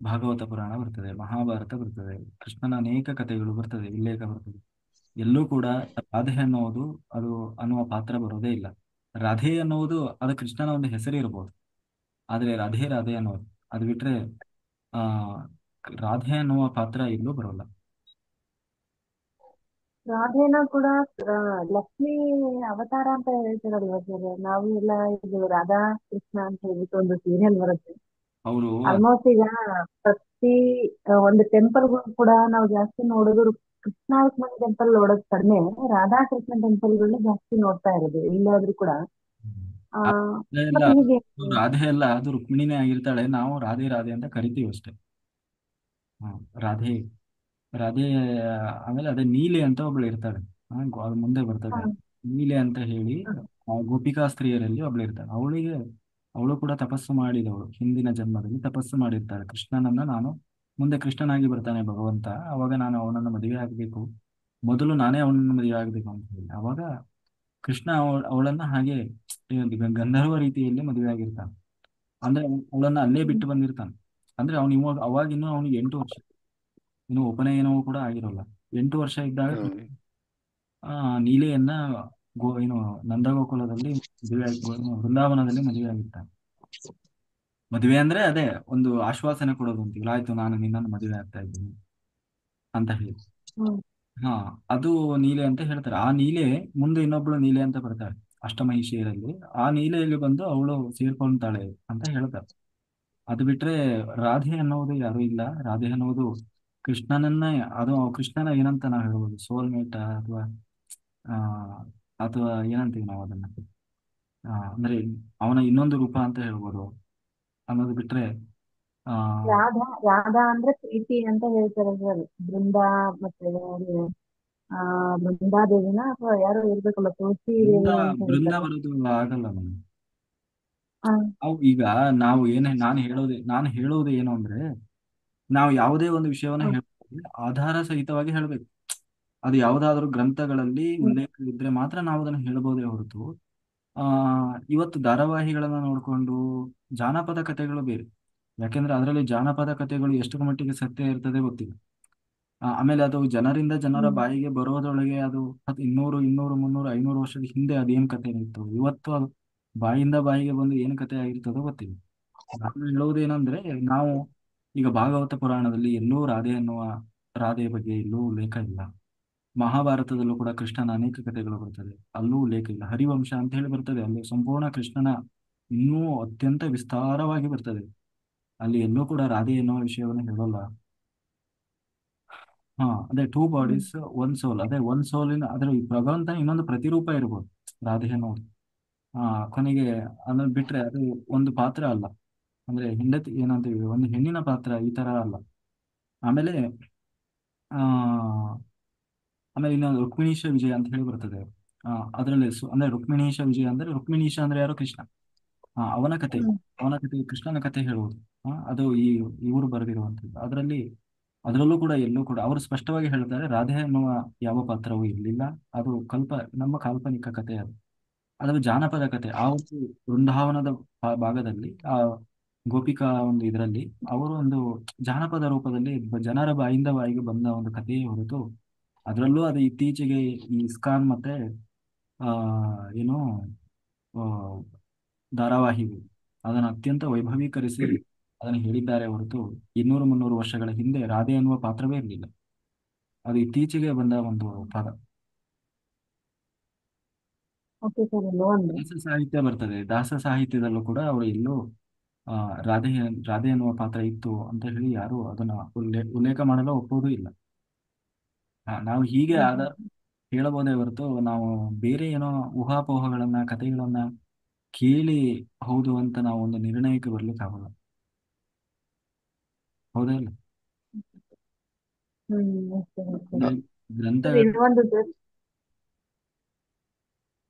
ಭಾಗವತ ಪುರಾಣ ಬರ್ತದೆ, ಮಹಾಭಾರತ ಬರ್ತದೆ, ಕೃಷ್ಣನ ಅನೇಕ ಕಥೆಗಳು ಬರ್ತದೆ, ಉಲ್ಲೇಖ ಬರ್ತದೆ. ಎಲ್ಲೂ ಕೂಡ ರಾಧೆ ಅನ್ನೋದು ಅದು ಅನ್ನುವ ಪಾತ್ರ ಬರೋದೇ ಇಲ್ಲ. ರಾಧೆ ಅನ್ನುವುದು ಅದು ಕೃಷ್ಣನ ಒಂದು ಹೆಸರು ಇರ್ಬೋದು, ಆದ್ರೆ ರಾಧೆ ರಾಧೆ ಅನ್ನೋದು ಅದು ಬಿಟ್ರೆ ಆ ರಾಧೆ ಅನ್ನುವ ಪಾತ್ರ ಎಲ್ಲೂ ಬರೋಲ್ಲ. ರಾಧೇನ ಕೂಡ ಲಕ್ಷ್ಮಿ ಅವತಾರ ಅಂತ ಹೇಳ್ತಾರಲ್ವಾ ಸರ್? ನಾವು ಎಲ್ಲ ಇದು ರಾಧಾ ಕೃಷ್ಣ ಅಂತ ಹೇಳ್ಬಿಟ್ಟು ಒಂದು ಸೀರಿಯಲ್ ಬರುತ್ತೆ. ಅವರು ಆಲ್ಮೋಸ್ಟ್ ಈಗ ಪ್ರತಿ ಒಂದು ಟೆಂಪಲ್ ಕೂಡ ನಾವು ಜಾಸ್ತಿ ನೋಡೋದು ಕೃಷ್ಣ ರುಕ್ಮಿಣಿ ಟೆಂಪಲ್ ನೋಡೋದು ಕಡಿಮೆ, ರಾಧಾ ಕೃಷ್ಣ ಟೆಂಪಲ್ಗಳನ್ನ ಜಾಸ್ತಿ ನೋಡ್ತಾ ಇರೋದು ಎಲ್ಲಾದ್ರೂ ಕೂಡ. ಆ ಎಲ್ಲ ಮತ್ತೆ ಹೀಗೆ ರಾಧೆ ಅಲ್ಲ, ಅದು ರುಕ್ಮಿಣಿನೇ ಆಗಿರ್ತಾಳೆ, ನಾವು ರಾಧೆ ರಾಧೆ ಅಂತ ಕರಿತೀವಿ ಅಷ್ಟೇ. ರಾಧೆ ರಾಧೆ. ಆಮೇಲೆ ಅದೇ ನೀಲೆ ಅಂತ ಒಬ್ಳು ಇರ್ತಾಳೆ, ಅದು ಮುಂದೆ ಬರ್ತದೆ. ಹ, ನೀಲೆ ಅಂತ ಹೇಳಿ ಆ ಗೋಪಿಕಾ ಸ್ತ್ರೀಯರಲ್ಲಿ ಒಬ್ಳು ಇರ್ತಾಳೆ. ಅವಳು ಕೂಡ ತಪಸ್ಸು ಮಾಡಿದವಳು, ಹಿಂದಿನ ಜನ್ಮದಲ್ಲಿ ತಪಸ್ಸು ಮಾಡಿರ್ತಾಳೆ. ಕೃಷ್ಣನನ್ನ ನಾನು ಮುಂದೆ ಕೃಷ್ಣನಾಗಿ ಬರ್ತಾನೆ ಭಗವಂತ, ಅವಾಗ ನಾನು ಅವನನ್ನು ಮದುವೆ ಆಗಬೇಕು, ಮೊದಲು ನಾನೇ ಅವನನ್ನು ಮದುವೆ ಆಗಬೇಕು ಅಂತ ಹೇಳಿ. ಅವಾಗ ಕೃಷ್ಣ ಅವಳನ್ನ ಹಾಗೆ ಗಂಧರ್ವ ರೀತಿಯಲ್ಲಿ ಮದುವೆ ಆಗಿರ್ತಾನೆ. ಅಂದ್ರೆ ಅವಳನ್ನ ಅಲ್ಲೇ ಬಿಟ್ಟು ಬಂದಿರ್ತಾನೆ. ಅಂದ್ರೆ ಅವನು ಅವಾಗ ಇನ್ನೂ ಅವನಿಗೆ 8 ವರ್ಷ, ಇನ್ನು ಉಪನಯನವೂ ಕೂಡ ಆಗಿರೋಲ್ಲ. 8 ವರ್ಷ ಇದ್ದಾಗ ಹ್ಮ್ ನೀಲೆಯನ್ನ ಏನು ನಂದಗೋಕುಲದಲ್ಲಿ ವೃಂದಾವನದಲ್ಲಿ ಮದುವೆ ಆಗಿರ್ತಾನೆ. ಮದುವೆ ಅಂದ್ರೆ ಅದೇ ಒಂದು ಆಶ್ವಾಸನೆ ಕೊಡೋದು ಅಂತೀವಿ, ಆಯ್ತು ನಾನು ನಿನ್ನನ್ನು ಮದುವೆ ಆಗ್ತಾ ಇದ್ದೀನಿ ಅಂತ ಹೇಳಿ. ಹ್ಮ್ ಹಾ, ಅದು ನೀಲೆ ಅಂತ ಹೇಳ್ತಾರೆ. ಆ ನೀಲೆ ಮುಂದೆ ಇನ್ನೊಬ್ಳು ನೀಲೆ ಅಂತ ಬರ್ತಾಳೆ ಅಷ್ಟಮಹಿಷಿಯರಲ್ಲಿ. ಆ ನೀಲೆಯಲ್ಲಿ ಬಂದು ಅವಳು ಸೇರ್ಕೊಳ್ತಾಳೆ ಅಂತ ಹೇಳ್ತಾರೆ. ಅದು ಬಿಟ್ರೆ ರಾಧೆ ಅನ್ನೋದು ಯಾರು ಇಲ್ಲ. ರಾಧೆ ಅನ್ನೋದು ಕೃಷ್ಣನನ್ನ, ಅದು ಕೃಷ್ಣನ ಏನಂತ ನಾವು ಹೇಳ್ಬೋದು, ಸೋಲ್ಮೇಟ ಅಥವಾ ಆ ಅಥವಾ ಏನಂತೀವಿ ನಾವು ಅದನ್ನ, ಅಂದ್ರೆ ಅವನ ಇನ್ನೊಂದು ರೂಪ ಅಂತ ಹೇಳ್ಬೋದು. ಅನ್ನೋದು ಬಿಟ್ರೆ ಆ ರಾಧಾ ಅಂದ್ರೆ ಪ್ರೀತಿ ಅಂತ ಹೇಳ್ತಾರೆ ಸರ್. ಬೃಂದಾ ಮತ್ತೆ ಆ ಬೃಂದಾದೇವಿನ ಅಥವಾ ಯಾರೋ ಇರ್ಬೇಕಲ್ಲ, ತುಳಸಿ ಬೃಂದ ದೇವಿ ಅಂತ ಬೃಂದ ಹೇಳ್ತಾರೆ. ಬರೋದು ಆಗಲ್ಲ ನಮ್ಗೆ. ಹ, ಈಗ ನಾವು ನಾನು ಹೇಳೋದು ಏನು ಅಂದ್ರೆ, ನಾವು ಯಾವುದೇ ಒಂದು ವಿಷಯವನ್ನು ಹ, ಹೇಳ್ತೀವಿ ಆಧಾರ ಸಹಿತವಾಗಿ ಹೇಳ್ಬೇಕು. ಅದು ಯಾವುದಾದ್ರೂ ಗ್ರಂಥಗಳಲ್ಲಿ ಹ್ಮ್, ಉಲ್ಲೇಖ ಇದ್ರೆ ಮಾತ್ರ ನಾವು ಅದನ್ನು ಹೇಳ್ಬೋದೇ ಹೊರತು ಆ ಇವತ್ತು ಧಾರಾವಾಹಿಗಳನ್ನ ನೋಡ್ಕೊಂಡು ಜಾನಪದ ಕಥೆಗಳು ಬೇರೆ. ಯಾಕೆಂದ್ರೆ ಅದರಲ್ಲಿ ಜಾನಪದ ಕಥೆಗಳು ಎಷ್ಟು ಮಟ್ಟಿಗೆ ಸತ್ಯ ಇರ್ತದೆ ಗೊತ್ತಿಲ್ಲ. ಆಮೇಲೆ ಅದು ಜನರಿಂದ ಜನರ ಹ್ಮ್, ಬಾಯಿಗೆ ಬರೋದ್ರೊಳಗೆ ಅದು 200 200 300 500 ವರ್ಷದ ಹಿಂದೆ ಅದೇನ್ ಕಥೆ ಇತ್ತು, ಇವತ್ತು ಅದು ಬಾಯಿಂದ ಬಾಯಿಗೆ ಬಂದು ಏನು ಕಥೆ ಆಗಿರ್ತದೋ ಗೊತ್ತಿಲ್ಲ. ನಾನು ಹೇಳುವುದೇನೆಂದ್ರೆ, ನಾವು ಈಗ ಭಾಗವತ ಪುರಾಣದಲ್ಲಿ ಎಲ್ಲೂ ರಾಧೆಯ ಬಗ್ಗೆ ಎಲ್ಲೂ ಉಲ್ಲೇಖ ಇಲ್ಲ. ಮಹಾಭಾರತದಲ್ಲೂ ಕೂಡ ಕೃಷ್ಣನ ಅನೇಕ ಕಥೆಗಳು ಬರ್ತದೆ, ಅಲ್ಲೂ ಉಲ್ಲೇಖ ಇಲ್ಲ. ಹರಿವಂಶ ಅಂತ ಹೇಳಿ ಬರ್ತದೆ, ಅಲ್ಲಿ ಸಂಪೂರ್ಣ ಕೃಷ್ಣನ ಇನ್ನೂ ಅತ್ಯಂತ ವಿಸ್ತಾರವಾಗಿ ಬರ್ತದೆ. ಅಲ್ಲಿ ಎಲ್ಲೂ ಕೂಡ ರಾಧೆ ಎನ್ನುವ ವಿಷಯವನ್ನು ಹೇಳೋಲ್ಲ. ಅದೇ 2 ಹ್ಮ್. ಬಾಡೀಸ್ 1 ಸೋಲ್, ಅದೇ 1 ಸೋಲಿನ ಅದ್ರ ಭಗವಂತ ಇನ್ನೊಂದು ಪ್ರತಿರೂಪ ಇರ್ಬೋದು ರಾಧೆ ಅನ್ನೋದು. ಕೊನೆಗೆ ಅದನ್ನ ಬಿಟ್ರೆ ಅದು ಒಂದು ಪಾತ್ರ ಅಲ್ಲ. ಅಂದ್ರೆ ಹೆಂಡತಿ ಏನಂತೀವಿ, ಒಂದು ಹೆಣ್ಣಿನ ಪಾತ್ರ ಈ ತರ ಅಲ್ಲ. ಆಮೇಲೆ ಆ ಆಮೇಲೆ ಇನ್ನೊಂದು ರುಕ್ಮಿಣೀಶ ವಿಜಯ ಅಂತ ಹೇಳಿ ಬರ್ತದೆ. ಅದರಲ್ಲಿ ಅಂದ್ರೆ ರುಕ್ಮಿಣೀಶ ವಿಜಯ ಅಂದ್ರೆ, ರುಕ್ಮಿಣೀಶ ಅಂದ್ರೆ ಯಾರು, ಕೃಷ್ಣ. ಅವನ ಕತೆ ಹ್ಮ್. ಅವನ ಕತೆ ಕೃಷ್ಣನ ಕತೆ ಹೇಳುವುದು. ಅದು ಇವರು ಬರೆದಿರುವಂಥದ್ದು. ಅದರಲ್ಲೂ ಕೂಡ ಎಲ್ಲೂ ಕೂಡ ಅವರು ಸ್ಪಷ್ಟವಾಗಿ ಹೇಳ್ತಾರೆ, ರಾಧೆ ಅನ್ನುವ ಯಾವ ಪಾತ್ರವೂ ಇರಲಿಲ್ಲ. ಅದು ನಮ್ಮ ಕಾಲ್ಪನಿಕ ಕಥೆ. ಅದು ಜಾನಪದ ಕಥೆ. ಆ ಒಂದು ವೃಂದಾವನದ ಭಾಗದಲ್ಲಿ ಗೋಪಿಕಾ ಒಂದು ಇದರಲ್ಲಿ ಅವರು ಒಂದು ಜಾನಪದ ರೂಪದಲ್ಲಿ ಜನರ ಬಾಯಿಂದ ಬಾಯಿಗೆ ಬಂದ ಒಂದು ಕಥೆಯೇ ಹೊರತು, ಅದರಲ್ಲೂ ಅದು ಇತ್ತೀಚೆಗೆ ಈ ಇಸ್ಕಾನ್ ಮತ್ತೆ ಆ ಏನು ಆ, ಧಾರಾವಾಹಿಗಳು ಅದನ್ನು ಅತ್ಯಂತ ವೈಭವೀಕರಿಸಿ ಅದನ್ನು ಹೇಳಿದ್ದಾರೆ ಹೊರತು 200 300 ವರ್ಷಗಳ ಹಿಂದೆ ರಾಧೆ ಎನ್ನುವ ಪಾತ್ರವೇ ಇರಲಿಲ್ಲ. ಅದು ಇತ್ತೀಚೆಗೆ ಬಂದ ಒಂದು ಪದ. ಓಕೆ ಸರ್, ಇನ್ನೊಂದು ದಾಸ ಸಾಹಿತ್ಯ ಬರ್ತದೆ, ದಾಸ ಸಾಹಿತ್ಯದಲ್ಲೂ ಕೂಡ ಅವರು ಎಲ್ಲೂ ಆ ರಾಧೆ ರಾಧೆ ಎನ್ನುವ ಪಾತ್ರ ಇತ್ತು ಅಂತ ಹೇಳಿ ಯಾರು ಅದನ್ನ ಉಲ್ಲೇಖ ಮಾಡಲು ಒಪ್ಪುವುದೂ ಇಲ್ಲ. ನಾವು ಹೀಗೆ ಹ್ಮ್, ಆಧಾರ ಹೇಳಬಹುದೇ ಹೊರತು ನಾವು ಬೇರೆ ಏನೋ ಊಹಾಪೋಹಗಳನ್ನ ಕಥೆಗಳನ್ನ ಕೇಳಿ ಹೌದು ಅಂತ ನಾವು ಒಂದು ನಿರ್ಣಯಕ್ಕೆ ಬರ್ಲಿಕ್ಕೆ ಆಗೋಲ್ಲ. ಹೌದಾ ಇಲ್ಲ? ಅಷ್ಟೇ ಅಷ್ಟೇ. ಆಮೇಲೆ ಸರ್ ಗ್ರಂಥಗಳು. ಇನ್ನೊಂದು ಸರ್,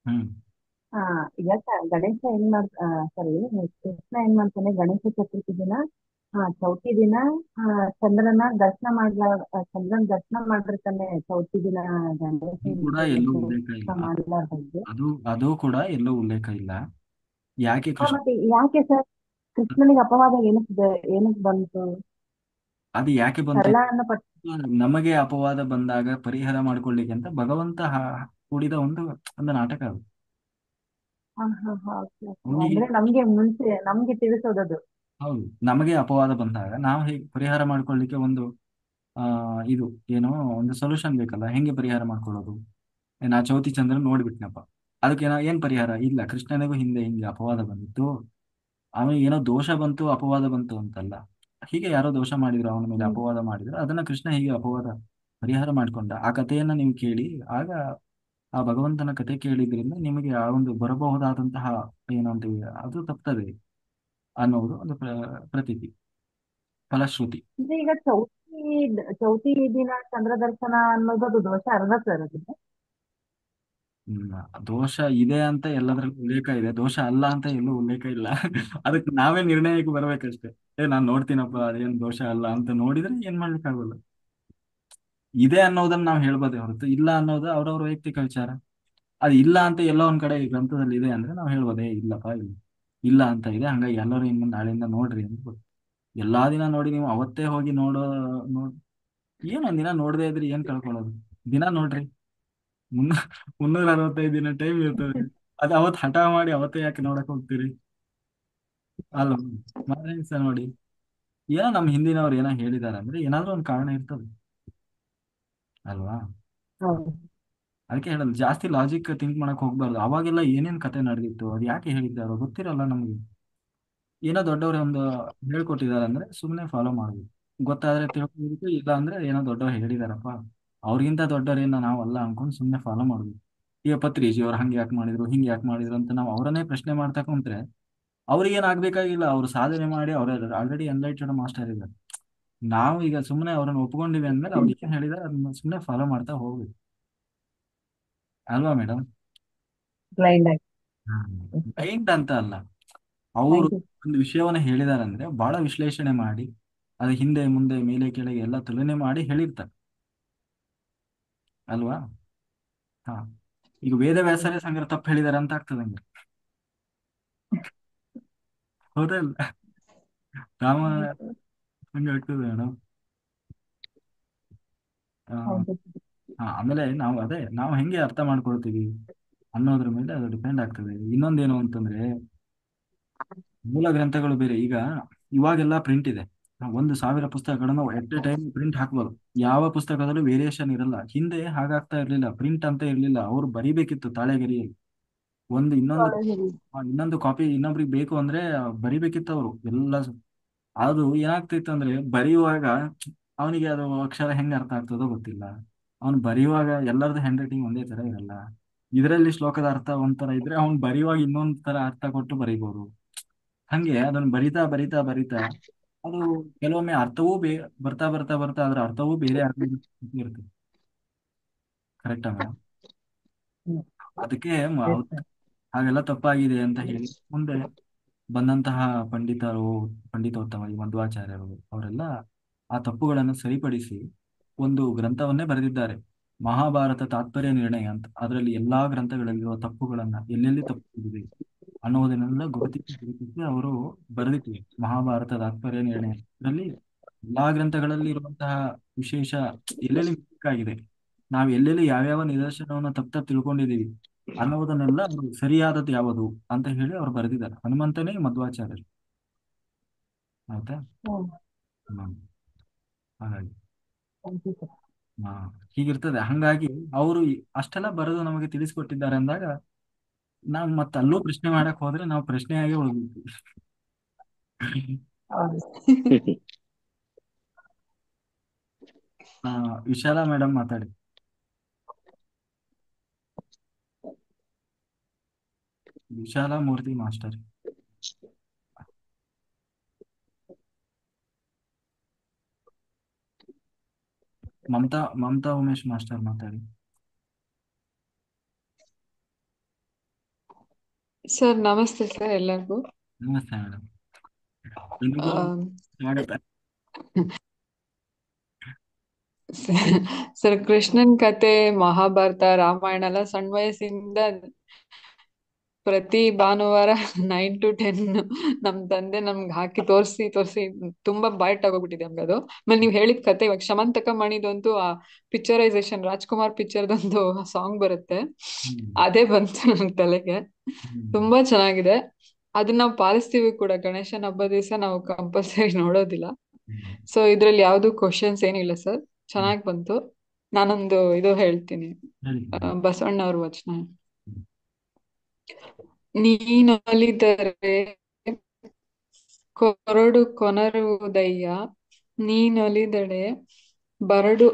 ಹ್ಮ್ ಆ, ಈಗ ಗಣೇಶ ಏನ್ ಮಾಡ್ ಸಾರಿ, ಕೃಷ್ಣ ಏನ್ ಮಾಡ್ತಾನೆ ಗಣೇಶ ಚತುರ್ಥಿ ದಿನ, ಚೌತಿ ದಿನ ಚಂದ್ರನ ದರ್ಶನ ಚಂದ್ರನ ದರ್ಶನ ಮಾಡಿರ್ತಾನೆ ಚೌತಿ ದಿನ. ಅದು ಗಣೇಶನ ಕೂಡ ಎಲ್ಲೂ ಉಲ್ಲೇಖ ದರ್ಶನ ಇಲ್ಲ. ಮಾಡಲಾರ್ದಂಗೆ. ಅದು ಕೂಡ ಎಲ್ಲೂ ಉಲ್ಲೇಖ ಇಲ್ಲ. ಯಾಕೆ ಕೃಷ್ಣ ಮತ್ತೆ ಯಾಕೆ ಸರ್ ಕೃಷ್ಣನಿಗೆ ಅಪವಾದ ಏನಕ್ಕೆ ಬಂತು? ಅದು ಯಾಕೆ ಬಂತು? ಕಳ್ಳ ಅನ್ನೋ ಪಟ್ಟ. ನಮಗೆ ಅಪವಾದ ಬಂದಾಗ ಪರಿಹಾರ ಮಾಡ್ಕೊಳ್ಳಿಕ್ಕೆ ಅಂತ ಭಗವಂತ ಹೂಡಿದ ಒಂದು ಒಂದು ನಾಟಕ ಅದು. ಅವನಿಗೆ, ಅಂದ್ರೆ ನಮ್ಗೆ ತಿಳಿಸೋದದು. ಹೌದು, ನಮಗೆ ಅಪವಾದ ಬಂದಾಗ ನಾವು ಹೇಗೆ ಪರಿಹಾರ ಮಾಡ್ಕೊಳ್ಳಿಕ್ಕೆ ಒಂದು ಆ ಇದು ಏನೋ ಒಂದು ಸೊಲ್ಯೂಷನ್ ಬೇಕಲ್ಲ. ಹೆಂಗೆ ಪರಿಹಾರ ಮಾಡ್ಕೊಳ್ಳೋದು? ನಾ ಚೌತಿ ಚಂದ್ರನ್ ನೋಡ್ಬಿಟ್ನಪ್ಪ, ಅದಕ್ಕೆ ಏನ್ ಪರಿಹಾರ ಇಲ್ಲ. ಕೃಷ್ಣನಿಗೂ ಹಿಂದೆ ಹಿಂಗೆ ಅಪವಾದ ಬಂದಿತ್ತು, ಅವನಿಗೆ ಏನೋ ದೋಷ ಬಂತು, ಅಪವಾದ ಬಂತು ಅಂತಲ್ಲ. ಹೀಗೆ ಯಾರೋ ದೋಷ ಮಾಡಿದ್ರು, ಅವನ ಮೇಲೆ ಹ್ಮ್. ಅಪವಾದ ಮಾಡಿದ್ರು, ಅದನ್ನ ಕೃಷ್ಣ ಹೀಗೆ ಅಪವಾದ ಪರಿಹಾರ ಮಾಡ್ಕೊಂಡ. ಆ ಕಥೆಯನ್ನ ನೀವು ಕೇಳಿ, ಆಗ ಆ ಭಗವಂತನ ಕಥೆ ಕೇಳಿದ್ರಿಂದ ನಿಮಗೆ ಆ ಒಂದು ಬರಬಹುದಾದಂತಹ ಏನು ಅಂತೀವಿ ಅದು ತಪ್ತದೆ ಅನ್ನೋದು ಒಂದು ಪ್ರತೀತಿ, ಫಲಶ್ರುತಿ. ಅಂದ್ರೆ ಈಗ ಚೌತಿ ದಿನ ಚಂದ್ರ ದರ್ಶನ ಅನ್ನೋದು ಅದು ದೋಷ ಅಲ್ವಾ ಸರ್ ಅದಕ್ಕೆ? ಹ್ಮ್ ದೋಷ ಇದೆ ಅಂತ ಎಲ್ಲದ್ರಲ್ಲೂ ಉಲ್ಲೇಖ ಇದೆ, ದೋಷ ಅಲ್ಲ ಅಂತ ಎಲ್ಲೂ ಉಲ್ಲೇಖ ಇಲ್ಲ. ಅದಕ್ಕೆ ನಾವೇ ನಿರ್ಣಯಕ್ಕೆ ಬರ್ಬೇಕಷ್ಟೇ. ನಾನ್ ನೋಡ್ತೀನಪ್ಪ ಅದೇನ್ ದೋಷ ಅಲ್ಲ ಅಂತ ನೋಡಿದ್ರೆ ಏನ್ ಮಾಡ್ಲಿಕ್ಕಾಗಲ್ಲ. ಇದೆ ಅನ್ನೋದನ್ನ ನಾವು ಹೇಳ್ಬೋದೇ ಹೊರತು ಇಲ್ಲ ಅನ್ನೋದು ಅವ್ರವ್ರ ವೈಯಕ್ತಿಕ ವಿಚಾರ. ಅದು ಇಲ್ಲ ಅಂತ ಎಲ್ಲೋ ಒಂದ್ ಕಡೆ ಈ ಗ್ರಂಥದಲ್ಲಿ ಇದೆ ಅಂದ್ರೆ ನಾವು ಹೇಳ್ಬೋದೇ ಇಲ್ಲಪ್ಪ ಇಲ್ಲ, ಇಲ್ಲ ಅಂತ ಇದೆ, ಹಂಗಾಗಿ ಎಲ್ಲರೂ ಇನ್ನು ನಾಳೆಯಿಂದ ನೋಡ್ರಿ ಅಂತ. ಎಲ್ಲಾ ದಿನ ನೋಡಿ ನೀವು ಅವತ್ತೇ ಹೋಗಿ ನೋಡ್ ಏನೊಂದ್ ದಿನ ನೋಡದೇ ಇದ್ರೆ ಏನ್ ಕಳ್ಕೊಳ್ಳೋದು? ದಿನ ನೋಡ್ರಿ, ಮುನ್ನ 365 ದಿನ ಟೈಮ್ ಇರ್ತದೆ. ಅದು ಅವತ್ತು ಹಠ ಮಾಡಿ ಅವತ್ತೇ ಯಾಕೆ ನೋಡಕ್ ಹೋಗ್ತೀರಿ? ಅಲ್ವಾ? ಮಾರನೇ ದಿವಸ ನೋಡಿ. ಏನೋ ನಮ್ಮ ಹಿಂದಿನವ್ರು ಏನೋ ಹೇಳಿದಾರೆ ಅಂದ್ರೆ ಏನಾದ್ರೂ ಒಂದು ಕಾರಣ ಇರ್ತದೆ ಅಲ್ವಾ? ಹೌದು. ಅದಕ್ಕೆ ಹೇಳೋದು, ಜಾಸ್ತಿ ಲಾಜಿಕ್ ಥಿಂಕ್ ಮಾಡಕ್ ಹೋಗ್ಬಾರ್ದು. ಅವಾಗೆಲ್ಲ ಏನೇನ್ ಕತೆ ನಡೆದಿತ್ತು, ಅದು ಯಾಕೆ ಹೇಳಿದ್ದಾರೋ ಗೊತ್ತಿರಲ್ಲ ನಮ್ಗೆ. ಏನೋ ದೊಡ್ಡವ್ರು ಒಂದು ಹೇಳ್ಕೊಟ್ಟಿದ್ದಾರೆ ಅಂದ್ರೆ ಸುಮ್ಮನೆ ಫಾಲೋ ಮಾಡ್ಬೇಕು. ಗೊತ್ತಾದ್ರೆ ತಿಳ್ಕೊಬೇಕು, ಇಲ್ಲ ಅಂದ್ರೆ ಏನೋ ದೊಡ್ಡವ್ರು ಹೇಳಿದಾರಪ್ಪ, ಅವ್ರಿಗಿಂತ ದೊಡ್ಡವ್ರೇನ ನಾವಲ್ಲ ಅನ್ಕೊಂಡು ಸುಮ್ಮನೆ ಫಾಲೋ ಮಾಡ್ಬೇಕು. ಈಗ ಪತ್ರಿಜಿ ಅವ್ರು ಹಂಗೆ ಯಾಕೆ ಮಾಡಿದ್ರು, ಹಿಂಗೆ ಯಾಕೆ ಮಾಡಿದ್ರು ಅಂತ ನಾವು ಅವರನ್ನೇ ಪ್ರಶ್ನೆ ಮಾಡ್ತಾ ಕುಂತ್ರೆ ಅವ್ರಿಗೇನ್ ಆಗ್ಬೇಕಾಗಿಲ್ಲ. ಅವ್ರು ಸಾಧನೆ ಮಾಡಿ ಅವ್ರ ಆಲ್ರೆಡಿ ಎನ್ಲೈಟೆಡ್ ಮಾಸ್ಟರ್ ಇದ್ದಾರೆ. ನಾವು ಈಗ ಸುಮ್ಮನೆ ಅವ್ರನ್ನ ಒಪ್ಕೊಂಡಿವಿ ಅಂದ್ಮೇಲೆ ಅವ್ರು ಏನ್ ಹೇಳಿದಾರೆ ಅದನ್ನ ಸುಮ್ಮನೆ ಫಾಲೋ ಮಾಡ್ತಾ ಹೋಗ್ಬೇಕು, ಅಲ್ವಾ ಮೇಡಮ್? ಬ್ಲೈಂಡ್ ಆಗಿ. ಬ್ಲೈಂಡ್ ಅಂತ ಅಲ್ಲ, ಅವರು ಥ್ಯಾಂಕ್ ಯು. ಒಂದು ವಿಷಯವನ್ನ ಹೇಳಿದಾರೆ ಅಂದ್ರೆ ಬಹಳ ವಿಶ್ಲೇಷಣೆ ಮಾಡಿ ಅದು ಹಿಂದೆ ಮುಂದೆ ಮೇಲೆ ಕೆಳಗೆ ಎಲ್ಲ ತುಲನೆ ಮಾಡಿ ಹೇಳಿರ್ತಾರೆ ಅಲ್ವಾ? ಹಾ, ಈಗ ವೇದವ್ಯಾಸರೇ ಸಂಗ್ರಹ ತಪ್ಪು ಹೇಳಿದಾರೆ ಅಂತ ಆಗ್ತದೆ ಹಂಗೆ, ಹೌದಲ್ಲ? ರಾಮ ಹಂಗೆ ಆಗ್ತದೆ ಮೇಡಮ್. Thank you. ಆಮೇಲೆ ನಾವು ಹೆಂಗೆ ಅರ್ಥ ಮಾಡ್ಕೊಳ್ತೀವಿ ಅನ್ನೋದ್ರ ಮೇಲೆ ಅದು ಡಿಪೆಂಡ್ ಆಗ್ತದೆ. ಇನ್ನೊಂದೇನು ಅಂತಂದ್ರೆ ಮೂಲ ಗ್ರಂಥಗಳು ಬೇರೆ. ಈಗ ಇವಾಗೆಲ್ಲ ಪ್ರಿಂಟ್ ಇದೆ, 1,000 ಪುಸ್ತಕಗಳನ್ನು ಎಟ್ ಎ ಟೈಮ್ ಪ್ರಿಂಟ್ ಹಾಕ್ಬೋದು. ಯಾವ ಪುಸ್ತಕದಲ್ಲೂ ವೇರಿಯೇಷನ್ ಇರಲ್ಲ. ಹಿಂದೆ ಹಾಗಾಗ್ತಾ ಇರ್ಲಿಲ್ಲ, ಪ್ರಿಂಟ್ ಅಂತ ಇರ್ಲಿಲ್ಲ. ಅವ್ರು ಬರಿಬೇಕಿತ್ತು ತಾಳೆಗರಿಯಲ್ಲಿ. ಒಂದು ಕಾಲೇಜಲ್ಲಿ. ಇನ್ನೊಂದು ಕಾಪಿ ಇನ್ನೊಬ್ರಿಗೆ ಬೇಕು ಅಂದ್ರೆ ಬರಿಬೇಕಿತ್ತು ಅವರು ಎಲ್ಲ. ಅದು ಏನಾಗ್ತಿತ್ತು ಅಂದ್ರೆ ಬರೆಯುವಾಗ ಅವನಿಗೆ ಅದು ಅಕ್ಷರ ಹೆಂಗೆ ಅರ್ಥ ಆಗ್ತದೋ ಗೊತ್ತಿಲ್ಲ. ಅವ್ನು ಬರೆಯುವಾಗ ಎಲ್ಲರದ್ದು ಹ್ಯಾಂಡ್ ರೈಟಿಂಗ್ ಒಂದೇ ತರ ಇರಲ್ಲ. ಇದರಲ್ಲಿ ಶ್ಲೋಕದ ಅರ್ಥ ಒಂಥರ ಇದ್ರೆ ಅವ್ನು ಬರೆಯುವಾಗ ಇನ್ನೊಂದ್ ತರ ಅರ್ಥ ಕೊಟ್ಟು ಬರೀಬಹುದು. ಹಂಗೆ ಅದನ್ನ ಬರಿತಾ ಬರಿತಾ ಬರಿತಾ ಅದು ಕೆಲವೊಮ್ಮೆ ಅರ್ಥವೂ ಬರ್ತಾ ಬರ್ತಾ ಬರ್ತಾ ಅದ್ರ ಅರ್ಥವೂ ಬೇರೆ ಇರ್ತದೆ. ಕರೆಕ್ಟಾ ಮೇಡಮ್? ಹ್ಮ್. ಅದಕ್ಕೆ Yes, sir. ಹಾಗೆಲ್ಲ ತಪ್ಪಾಗಿದೆ ಅಂತ ಹೇಳಿ ಮುಂದೆ ಬಂದಂತಹ ಪಂಡಿತೋತ್ತಮ ಈ ಮಧ್ವಾಚಾರ್ಯರು ಅವರೆಲ್ಲ ಆ ತಪ್ಪುಗಳನ್ನು ಸರಿಪಡಿಸಿ ಒಂದು ಗ್ರಂಥವನ್ನೇ ಬರೆದಿದ್ದಾರೆ, ಮಹಾಭಾರತ ತಾತ್ಪರ್ಯ ನಿರ್ಣಯ ಅಂತ. ಅದರಲ್ಲಿ ಎಲ್ಲಾ ಗ್ರಂಥಗಳಲ್ಲಿರುವ ತಪ್ಪುಗಳನ್ನ ಎಲ್ಲೆಲ್ಲಿ ತಪ್ಪಿದೆ ಅನ್ನೋದನ್ನೆಲ್ಲ ಗುರುತಿಸಿ ಅವರು ಬರೆದಿಟ್ಟಿವೆ ಮಹಾಭಾರತ ತಾತ್ಪರ್ಯ ನಿರ್ಣಯ. ಇದರಲ್ಲಿ ಎಲ್ಲಾ ಗ್ರಂಥಗಳಲ್ಲಿ ಇರುವಂತಹ ವಿಶೇಷ ಎಲ್ಲೆಲ್ಲಿ ಮಿಸ್ಟೇಕ್ ಆಗಿದೆ, ನಾವು ಎಲ್ಲೆಲ್ಲಿ ಯಾವ್ಯಾವ ನಿದರ್ಶನವನ್ನ ತಪ್ಪ ತಿಳ್ಕೊಂಡಿದ್ದೀವಿ ಅನ್ನೋದನ್ನೆಲ್ಲ ಅವರು ಸರಿಯಾದದ್ದು ಯಾವುದು ಅಂತ ಹೇಳಿ ಅವ್ರು ಬರೆದಿದ್ದಾರೆ. ಹನುಮಂತನೇ ಮಧ್ವಾಚಾರ್ಯರು. ಆಯ್ತಾ? ಹ್ಮ್. ಹ್ಮ್. ಹಾಗಾಗಿ ಥ್ಯಾಂಕ್ ಯು ಸರ್. ಹಾ ಹೀಗಿರ್ತದೆ. ಹಂಗಾಗಿ ಅವರು ಅಷ್ಟೆಲ್ಲ ಬರೆದು ನಮಗೆ ತಿಳಿಸ್ಕೊಟ್ಟಿದ್ದಾರೆ ಅಂದಾಗ ನಾವು ಮತ್ತೆ ಅಲ್ಲೂ ಪ್ರಶ್ನೆ ಮಾಡಕ್ ಹೋದ್ರೆ ನಾವು ಪ್ರಶ್ನೆಯಾಗೆ ಉಳಿದ್ವಿ. ಹೌದು. ವಿಶಾಲಾ ಮೇಡಮ್ ಮಾತಾಡಿ. ವಿಶಾಲಾ ಮೂರ್ತಿ ಮಾಸ್ಟರ್. ಮಮತಾ ಉಮೇಶ್ ಮಾಸ್ಟರ್ ಮಾತಾಡಿ. ಸರ್ ನಮಸ್ತೆ ಸರ್ ಎಲ್ಲರಿಗೂ. ನಮಸ್ತೆ ಮೇಡಮ್. ನಿಮಗೆ ಆಮ್, ಸ್ವಾಗತ. ಸರ್ ಕೃಷ್ಣನ್ ಕತೆ ಮಹಾಭಾರತ ರಾಮಾಯಣ ಎಲ್ಲ ಸಣ್ಣ ವಯಸ್ಸಿಂದ ಪ್ರತಿ ಭಾನುವಾರ 9 to 10 ನಮ್ ತಂದೆ ನಮ್ಗೆ ಹಾಕಿ ತೋರಿಸಿ ತುಂಬಾ ಬೈಟ್ ಆಗೋಗ್ಬಿಟ್ಟಿದೆ ನಮ್ಗೆ ಅದು. ಆಮೇಲೆ ನೀವ್ ಹೇಳಿದ ಕತೆ ಇವಾಗ ಶಮಂತಕ ಮಣಿದಂತೂ ಆ ಪಿಕ್ಚರೈಸೇಷನ್ ರಾಜ್ಕುಮಾರ್ ಪಿಕ್ಚರ್ದೊಂದು ಸಾಂಗ್ ಬರುತ್ತೆ, ಹ್ಮ್ ಅದೇ ಬಂತು ನನ್ ತಲೆಗೆ. ಹ್ಮ್ ತುಂಬಾ ಚೆನ್ನಾಗಿದೆ. ಅದನ್ನ ನಾವು ಪಾಲಿಸ್ತೀವಿ ಕೂಡ, ಗಣೇಶನ ಹಬ್ಬ ದಿವಸ ನಾವು ಕಂಪಲ್ಸರಿ ನೋಡೋದಿಲ್ಲ. ಹ್ಮ್ ಸೊ ಇದ್ರಲ್ಲಿ ಯಾವ್ದು ಕ್ವಶನ್ಸ್ ಏನಿಲ್ಲ ಸರ್, ಹ್ಮ್ ಚೆನ್ನಾಗಿ ಬಂತು. ನಾನೊಂದು ಇದು ಹೇಳ್ತೀನಿ, ಹೇಳಿ ಮೇಡಮ್. ಬಸವಣ್ಣ ಅವ್ರ ವಚನ. ಹ್ಮ್ ನೀನೊಲಿದರೆ ಕೊರಡು ಕೊನರುವುದಯ್ಯ, ನೀನೊಲಿದಡೆ ಬರಡು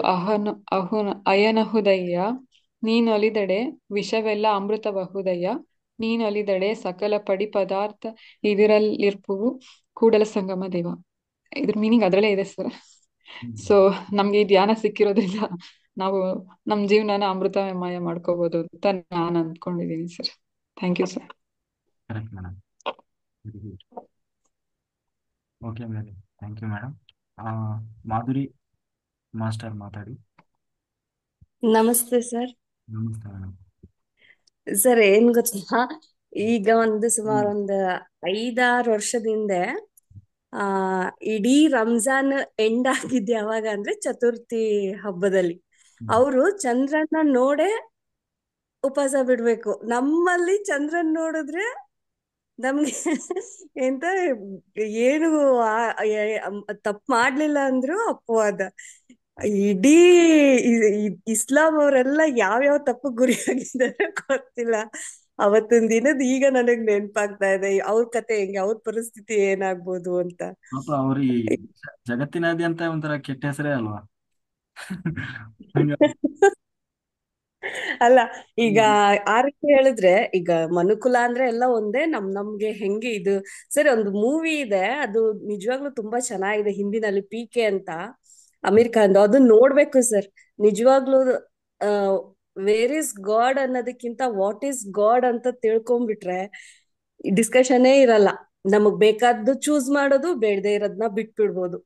ಅಯನಹುದಯ್ಯ, ನೀನೊಲಿದಡೆ ವಿಷವೆಲ್ಲ ಅಮೃತಬಹುದಯ್ಯ, ನೀನೊಲಿದಡೆ ಸಕಲ ಪಡಿ ಪದಾರ್ಥ ಇದರಲ್ಲಿರ್ಪುವು ಕೂಡಲ ಸಂಗಮ ದೇವ. ಇದ್ರ ಮೀನಿಂಗ್ ಅದ್ರಲ್ಲೇ ಇದೆ ಸರ್. ಹ್ಮ್ ಸೊ ನಮ್ಗೆ ಈ ಧ್ಯಾನ ಸಿಕ್ಕಿರೋದ್ರಿಂದ ನಾವು ನಮ್ ಜೀವನನ ಅಮೃತಮಯ ಮಾಡ್ಕೋಬಹುದು ಅಂತ ನಾನು ಅಂದ್ಕೊಂಡಿದ್ದೀನಿ sir. Thank you sir. Correct madam. Very good. Okay madam, thank you madam. Madhuri master ಮಾತಾಡಿ. ನಮಸ್ತೆ ಸರ್. ನಮಸ್ತೆ ಮೇಡಮ್. ಸರ್ ಏನ್ ಗೊತ್ತಾ, ಈಗ ಸುಮಾರು ಹ್ಮ್ ಒಂದು 5-6 ವರ್ಷದಿಂದ ಆ ಇಡೀ ರಂಜಾನ್ ಎಂಡ್ ಆಗಿದ್ದು ಯಾವಾಗ ಅಂದ್ರೆ ಚತುರ್ಥಿ ಹಬ್ಬದಲ್ಲಿ ಹ್ಮ್ ಅವರು ಚಂದ್ರನ ನೋಡೇ ಉಪವಾಸ ಬಿಡ್ಬೇಕು. ನಮ್ಮಲ್ಲಿ ಚಂದ್ರನ್ ನೋಡಿದ್ರೆ ನಮ್ಗೆ ಎಂತ ಏನು ತಪ್ಪು ಮಾಡ್ಲಿಲ್ಲ ಅಂದ್ರು ಅಪವಾದ. ಇಡೀ ಇಸ್ಲಾಂ ಅವರೆಲ್ಲ ಯಾವ್ಯಾವ ತಪ್ಪು ಗುರಿಯಾಗಿದ್ದಾರೆ ಗೊತ್ತಿಲ್ಲ. ಅವತ್ತಿನ ದಿನದ ಈಗ ನನಗ್ ನೆನ್ಪಾಗ್ತಾ ಇದೆ ಅವ್ರ ಕತೆ ಹೆಂಗೆ, ಅವ್ರ ಪರಿಸ್ಥಿತಿ ಏನಾಗ್ಬೋದು ಅಂತ. ಪಾಪ ಅವ್ರಿಗೆ ಜಗತ್ತಿನಾದ್ಯಂತ ಒಂಥರ ಕೆಟ್ಟ ಹೆಸರೇ ಅಲ್ವಾ. ಹಂಗ ಅಲ್ಲ ಈಗ ಹ್ಮ್ ಆ ರೀತಿ ಹೇಳಿದ್ರೆ, ಈಗ ಮನುಕುಲ ಅಂದ್ರೆ ಎಲ್ಲ ಒಂದೇ, ನಮ್ಗೆ ಹೆಂಗೆ ಇದು. ಸರಿ, ಒಂದು ಮೂವಿ ಇದೆ, ಅದು ನಿಜವಾಗ್ಲೂ ತುಂಬಾ ಚೆನ್ನಾಗಿದೆ, ಹಿಂದಿನಲ್ಲಿ PK ಅಂತ, ಅಮೀರ್ ಖಾನ್. ಅದನ್ನ ನೋಡ್ಬೇಕು ಸರ್. ನಿಜವಾಗ್ಲೂ ವೇರ್ ಇಸ್ ಗಾಡ್ ಅನ್ನೋದಕ್ಕಿಂತ ವಾಟ್ ಈಸ್ ಗಾಡ್ ಅಂತ ತಿಳ್ಕೊಂಡ್ಬಿಟ್ರೆ ಡಿಸ್ಕಷನ್ನೇ ಇರಲ್ಲ. ನಮಗ್ ಬೇಕಾದ್ದು ಚೂಸ್ ಮಾಡೋದು, ಬೇಡದೆ ಇರೋದನ್ನ ಬಿಟ್ಬಿಡ್ಬೋದು.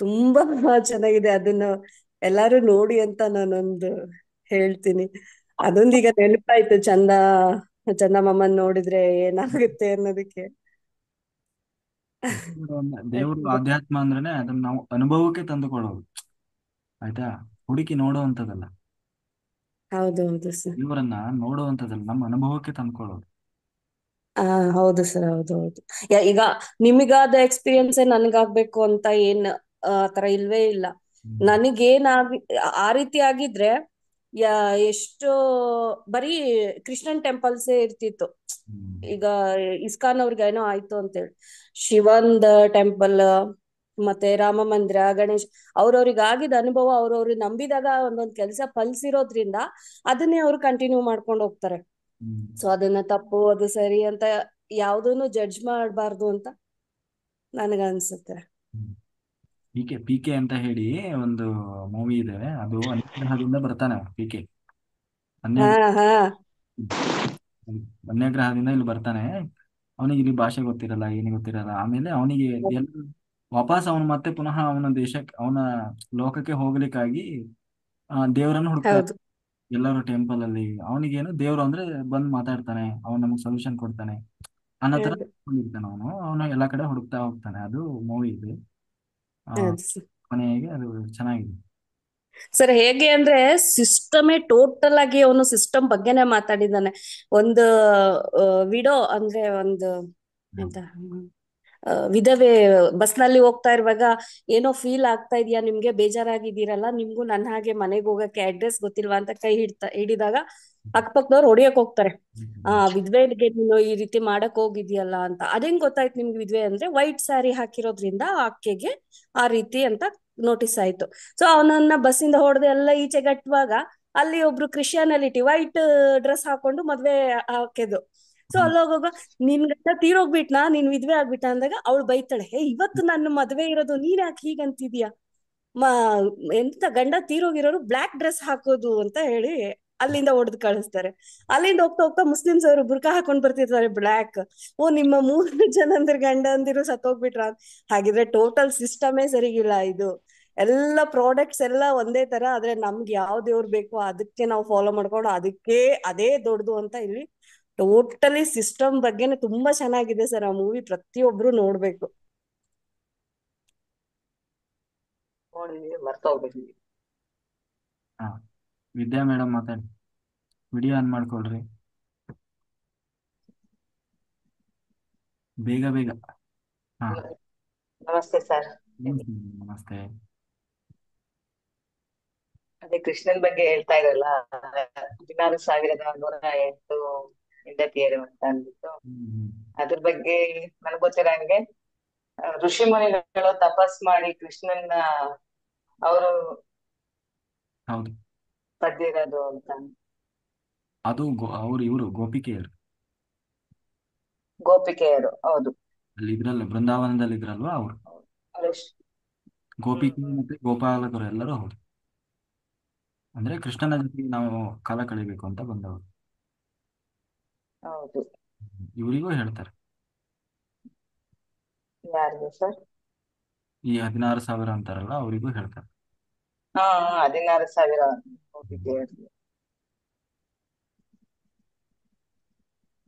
ತುಂಬಾ ಚೆನ್ನಾಗಿದೆ, ಅದನ್ನ ಎಲ್ಲಾರು ನೋಡಿ ಅಂತ ನಾನೊಂದು ಹೇಳ್ತೀನಿ. ಅದೊಂದೀಗ ನೆನಪಾಯ್ತು, ಚಂದಮಾಮನ್ ನೋಡಿದ್ರೆ ಏನಾಗುತ್ತೆ ಅನ್ನೋದಕ್ಕೆ. ದೇವರು ಆಧ್ಯಾತ್ಮ ಅಂದ್ರೇನೆ ಅದನ್ನ ನಾವು ಅನುಭವಕ್ಕೆ ತಂದುಕೊಳ್ಳೋದು, ಆಯ್ತಾ, ಹುಡುಕಿ ನೋಡುವಂಥದ್ದಲ್ಲ. ಹೌದು ಸರ್. ದೇವರನ್ನ ನೋಡುವಂಥದ್ದಲ್ಲ, ನಮ್ಮ ಅನುಭವಕ್ಕೆ ತಂದ್ಕೊಳ್ಳೋದು. ಹೌದು ಸರ್, ಹೌದು. ಈಗ ನಿಮಗಾದ ಎಕ್ಸ್ಪೀರಿಯನ್ಸ್ ನನ್ಗಾಗ್ಬೇಕು ಅಂತ ಏನ್ ಆತರ ಇಲ್ವೇ ಇಲ್ಲ. ಹ್ಮ್ ನನಗೇನಾಗಿ ಆ ರೀತಿ ಆಗಿದ್ರೆ ಎಷ್ಟೋ ಬರೀ ಕೃಷ್ಣನ್ ಟೆಂಪಲ್ಸೇ ಇರ್ತಿತ್ತು. ಹ್ಮ್ ಈಗ ಇಸ್ಕಾನ್ ಅವ್ರಿಗೆ ಏನೋ ಆಯ್ತು ಅಂತೇಳಿ ಶಿವಂದ್ ಟೆಂಪಲ್ ಮತ್ತೆ ರಾಮ ಮಂದಿರ, ಗಣೇಶ್, ಅವ್ರವ್ರಿಗೆ ಆಗಿದ ಅನುಭವ ಅವ್ರವ್ರಿಗೆ ನಂಬಿದಾಗ ಒಂದೊಂದ್ ಕೆಲಸ ಫಲಿಸಿರೋದ್ರಿಂದ ಅದನ್ನೇ ಅವ್ರು ಕಂಟಿನ್ಯೂ ಮಾಡ್ಕೊಂಡು ಹೋಗ್ತಾರೆ. ಹ್ಮ್ ಸೊ ಅದನ್ನ ತಪ್ಪು ಅದು ಸರಿ ಅಂತ ಯಾವ್ದೂನು ಜಡ್ಜ್ ಮಾಡಬಾರ್ದು ಅಂತ ನನಗನ್ಸುತ್ತೆ. ಹ್ಮ್. ಪಿ ಕೆ ಅಂತ ಹೇಳಿ ಒಂದು ಮೂವಿ ಇದೆ, ಅದು ಅನ್ಯಗ್ರಹದಿಂದ ಬರ್ತಾನೆ. PK ಅನ್ಯ ಹಾ ಹಾ ಅನ್ಯಗ್ರಹದಿಂದ ಇಲ್ಲಿ ಬರ್ತಾನೆ. ಅವನಿಗೆ ಇಲ್ಲಿ ಭಾಷೆ ಗೊತ್ತಿರಲ್ಲ, ಏನು ಗೊತ್ತಿರಲ್ಲ. ಆಮೇಲೆ ಅವನಿಗೆ ಎಲ್ಲ ವಾಪಸ್ ಅವನು ಮತ್ತೆ ಪುನಃ ಅವನ ದೇಶಕ್ಕೆ, ಅವನ ಲೋಕಕ್ಕೆ ಹೋಗ್ಲಿಕ್ಕಾಗಿ ದೇವರನ್ನು ಹುಡುಕ್ತಾರೆ ಹೌದು ಎಲ್ಲರೂ ಟೆಂಪಲ್ ಅಲ್ಲಿ. ಅವನಿಗೇನು ದೇವ್ರು ಅಂದ್ರೆ ಬಂದ್ ಮಾತಾಡ್ತಾನೆ, ಅವನು ನಮಗೆ ಸೊಲ್ಯೂಷನ್ ಕೊಡ್ತಾನೆ ಅನ್ನೋ ತರ ಹೌದು ಇರ್ತಾನೆ. ಅವನು ಎಲ್ಲಾ ಕಡೆ ಹುಡುಕ್ತಾ ಹೋಗ್ತಾನೆ. ಅದು ಮೂವಿ ಇದೆ. ಆ ಹೌದು ಸರ್. ಕೊನೆಗೆ ಅದು ಚೆನ್ನಾಗಿದೆ. ಸರ್ ಹೇಗೆ ಅಂದ್ರೆ ಸಿಸ್ಟಮೇ ಟೋಟಲ್ ಆಗಿ ಅವನು ಸಿಸ್ಟಮ್ ಬಗ್ಗೆನೇ ಮಾತಾಡಿದ್ದಾನೆ. ಒಂದು ವಿಡೋ ಅಂದ್ರೆ ಒಂದು ಹ್ಮ್. ಎಂತ ವಿಧವೆ ಬಸ್ನಲ್ಲಿ ಹೋಗ್ತಾ ಇರುವಾಗ ಏನೋ ಫೀಲ್ ಆಗ್ತಾ ಇದೆಯಾ ನಿಮ್ಗೆ, ಬೇಜಾರಾಗಿದ್ದೀರಲ್ಲ, ನಿಮ್ಗೂ ನನ್ನ ಹಾಗೆ ಮನೆಗೆ ಹೋಗಕ್ಕೆ ಅಡ್ರೆಸ್ ಗೊತ್ತಿಲ್ವಾ ಅಂತ ಕೈ ಹಿಡಿದಾಗ ಅಕ್ಕಪಕ್ಕದವ್ರು ಹೊಡಿಯಕ್ ಹೋಗ್ತಾರೆ. ವಿಧವೆಗೆ ನೀನು ಈ ರೀತಿ ಮಾಡಕ್ ಹೋಗಿದ್ಯಲ್ಲ ಅಂತ. ಅದೇಂಗ್ ಗೊತ್ತಾಯ್ತು ನಿಮ್ಗೆ ವಿಧವೆ ಅಂದ್ರೆ, ವೈಟ್ ಸ್ಯಾರಿ ಹಾಕಿರೋದ್ರಿಂದ ಆಕೆಗೆ ಆ ರೀತಿ ಅಂತ ನೋಟಿಸ್ ಆಯ್ತು. ಸೊ ಅವನನ್ನ ಬಸ್ಸಿಂದ ಹೊಡೆದು ಎಲ್ಲ ಈಚೆ ಗಟ್ಟುವಾಗ ಅಲ್ಲಿ ಒಬ್ರು ಕ್ರಿಶ್ಚಿಯಾನಿಟಿ ವೈಟ್ ಡ್ರೆಸ್ ಹಾಕೊಂಡು ಮದ್ವೆ ಹಾಕಿದ್ದು. ಸೊ ಅಲ್ಲೋಗ ನಿನ್ ಗಂಡ ತೀರೋಗ್ಬಿಟ್ನಾ, ನೀನ್ ವಿಧವೆ ಆಗ್ಬಿಟ್ಟ ಅಂದಾಗ ಅವಳು ಬೈತಾಳೆ, ಇವತ್ತು ನನ್ನ ಮದ್ವೆ ಇರೋದು, ನೀನ್ ಯಾಕೆ ಹೀಗಂತಿದ್ಯಾ, ಮ ಎಂತ ಗಂಡ ತೀರೋಗಿರೋರು ಬ್ಲ್ಯಾಕ್ ಡ್ರೆಸ್ ಹಾಕೋದು ಅಂತ ಹೇಳಿ ಅಲ್ಲಿಂದ ಹೊಡೆದು ಕಳಿಸ್ತಾರೆ. ಅಲ್ಲಿಂದ ಹೋಗ್ತಾ ಹೋಗ್ತಾ ಮುಸ್ಲಿಮ್ಸ್ ಅವರು ಬುರ್ಕಾ ಹಾಕೊಂಡ್ ಬರ್ತಿರ್ತಾರೆ ಬ್ಲ್ಯಾಕ್. ಓ, ನಿಮ್ಮ 3 ಜನಂದಿರ್ ಗಂಡಂದಿರು ಸತ್ತೋಗ್ಬಿಟ್ರ. ಹಾಗಿದ್ರೆ ಟೋಟಲ್ ಸಿಸ್ಟಮೇ ಸರಿಗಿಲ್ಲ ಇದು. ಎಲ್ಲ ಪ್ರಾಡಕ್ಟ್ಸ್ ಎಲ್ಲ ಒಂದೇ ತರ, ಆದ್ರೆ ನಮ್ಗೆ ಯಾವ ದೇವ್ರು ಬೇಕೋ ಅದಕ್ಕೆ ನಾವು ಫಾಲೋ ಮಾಡ್ಕೊಂಡು ಅದಕ್ಕೆ ಅದೇ ದೊಡ್ಡದು ಅಂತ ಇಲ್ಲಿ ಟೋಟಲಿ ಸಿಸ್ಟಮ್ ಬಗ್ಗೆನೇ ತುಂಬಾ ಚೆನ್ನಾಗಿದೆ ಸರ್ ಆ ಮೂವಿ. ಪ್ರತಿಯೊಬ್ರು ನೋಡ್ಬೇಕು. ನೋಡಿದೀವಿ, ಮರ್ತೋಗ್ಬಿಟ್ಟಿದ್ವಿ. ಹಾ, ವಿದ್ಯಾ ಮೇಡಮ್ ಮಾತಾಡಿ. ವಿಡಿಯೋ ಆನ್ ಮಾಡ್ಕೊಳ್ರಿ ಬೇಗ ಬೇಗ. ಹಾ, ನಮಸ್ತೆ ಸರ್. ನಮಸ್ತೆ. ಅದೇ ಕೃಷ್ಣನ್ ಬಗ್ಗೆ ಹೇಳ್ತಾ ಇದ್ರಲ್ಲ, 16,108 ಹೆಂಡತಿಯರು ಅಂತ ಅಂದ್ಬಿಟ್ಟು, ಅದ್ರ ಬಗ್ಗೆ ನನಗ್ ಗೊತ್ತಿರಂಗೆ ಋಷಿ ಮುನಿಗಳು ತಪಸ್ ಮಾಡಿ ಕೃಷ್ಣನ್ನ ಅವರು ಹೌದು, ಪಡೆದಿರೋದು ಅಂತ. ಅದು ಇವರು ಗೋಪಿಕೆಯರು ಗೋಪಿಕೆಯರು, ಹೌದು. ಅಲ್ಲಿ ಇದ್ರಲ್ಲ, ಬೃಂದಾವನದಲ್ಲಿ ಇದ್ರಲ್ವಾ ಅವರು. ಋಷಿ- ಗೋಪಿಕೆ ಹ್ಮ್. ಮತ್ತೆ ಗೋಪಾಲಕರು ಎಲ್ಲರೂ ಹೌದು. ಅಂದ್ರೆ ಕೃಷ್ಣನ ಜೊತೆಗೆ ನಾವು ಕಾಲ ಕಳಿಬೇಕು ಅಂತ ಬಂದವರು. ಹೌದು. ಇವರಿಗೂ ಹೇಳ್ತಾರೆ, ಯಾರಿಗೂ ಸರ್? ಈ 16,000 ಅಂತಾರಲ್ಲ, ಅವರಿಗೂ ಹೇಳ್ತಾರೆ. ಹಾ, 16,000 ಗೋಪಿಕೆಯರು.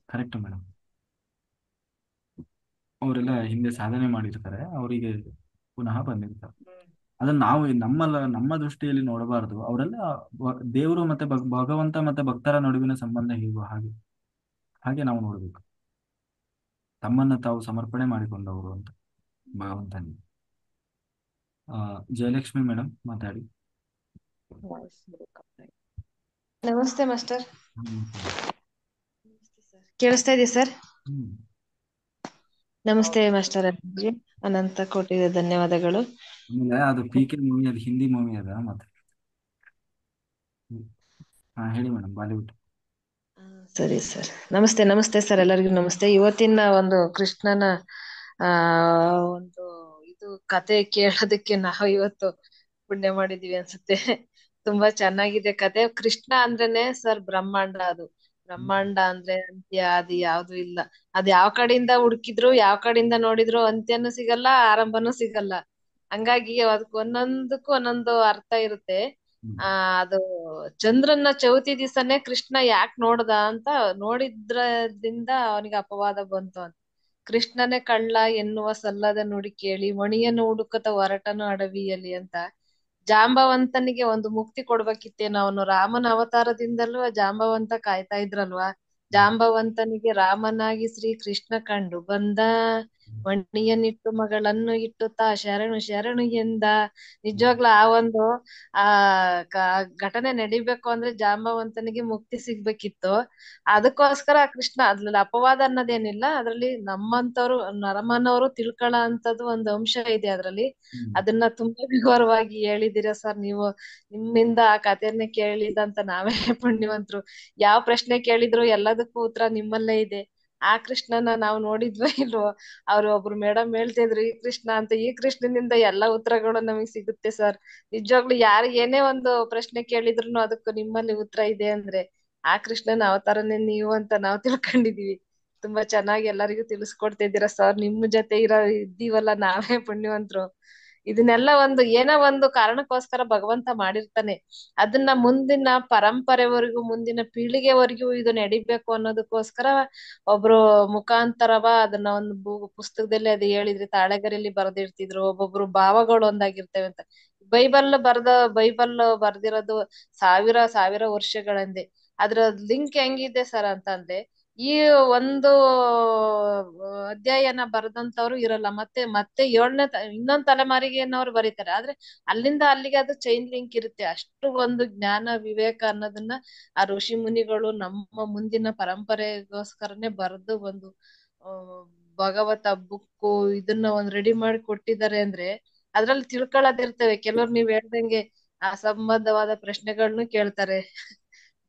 Correct madam. ಅವರೆಲ್ಲ ಹಿಂದೆ ಸಾಧನೆ ಮಾಡಿರ್ತಾರೆ, ಅವರಿಗೆ ಪುನಃ ಬಂದಿರ್ತಾರೆ. ಹ್ಮ್. ಅದನ್ನ ನಾವು ನಮ್ಮ ದೃಷ್ಟಿಯಲ್ಲಿ ನೋಡಬಾರದು. ಅವರೆಲ್ಲ ದೇವರು ಮತ್ತೆ ಭಗವಂತ ಮತ್ತೆ ಭಕ್ತರ ನಡುವಿನ ಸಂಬಂಧ ಹೇಗೋ ಹಾಗೆ ಹಾಗೆ ನಾವು ನೋಡಬೇಕು. ತಮ್ಮನ್ನು ತಾವು ಸಮರ್ಪಣೆ ಮಾಡಿಕೊಂಡವರು ಅಂತ ಭಗವಂತನಿಗೆ. ಜಯಲಕ್ಷ್ಮಿ ಮೇಡಮ್ ಮಾತಾಡಿ. ನಮಸ್ತೆ ಮಾಸ್ಟರ್. ಹ್ಮ್. ಕೇಳಿಸ್ತಾ ಇದೆಯಾ ಸರ್? ಹ್ಮ್. ನಮಸ್ತೆ ಹೌದು. ಮಾಸ್ಟರ್ ಅವರಿಗೆ ಅನಂತ ಕೋಟಿ ಧನ್ಯವಾದಗಳು. ಆಮೇಲೆ ಅದು PK ಮೂವಿ, ಅದು ಹಿಂದಿ ಮೂವಿ ಅದ ಮತ್ತೆ. ಹಾ, ಹೇಳಿ ಮೇಡಮ್, ಬಾಲಿವುಡ್. ಸರಿ ಸರ್. ನಮಸ್ತೆ ನಮಸ್ತೆ ಸರ್, ಎಲ್ಲರಿಗೂ ನಮಸ್ತೆ. ಇವತ್ತಿನ ಒಂದು ಕೃಷ್ಣನ ಆ ಒಂದು ಇದು ಕತೆ ಕೇಳೋದಕ್ಕೆ ನಾವು ಇವತ್ತು ಪುಣ್ಯ ಮಾಡಿದೀವಿ ಅನ್ಸುತ್ತೆ. ತುಂಬಾ ಚೆನ್ನಾಗಿದೆ ಕತೆ. ಕೃಷ್ಣ ಅಂದ್ರೇನೆ ಸರ್ ಬ್ರಹ್ಮಾಂಡ. ಅದು ಬ್ರಹ್ಮಾಂಡ ಅಂದ್ರೆ ಅಂತ್ಯ ಅದು ಯಾವ್ದು ಇಲ್ಲ. ಅದ್ ಯಾವ ಕಡೆಯಿಂದ ಹುಡುಕಿದ್ರು, ಯಾವ ಕಡೆಯಿಂದ ನೋಡಿದ್ರು ಅಂತ್ಯನೂ ಸಿಗಲ್ಲ, ಆರಂಭನೂ ಸಿಗಲ್ಲ. ಹಂಗಾಗಿ ಅದಕ್ಕೆ ಒಂದೊಂದಕ್ಕೂ ಒಂದೊಂದು ಅರ್ಥ ಇರುತ್ತೆ. ಅದು ಚಂದ್ರನ ಚೌತಿ ದಿವಸನೇ ಕೃಷ್ಣ ಯಾಕೆ ನೋಡ್ದ ಅಂತ ನೋಡಿದ್ರದಿಂದ ಅವನಿಗೆ ಅಪವಾದ ಬಂತು ಅಂತ. ಕೃಷ್ಣನೇ ಕಳ್ಳ ಎನ್ನುವ ಸಲ್ಲದ ನುಡಿ ಕೇಳಿ ಮಣಿಯನ್ನು ಹುಡುಕತ ಹೊರಟನು ಅಡವಿಯಲ್ಲಿ ಅಂತ. ಜಾಂಬವಂತನಿಗೆ ಒಂದು ಮುಕ್ತಿ ಕೊಡ್ಬೇಕಿತ್ತೇನೋ. ಅವನು ರಾಮನ ಅವತಾರದಿಂದಲೂ ಆ ಜಾಂಬವಂತ ಕಾಯ್ತಾ ಇದ್ರಲ್ವಾ. ಜಾಂಬವಂತನಿಗೆ ರಾಮನಾಗಿ ಶ್ರೀ ಕೃಷ್ಣ ಕಂಡು ಬಂದ. ಮಣಿಯನ್ನಿಟ್ಟು ಮಗಳನ್ನು ಇಟ್ಟುತ್ತಾ ಶರಣು ಶರಣು ಎಂದ. ನಿಜವಾಗ್ಲೂ ಆ ಒಂದು ಆ ಘಟನೆ ನಡಿಬೇಕು ಅಂದ್ರೆ ಜಾಂಬವಂತನಿಗೆ ಮುಕ್ತಿ ಸಿಗ್ಬೇಕಿತ್ತು. ಅದಕ್ಕೋಸ್ಕರ ಕೃಷ್ಣ ಅದ್ರಲ್ಲಿ ಅಪವಾದ ಅನ್ನೋದೇನಿಲ್ಲ. ಅದ್ರಲ್ಲಿ ನಮ್ಮಂತವ್ರು ನರಮನವರು ತಿಳ್ಕೊಳ್ಳೋ ಅಂತದ್ದು ಒಂದು ಅಂಶ ಇದೆ ಅದ್ರಲ್ಲಿ. ಅದನ್ನ ತುಂಬಾ ವಿವರವಾಗಿ ಹೇಳಿದಿರ ಸರ್ ನೀವು. ನಿಮ್ಮಿಂದ ಆ ಕಥೆಯನ್ನ ಕೇಳಿದಂತ ನಾವೇ ಪುಣ್ಯವಂತರು. ಯಾವ ಪ್ರಶ್ನೆ ಕೇಳಿದ್ರು ಎಲ್ಲದಕ್ಕೂ ಉತ್ತರ ನಿಮ್ಮಲ್ಲೇ ಇದೆ. ಆ ಕೃಷ್ಣನ ನಾವು ನೋಡಿದ್ವೋ ಇಲ್ವೋ. ಅವ್ರು ಒಬ್ರು ಮೇಡಮ್ ಹೇಳ್ತಿದ್ರು ಈ ಕೃಷ್ಣ ಅಂತ. ಈ ಕೃಷ್ಣನಿಂದ ಎಲ್ಲಾ ಉತ್ತರಗಳು ನಮಗೆ ಸಿಗುತ್ತೆ ಸರ್. ನಿಜವಾಗ್ಲು ಯಾರು ಏನೇ ಒಂದು ಪ್ರಶ್ನೆ ಕೇಳಿದ್ರು ಅದಕ್ಕೂ ನಿಮ್ಮಲ್ಲಿ ಉತ್ತರ ಇದೆ ಅಂದ್ರೆ ಆ ಕೃಷ್ಣನ ಅವತಾರನೇ ನೀವು ಅಂತ ನಾವು ತಿಳ್ಕೊಂಡಿದೀವಿ. ತುಂಬಾ ಚೆನ್ನಾಗಿ ಎಲ್ಲರಿಗೂ ತಿಳಿಸ್ಕೊಡ್ತಾ ಇದ್ದೀರಾ ಸರ್. ನಿಮ್ ಜೊತೆ ಇದ್ದೀವಲ್ಲ ನಾವೇ ಪುಣ್ಯವಂತರು. ಇದನ್ನೆಲ್ಲ ಒಂದು ಏನೋ ಒಂದು ಕಾರಣಕ್ಕೋಸ್ಕರ ಭಗವಂತ ಮಾಡಿರ್ತಾನೆ. ಅದನ್ನ ಮುಂದಿನ ಪರಂಪರೆವರೆಗೂ, ಮುಂದಿನ ಪೀಳಿಗೆವರೆಗೂ ಇದು ನಡಿಬೇಕು ಅನ್ನೋದಕ್ಕೋಸ್ಕರ ಒಬ್ರು ಮುಖಾಂತರವ ಅದನ್ನ ಒಂದು ಪುಸ್ತಕದಲ್ಲಿ ಅದು ಹೇಳಿದ್ರೆ ತಾಳೆಗರಿಯಲ್ಲಿ ಬರೆದಿರ್ತಿದ್ರು. ಒಬ್ಬೊಬ್ರು ಭಾವಗಳು ಒಂದಾಗಿರ್ತವೆ ಅಂತ. ಬೈಬಲ್ ಬರ್ದಿರೋದು ಸಾವಿರ ಸಾವಿರ ವರ್ಷಗಳಂದೆ. ಅದ್ರ ಲಿಂಕ್ ಹೆಂಗಿದೆ ಸರ್ ಅಂತಂದ್ರೆ, ಈ ಒಂದು ಅಧ್ಯಾಯನ ಬರೆದಂತವ್ರು ಇರಲ್ಲ. ಮತ್ತೆ ಮತ್ತೆ ಇನ್ನೊಂದ್ ತಲೆಮಾರಿಗೆ ಏನವ್ರು ಬರೀತಾರೆ. ಆದ್ರೆ ಅಲ್ಲಿಂದ ಅಲ್ಲಿಗೆ ಅದು ಚೈನ್ ಲಿಂಕ್ ಇರುತ್ತೆ. ಅಷ್ಟು ಒಂದು ಜ್ಞಾನ ವಿವೇಕ ಅನ್ನೋದನ್ನ ಆ ಋಷಿ ಮುನಿಗಳು ನಮ್ಮ ಮುಂದಿನ ಪರಂಪರೆಗೋಸ್ಕರನೇ ಬರೆದು ಒಂದು ಆ ಭಗವತ ಬುಕ್ಕು ಇದನ್ನ ಒಂದ್ ರೆಡಿ ಮಾಡಿ ಕೊಟ್ಟಿದ್ದಾರೆ ಅಂದ್ರೆ ಅದ್ರಲ್ಲಿ ತಿಳ್ಕೊಳ್ಳೋದಿರ್ತವೆ. ಕೆಲವ್ರು ನೀವ್ ಹೇಳ್ದಂಗೆ ಅಸಂಬದ್ಧವಾದ ಪ್ರಶ್ನೆಗಳನ್ನು ಕೇಳ್ತಾರೆ.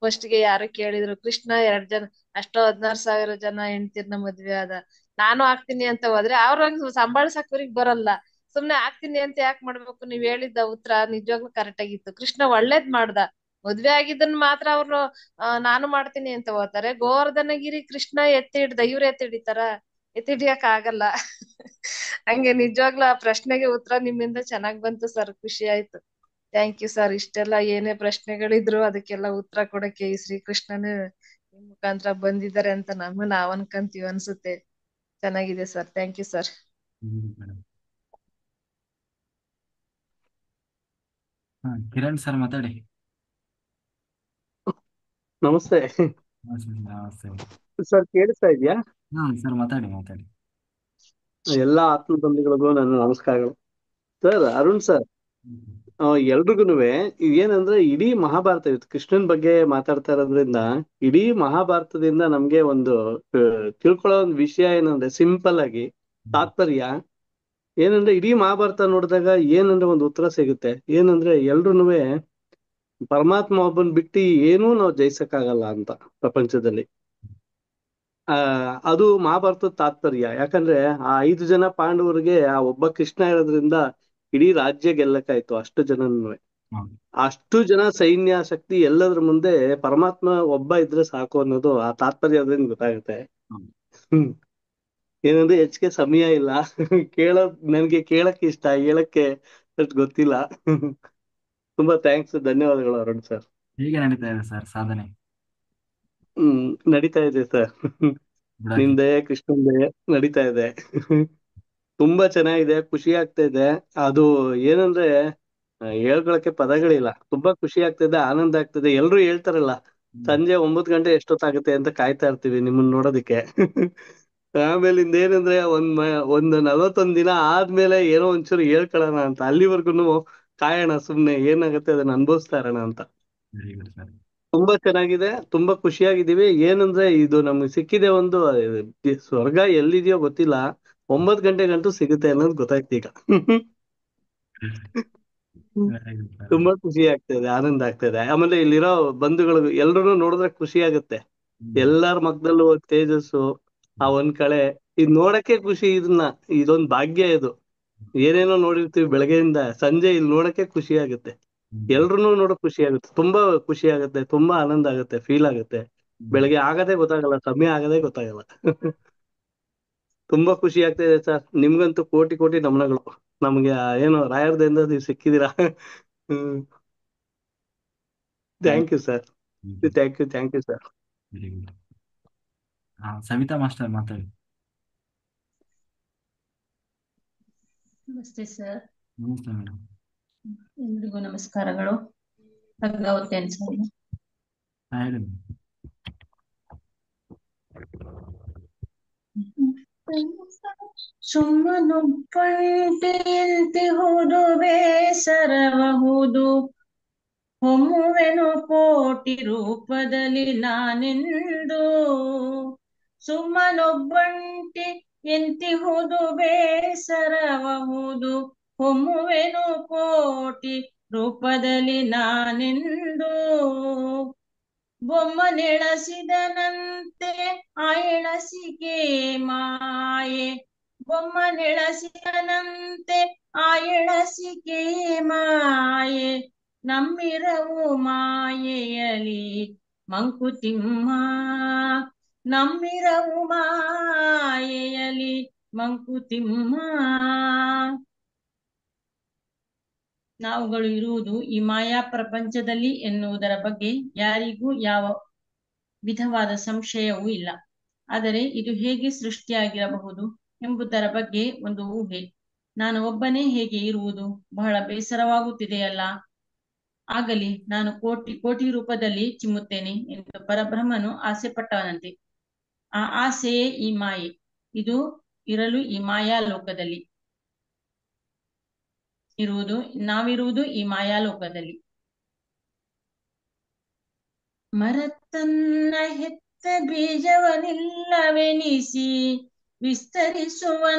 ಫಸ್ಟ್ ಗೆ ಯಾರು ಕೇಳಿದ್ರು ಕೃಷ್ಣ 2 ಜನ ಅಷ್ಟೋ 16,000 ಜನ ಹೆಂಡ್ತಿರ್ನ ಮದ್ವೆ ಆದ, ನಾನು ಆಗ್ತೀನಿ ಅಂತ ಹೋದ್ರೆ ಅವ್ರಂಗ್ ಸಂಭಾಳ್ಸಕ್ ಅವ್ರಿಗ್ ಬರಲ್ಲ. ಸುಮ್ನೆ ಆಗ್ತೀನಿ ಅಂತ ಯಾಕೆ ಮಾಡ್ಬೇಕು? ನೀವ್ ಹೇಳಿದ್ದ ಉತ್ತರ ನಿಜವಾಗ್ಲೂ ಕರೆಕ್ಟ್ ಆಗಿತ್ತು. ಕೃಷ್ಣ ಒಳ್ಳೇದ್ ಮಾಡ್ದ. ಮದ್ವೆ ಆಗಿದ್ದನ್ ಮಾತ್ರ ಅವ್ರು ನಾನು ಮಾಡ್ತೀನಿ ಅಂತ ಹೋಗ್ತಾರೆ. ಗೋವರ್ಧನಗಿರಿ ಕೃಷ್ಣ ಎತ್ತಿ ಹಿಡ್ದ, ಇವ್ರ ಎತ್ತಿ ಹಿಡಿತಾರ? ಎತ್ತಿ ಹಿಡಿಯಕ್ ಆಗಲ್ಲ. ಹಂಗೆ ನಿಜವಾಗ್ಲೂ ಆ ಪ್ರಶ್ನೆಗೆ ಉತ್ತರ ನಿಮ್ಮಿಂದ ಚೆನ್ನಾಗ್ ಬಂತು ಸರ್, ಖುಷಿ ಆಯ್ತು. Thank you sir. ಇಷ್ಟೆಲ್ಲ ಏನೇ ಪ್ರಶ್ನೆಗಳಿದ್ರು ಅದಕ್ಕೆಲ್ಲ ಉತ್ತರ ಕೊಡಕ್ಕೆ ಈ ಶ್ರೀಕೃಷ್ಣನೇ ನಿಮ್ ಮುಖಾಂತರ ಬಂದಿದ್ದಾರೆ ಅಂತ ನಾವ್ ಅನ್ಕಂತೀವಿ ಅನ್ಸುತ್ತೆ. ಚೆನ್ನಾಗಿದೆ sir, thank you sir. Madam. Kiran sir ಮಾತಾಡಿ. ನಮಸ್ತೆ ನಮಸ್ತೆ. ಸರ್, ಕೇಳಿಸ್ತಾ ಇದೆಯಾ? ಸರ್ ಮಾತಾಡಿ. ಎಲ್ಲಾ ಆತ್ಮ ಬಂಧುಗಳಿಗೂ ನನ್ನ ನಮಸ್ಕಾರಗಳು. ಸರ್, ಅರುಣ್ ಸರ್, ಎಲ್ರಿಗೂ ಏನಂದ್ರೆ ಇಡೀ ಮಹಾಭಾರತ ಇವತ್ತು ಕೃಷ್ಣನ್ ಬಗ್ಗೆ ಮಾತಾಡ್ತಾ ಇರೋದ್ರಿಂದ ಇಡೀ ಮಹಾಭಾರತದಿಂದ ನಮ್ಗೆ ಒಂದು ತಿಳ್ಕೊಳ್ಳೋ ಒಂದು ವಿಷಯ ಏನಂದ್ರೆ, ಸಿಂಪಲ್ ಆಗಿ ತಾತ್ಪರ್ಯ ಏನಂದ್ರೆ, ಇಡೀ ಮಹಾಭಾರತ ನೋಡಿದಾಗ ಏನಂದ್ರೆ ಒಂದು ಉತ್ತರ ಸಿಗುತ್ತೆ. ಏನಂದ್ರೆ ಎಲ್ರುನುವೆ ಪರಮಾತ್ಮ ಒಬ್ಬನ್ ಬಿಟ್ಟು ಏನೂ ನಾವು ಜಯಿಸಕ್ಕಾಗಲ್ಲ ಅಂತ ಪ್ರಪಂಚದಲ್ಲಿ. ಅದು ಮಹಾಭಾರತದ ತಾತ್ಪರ್ಯ. ಯಾಕಂದ್ರೆ ಆ 5 ಜನ ಪಾಂಡವರಿಗೆ ಆ ಒಬ್ಬ ಕೃಷ್ಣ ಇರೋದ್ರಿಂದ ಇಡೀ ರಾಜ್ಯ ಗೆಲ್ಲಕ್ಕಾಯ್ತು. ಅಷ್ಟು ಜನನು, ಅಷ್ಟು ಜನ ಸೈನ್ಯ ಶಕ್ತಿ ಎಲ್ಲದ್ರ ಮುಂದೆ ಪರಮಾತ್ಮ ಒಬ್ಬ ಇದ್ರೆ ಸಾಕು ಅನ್ನೋದು ಆ ತಾತ್ಪರ್ಯ ಅದ್ರಿಂದ ಗೊತ್ತಾಗುತ್ತೆ. ಏನಂದ್ರೆ ಹೆಚ್ಚಿಗೆ ಸಮಯ ಇಲ್ಲ. ನನ್ಗೆ ಕೇಳಕ್ಕೆ ಇಷ್ಟ, ಹೇಳಕ್ಕೆ ಅಷ್ಟು ಗೊತ್ತಿಲ್ಲ. ತುಂಬಾ ಥ್ಯಾಂಕ್ಸ್, ಧನ್ಯವಾದಗಳು ಅರುಣ್ ಸರ್. ಹೇಗೆ ನಡೀತಾ ಇದೆ ಸರ್ ಸಾಧನೆ? ನಡೀತಾ ಇದೆ ಸರ್. ನಿಮ್ ದಯೆ, ಕೃಷ್ಣನ್ ದಯೆ ನಡೀತಾ ಇದೆ. ತುಂಬಾ ಚೆನ್ನಾಗಿದೆ, ಖುಷಿ ಆಗ್ತಾ ಇದೆ. ಅದು ಏನಂದ್ರೆ ಹೇಳ್ಕೊಳಕ್ಕೆ ಪದಗಳಿಲ್ಲ. ತುಂಬಾ ಖುಷಿ ಆಗ್ತಿದೆ, ಆನಂದ ಆಗ್ತಿದೆ. ಎಲ್ರು ಹೇಳ್ತಾರಲ್ಲ, ಸಂಜೆ 9 ಗಂಟೆ ಎಷ್ಟೊತ್ತಾಗುತ್ತೆ ಅಂತ ಕಾಯ್ತಾ ಇರ್ತೀವಿ ನಿಮ್ಮನ್ನ ನೋಡೋದಿಕ್ಕೆ. ಆಮೇಲಿಂದ ಏನಂದ್ರೆ ಒಂದು 41 ದಿನ ಆದ್ಮೇಲೆ ಏನೋ ಒಂಚೂರು ಹೇಳ್ಕೊಳ್ಳೋಣ ಅಂತ. ಅಲ್ಲಿವರ್ಗುನು ಕಾಯೋಣ, ಸುಮ್ನೆ ಏನಾಗುತ್ತೆ ಅದನ್ನ ಅನುಭವಿಸ್ತಾ ಇರೋಣ ಅಂತ. ತುಂಬಾ ಚೆನ್ನಾಗಿದೆ, ತುಂಬಾ ಖುಷಿಯಾಗಿದ್ದೀವಿ. ಏನಂದ್ರೆ ಇದು ನಮ್ಗೆ ಸಿಕ್ಕಿದೆ ಒಂದು ಸ್ವರ್ಗ ಎಲ್ಲಿದೆಯೋ ಗೊತ್ತಿಲ್ಲ, 9 ಗಂಟೆಗಂತೂ ಸಿಗುತ್ತೆ ಅನ್ನೋದು ಗೊತ್ತಾಯ್ತು ಈಗ. ತುಂಬಾ ಖುಷಿ ಆಗ್ತದೆ, ಆನಂದ ಆಗ್ತದೆ. ಆಮೇಲೆ ಇಲ್ಲಿರೋ ಬಂಧುಗಳು ಎಲ್ರು ನೋಡಿದ್ರೆ ಖುಷಿ ಆಗುತ್ತೆ. ಎಲ್ಲಾರ ಮಕ್ಕದಲ್ಲೂ ತೇಜಸ್ಸು, ಆ ಒಂದ್ ಕಳೆ, ಇದ್ ನೋಡಕ್ಕೆ ಖುಷಿ. ಇದೊಂದ್ ಭಾಗ್ಯ. ಇದು ಏನೇನೋ ನೋಡಿರ್ತೀವಿ ಬೆಳಗ್ಗೆಯಿಂದ ಸಂಜೆ, ಇಲ್ಲಿ ನೋಡಕ್ಕೆ ಖುಷಿ ಆಗುತ್ತೆ. ಎಲ್ರು ನೋಡಕ್ ಖುಷಿ ಆಗುತ್ತೆ, ತುಂಬಾ ಖುಷಿ ಆಗುತ್ತೆ, ತುಂಬಾ ಆನಂದ ಆಗುತ್ತೆ, ಫೀಲ್ ಆಗುತ್ತೆ. ಬೆಳಗ್ಗೆ ಆಗದೇ ಗೊತ್ತಾಗಲ್ಲ, ಸಮಯ ಆಗದೇ ಗೊತ್ತಾಗಲ್ಲ. ತುಂಬಾ ಖುಷಿ ಆಗ್ತಾ ಇದೆ ಸರ್. ನಿಮ್ಗಂತೂ ಕೋಟಿ ಕೋಟಿ ನಮನಗಳು. ನಮ್ಗೆ ಏನು ರಾಯರದಿಂದ ನೀವು ಸಿಕ್ಕಿದೀರಾ. Thank you sir, thank you sir. Savita master ಮಾತಾಡಿ. ನಮಸ್ತೆ ಸರ್. ನಮಸ್ತೆ ಮೇಡಮ್. ಎಲ್ರಿಗೂ ನಮಸ್ಕಾರಗಳು. ಭಗವತಿ ಅನ್ಸರಿ. ಹೇಳಿ. ಸುಮ್ಮನೊಬ್ಬಂತೆಯಂತಿಹುದು ಬೇಸರಬಹುದು, ಹೊಮ್ಮುವೆನು ಕೋಟಿ ರೂಪದಲ್ಲಿ ನಾನೆಂದು. ಸುಮ್ಮನೊಬ್ಬಂಟಿ ಎಂತಿಹುದು ಬೇಸರಬಹುದು, ಹೊಮ್ಮುವೆನು ಕೋಟಿ ರೂಪದಲ್ಲಿ ನಾನೆಂದು. ಬೊಮ್ಮನೆಳಸಿದನಂತೆ ಆಯಳಸಿಕೆ ಮಾಯೆ, ಬೊಮ್ಮನೆಳಸಿದನಂತೆ ಆಯಳಸಿಕೆ ಮಾಯೆ. ನಮ್ಮಿರವು ಮಾಯೆಯಲಿ ಮಂಕುತಿಮ್ಮ, ನಮ್ಮಿರವು ಮಾಯೆಯಲಿ ಮಂಕುತಿಮ್ಮ. ನಾವುಗಳು ಇರುವುದು ಈ ಮಾಯಾ ಪ್ರಪಂಚದಲ್ಲಿ ಎನ್ನುವುದರ ಬಗ್ಗೆ ಯಾರಿಗೂ ಯಾವ ವಿಧವಾದ ಸಂಶಯವೂ ಇಲ್ಲ. ಆದರೆ ಇದು ಹೇಗೆ ಸೃಷ್ಟಿಯಾಗಿರಬಹುದು ಎಂಬುದರ ಬಗ್ಗೆ ಒಂದು ಊಹೆ. ನಾನು ಒಬ್ಬನೇ ಹೇಗೆ ಇರುವುದು? ಬಹಳ ಬೇಸರವಾಗುತ್ತಿದೆಯಲ್ಲ. ಆಗಲಿ, ನಾನು ಕೋಟಿ ಕೋಟಿ ರೂಪದಲ್ಲಿ ಚಿಮ್ಮುತ್ತೇನೆ ಎಂದು ಪರಬ್ರಹ್ಮನು ಆಸೆ ಪಟ್ಟವನಂತೆ. ಆ ಆಸೆಯೇ ಈ ಮಾಯೆ. ಇದು ಇರಲು ಈ ಮಾಯಾ ಲೋಕದಲ್ಲಿ ನಾವಿರುವುದು ಈ ಮಾಯಾಲೋಕದಲ್ಲಿ. ಮರತನ್ನ ಹೆತ್ತ ಬೀಜವನಿಲ್ಲವೆನಿಸಿ ವಿಸ್ತರಿಸುವಂದದಿ,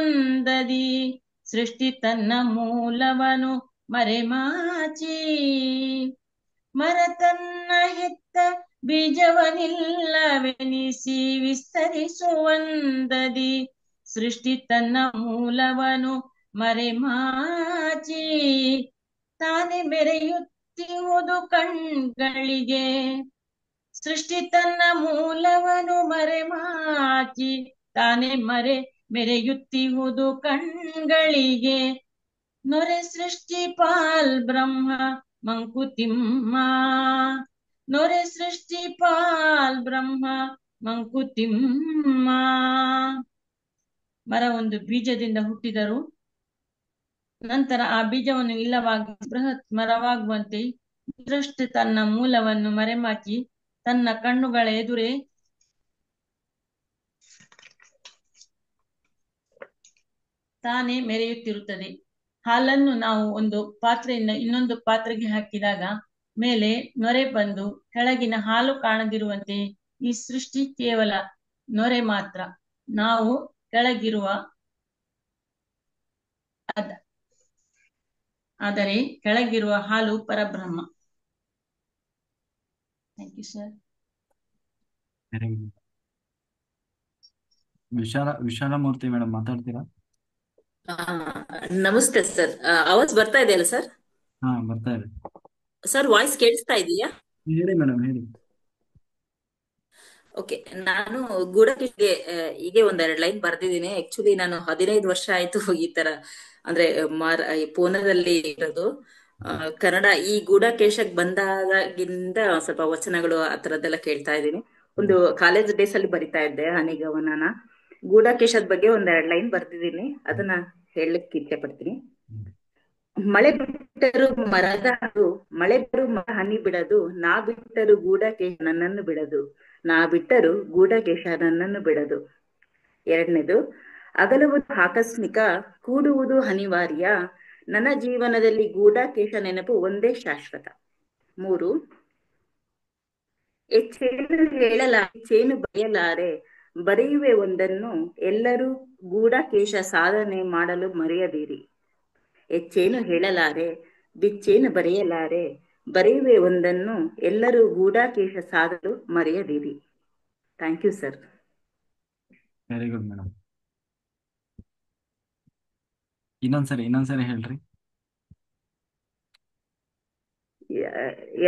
ಸೃಷ್ಟಿ ತನ್ನ ಮೂಲವನು ಮರೆಮಾಚಿ. ಮರತನ್ನ ಹೆತ್ತ ಬೀಜವನಿಲ್ಲವೆನಿಸಿ ವಿಸ್ತರಿಸುವಂದದಿ, ಸೃಷ್ಟಿ ತನ್ನ ಮೂಲವನು ಮರೆಮಾಚಿ ತಾನೆ ಮೆರೆಯುತ್ತಿರುವುದು ಕಣ್ಗಳಿಗೆ. ಸೃಷ್ಟಿ ತನ್ನ ಮೂಲವನು ಮರೆಮಾಚಿ ತಾನೆ ಮೆರೆಯುತ್ತಿರುವುದು ಕಣ್ಗಳಿಗೆ. ನೊರೆ ಸೃಷ್ಟಿ ಪಾಲ್ ಬ್ರಹ್ಮ ಮಂಕುತಿಮ್ಮ. ನೊರೆ ಸೃಷ್ಟಿ ಪಾಲ್ ಬ್ರಹ್ಮ ಮಂಕುತಿಮ್ಮ. ಮರ ಒಂದು ಬೀಜದಿಂದ ಹುಟ್ಟಿದರು, ನಂತರ ಆ ಬೀಜವನ್ನು ಇಲ್ಲವಾಗಿ ಬೃಹತ್ ಮರವಾಗುವಂತೆ ಸೃಷ್ಟಿ ತನ್ನ ಮೂಲವನ್ನು ಮರೆಮಾಚಿ ತನ್ನ ಕಣ್ಣುಗಳ ಎದುರೇ ತಾನೇ ಮೆರೆಯುತ್ತಿರುತ್ತದೆ. ಹಾಲನ್ನು ನಾವು ಒಂದು ಪಾತ್ರೆಯಿಂದ ಇನ್ನೊಂದು ಪಾತ್ರೆಗೆ ಹಾಕಿದಾಗ ಮೇಲೆ ನೊರೆ ಬಂದು ಕೆಳಗಿನ ಹಾಲು ಕಾಣದಿರುವಂತೆ ಈ ಸೃಷ್ಟಿ ಕೇವಲ ನೊರೆ ಮಾತ್ರ. ನಾವು ಕೆಳಗಿರುವ ಆದರೆ ಕೆಳಗಿರುವ ಹಾಲು ಪರಬ್ರಹ್ಮ. Thank you sir. Vishalamurthy madam ಮಾತಾಡ್ತೀರಾ? ನಮಸ್ತೆ ಸರ್. ಆವಾಜ್ ಬರ್ತಾ ಇದೆಯಲ್ಲ ಸರ್? ಹಾ, ಬರ್ತಾ ಇದೆ ಸರ್. ವಾಯ್ಸ್ ಕೇಳಿಸ್ತಾ ಇದೆಯಾ? ಹೇಳಿ ಮೇಡಮ್, ಹೇಳಿ. ಓಕೆ. ನಾನು ಗೂಢಕೀಗೆ ಹೀಗೆ ಒಂದೆರಡು ಲೈನ್ ಬರ್ದಿದ್ದೀನಿ. ಆಕ್ಚುಲಿ ನಾನು 15 ವರ್ಷ ಆಯ್ತು ಈ ತರ ಅಂದ್ರೆ ಪೂನಾದಲ್ಲಿ ಇರೋದು. ಕನ್ನಡ ಈ ಗೂಢಕೇಶಕ್ ಬಂದಾಗಿಂದ ಸ್ವಲ್ಪ ವಚನಗಳು ಆ ತರದ್ದೆಲ್ಲ ಕೇಳ್ತಾ ಇದ್ದೀನಿ. ಒಂದು ಕಾಲೇಜ್ ಡೇಸ್ ಅಲ್ಲಿ ಬರಿತಾ ಇದ್ದೆ ಹನಿಗವನನ. ಗೂಢಕೇಶದ ಬಗ್ಗೆ ಒಂದೆರಡು ಲೈನ್ ಬರ್ದಿದ್ದೀನಿ, ಅದನ್ನ ಹೇಳಲಿಕ್ಕೆ ಇಚ್ಛೆ ಪಡ್ತೀನಿ. ಮಳೆ ಬಿಟ್ಟರು ಮರದ ಅದು, ಮಳೆ ಬಿಟ್ಟರು ಮರ ಹನಿ ಬಿಡದು, ನಾ ಬಿಟ್ಟರು ಗೂಢಕೇಶ ನನ್ನನ್ನು ಬಿಡದು, ನಾ ಬಿಟ್ಟರು ಗೂಢಕೇಶ ನನ್ನನ್ನು ಬಿಡದು. ಎರಡನೇದು, ಅಗಲುವುದು ಆಕಸ್ಮಿಕ, ಕೂಡುವುದು ಅನಿವಾರ್ಯ, ನನ್ನ ಜೀವನದಲ್ಲಿ ಗೂಢಕೇಶ ನೆನಪು ಒಂದೇ ಶಾಶ್ವತ. 3, ಹೆಚ್ಚೇನು ಹೆಚ್ಚೇನು ಬರೆಯಲಾರೆ, ಬರೆಯುವೆ ಒಂದನ್ನು, ಎಲ್ಲರೂ ಗೂಢಕೇಶ ಸಾಧನೆ ಮಾಡಲು ಮರೆಯದಿರಿ. ಹೆಚ್ಚೇನು ಹೇಳಲಾರೆ, ಬಿಚ್ಚೇನು ಬರೆಯಲಾರೆ, ಬರೆಯುವೆ ಒಂದನ್ನು, ಎಲ್ಲರೂ ಗೂಢಕೇಶ ಸಾಧಲು ಮರೆಯದಿರಿ. Thank you sir. Very good madam. ಇನ್ನೊಂದ್ಸರಿ ಹೇಳ್ರಿ.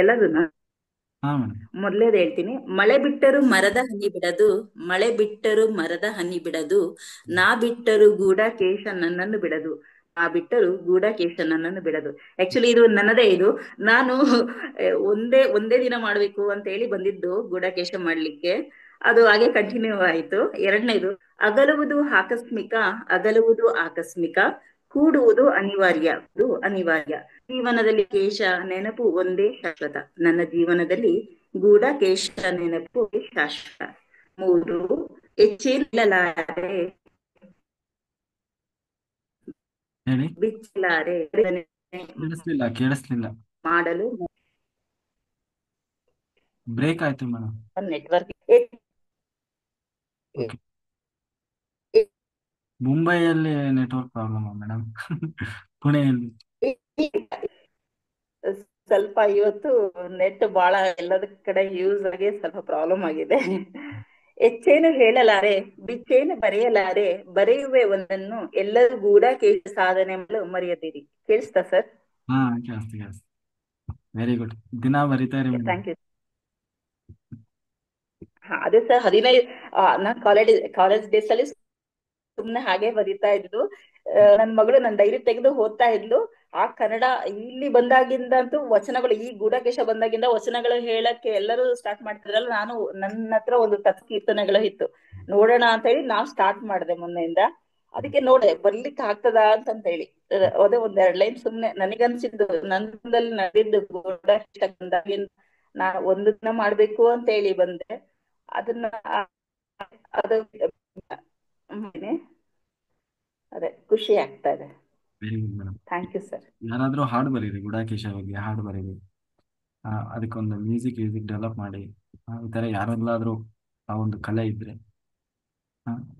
ಎಲ್ಲದನ್ನ ಹಾ ಮೇಡಮ್. ಮೊದಲೇದು ಹೇಳ್ತೀನಿ. ಮಳೆ ಬಿಟ್ಟರು ಮರದ ಹನಿ ಬಿಡದು, ಮಳೆ ಬಿಟ್ಟರು ಮರದ ಹನಿ ಬಿಡದು, ನಾ ಬಿಟ್ಟರು ಗೂಢಕೇಶ ನನ್ನನ್ನು ಬಿಡದು, ನಾ ಬಿಟ್ಟರು ಗೂಢಕೇಶ ನನ್ನನ್ನು ಬಿಡದು. ಆಕ್ಚುಲಿ ಇದು ನನ್ನದೇ. ಇದು ನಾನು ಒಂದೇ ದಿನ ಮಾಡ್ಬೇಕು ಅಂತ ಹೇಳಿ ಬಂದಿದ್ದು ಗೂಢಕೇಶ ಮಾಡ್ಲಿಕ್ಕೆ. ಅದು ಹಾಗೆ ಕಂಟಿನ್ಯೂ ಆಯ್ತು. ಎರಡನೇದು, ಅಗಲುವುದು ಆಕಸ್ಮಿಕ, ಅಗಲುವುದು ಆಕಸ್ಮಿಕ, ಕೂಡುವುದು ಅನಿವಾರ್ಯ, ಇದು ಅನಿವಾರ್ಯ, ಜೀವನದಲ್ಲಿ ಕೇಶ ನೆನಪು ಒಂದೇ ಶಾಶ್ವತ, ನನ್ನ ಜೀವನದಲ್ಲಿ ಗೂಢಕೇಶ ನೆನಪು ಶಾಶ್ವತ. 3, ಹೆಚ್ಚೇನಿಲ್ಲಲಾರೆ, ಹೇಳಿ. ಬಿಚ್ಚಲಾರೆ, ಕೇಳಿಸ್ಲಿಲ್ಲ. ಮಾಡಲು ಬ್ರೇಕ್ ಆಯ್ತು ಮೇಡಮ್. ನೆಟ್ವರ್ಕ್. ಮುಂಬೈಯಲ್ಲಿ ನೆಟ್ವರ್ಕ್ ಪ್ರಾಬ್ಲಮ್ ಮೇಡಮ್. ಪುಣೆಯಲ್ಲಿ ಸ್ವಲ್ಪ ಇವತ್ತು ನೆಟ್ ಬಹಳ ಎಲ್ಲದ ಕಡೆ ಯೂಸ್ ಆಗಿ ಸ್ವಲ್ಪ ಪ್ರಾಬ್ಲಮ್ ಆಗಿದೆ. ಹೆಚ್ಚೇನು ಹೇಳಲಾರೆ, ಬಿಚ್ಚೇನು ಬರೆಯಲಾರೆ, ಬರೆಯುವೆ ಒಂದನ್ನು, ಎಲ್ಲರೂ ಗೂಢಕೇಶ ಸಾಧನೆ ಮಾಡಲು ಮರೆಯದಿರಿ. ಕೇಳಿಸ್ತಾ ಸರ್? ಹಾ, ಕೇಳಿಸ್ತು. Very good. ದಿನ ಬರೀತಾರೆ ಮೇಡಮ್. Thank you. ಅದೇ ಸರ್, 15 ನಾನ್ ಕಾಲೇಜ್ ಡೇಸ್ ಅಲ್ಲಿ ಸುಮ್ನೆ ಹಾಗೆ ಬರೀತಾ ಇದ್ಲು. ನನ್ ಮಗಳು ನನ್ ಡೈರಿ ತೆಗೆದು ಓದ್ತಾ ಇದ್ಲು. ಆ ಕನ್ನಡ ಇಲ್ಲಿ ಬಂದಾಗಿಂದಂತೂ ವಚನಗಳು, ಈ ಗೂಢಕೇಶ ಬಂದಾಗಿಂದ ವಚನಗಳು ಹೇಳಕ್ಕೆ ಎಲ್ಲರೂ ಸ್ಟಾರ್ಟ್ ಮಾಡ್ತಿದ್ರಲ್ಲ. ನಾನು ನನ್ನ ಹತ್ರ ಒಂದು 10 ಕೀರ್ತನೆಗಳು ಇತ್ತು. ನೋಡೋಣ ಅಂತ ಹೇಳಿ ನಾವ್ ಸ್ಟಾರ್ಟ್ ಮಾಡಿದೆ ಮೊನ್ನೆಯಿಂದ. ಅದಕ್ಕೆ ನೋಡೆ ಬರ್ಲಿಕ್ಕೆ ಆಗ್ತದ ಅಂತ ಹೇಳಿ ಅದೇ ಒಂದೆರಡು ಲೈನ್ ಸುಮ್ನೆ ನನಗನ್ಸಿದ್ದು, ನಂದಲ್ಲಿ ನಡೆದಿದ್ದು ಗೂಢಕೇಶ ಬಂದಾಗಿಂದ ನಾ ಒಂದು ದಿನ ಮಾಡ್ಬೇಕು ಅಂತ ಹೇಳಿ ಬಂದೆ. ಅದನ್ನ ಅದು ಅದೇ ಖುಷಿ ಆಗ್ತಾ ಇದೆ. Very good madam. Thank you sir. ಯಾರಾದ್ರೂ ಹಾಡು ಬರೀರಿ, ಗೂಢಕೇಶ ಬಗ್ಗೆ ಹಾಡು ಬರೀರಿ. ಅದಕ್ಕೊಂದು ಮ್ಯೂಸಿಕ್ ಡೆವಲಪ್ ಮಾಡಿ. ಈ ತರ ಯಾರಲ್ಲಾದ್ರೂ ಆ ಒಂದು ಕಲೆ ಇದ್ರೆ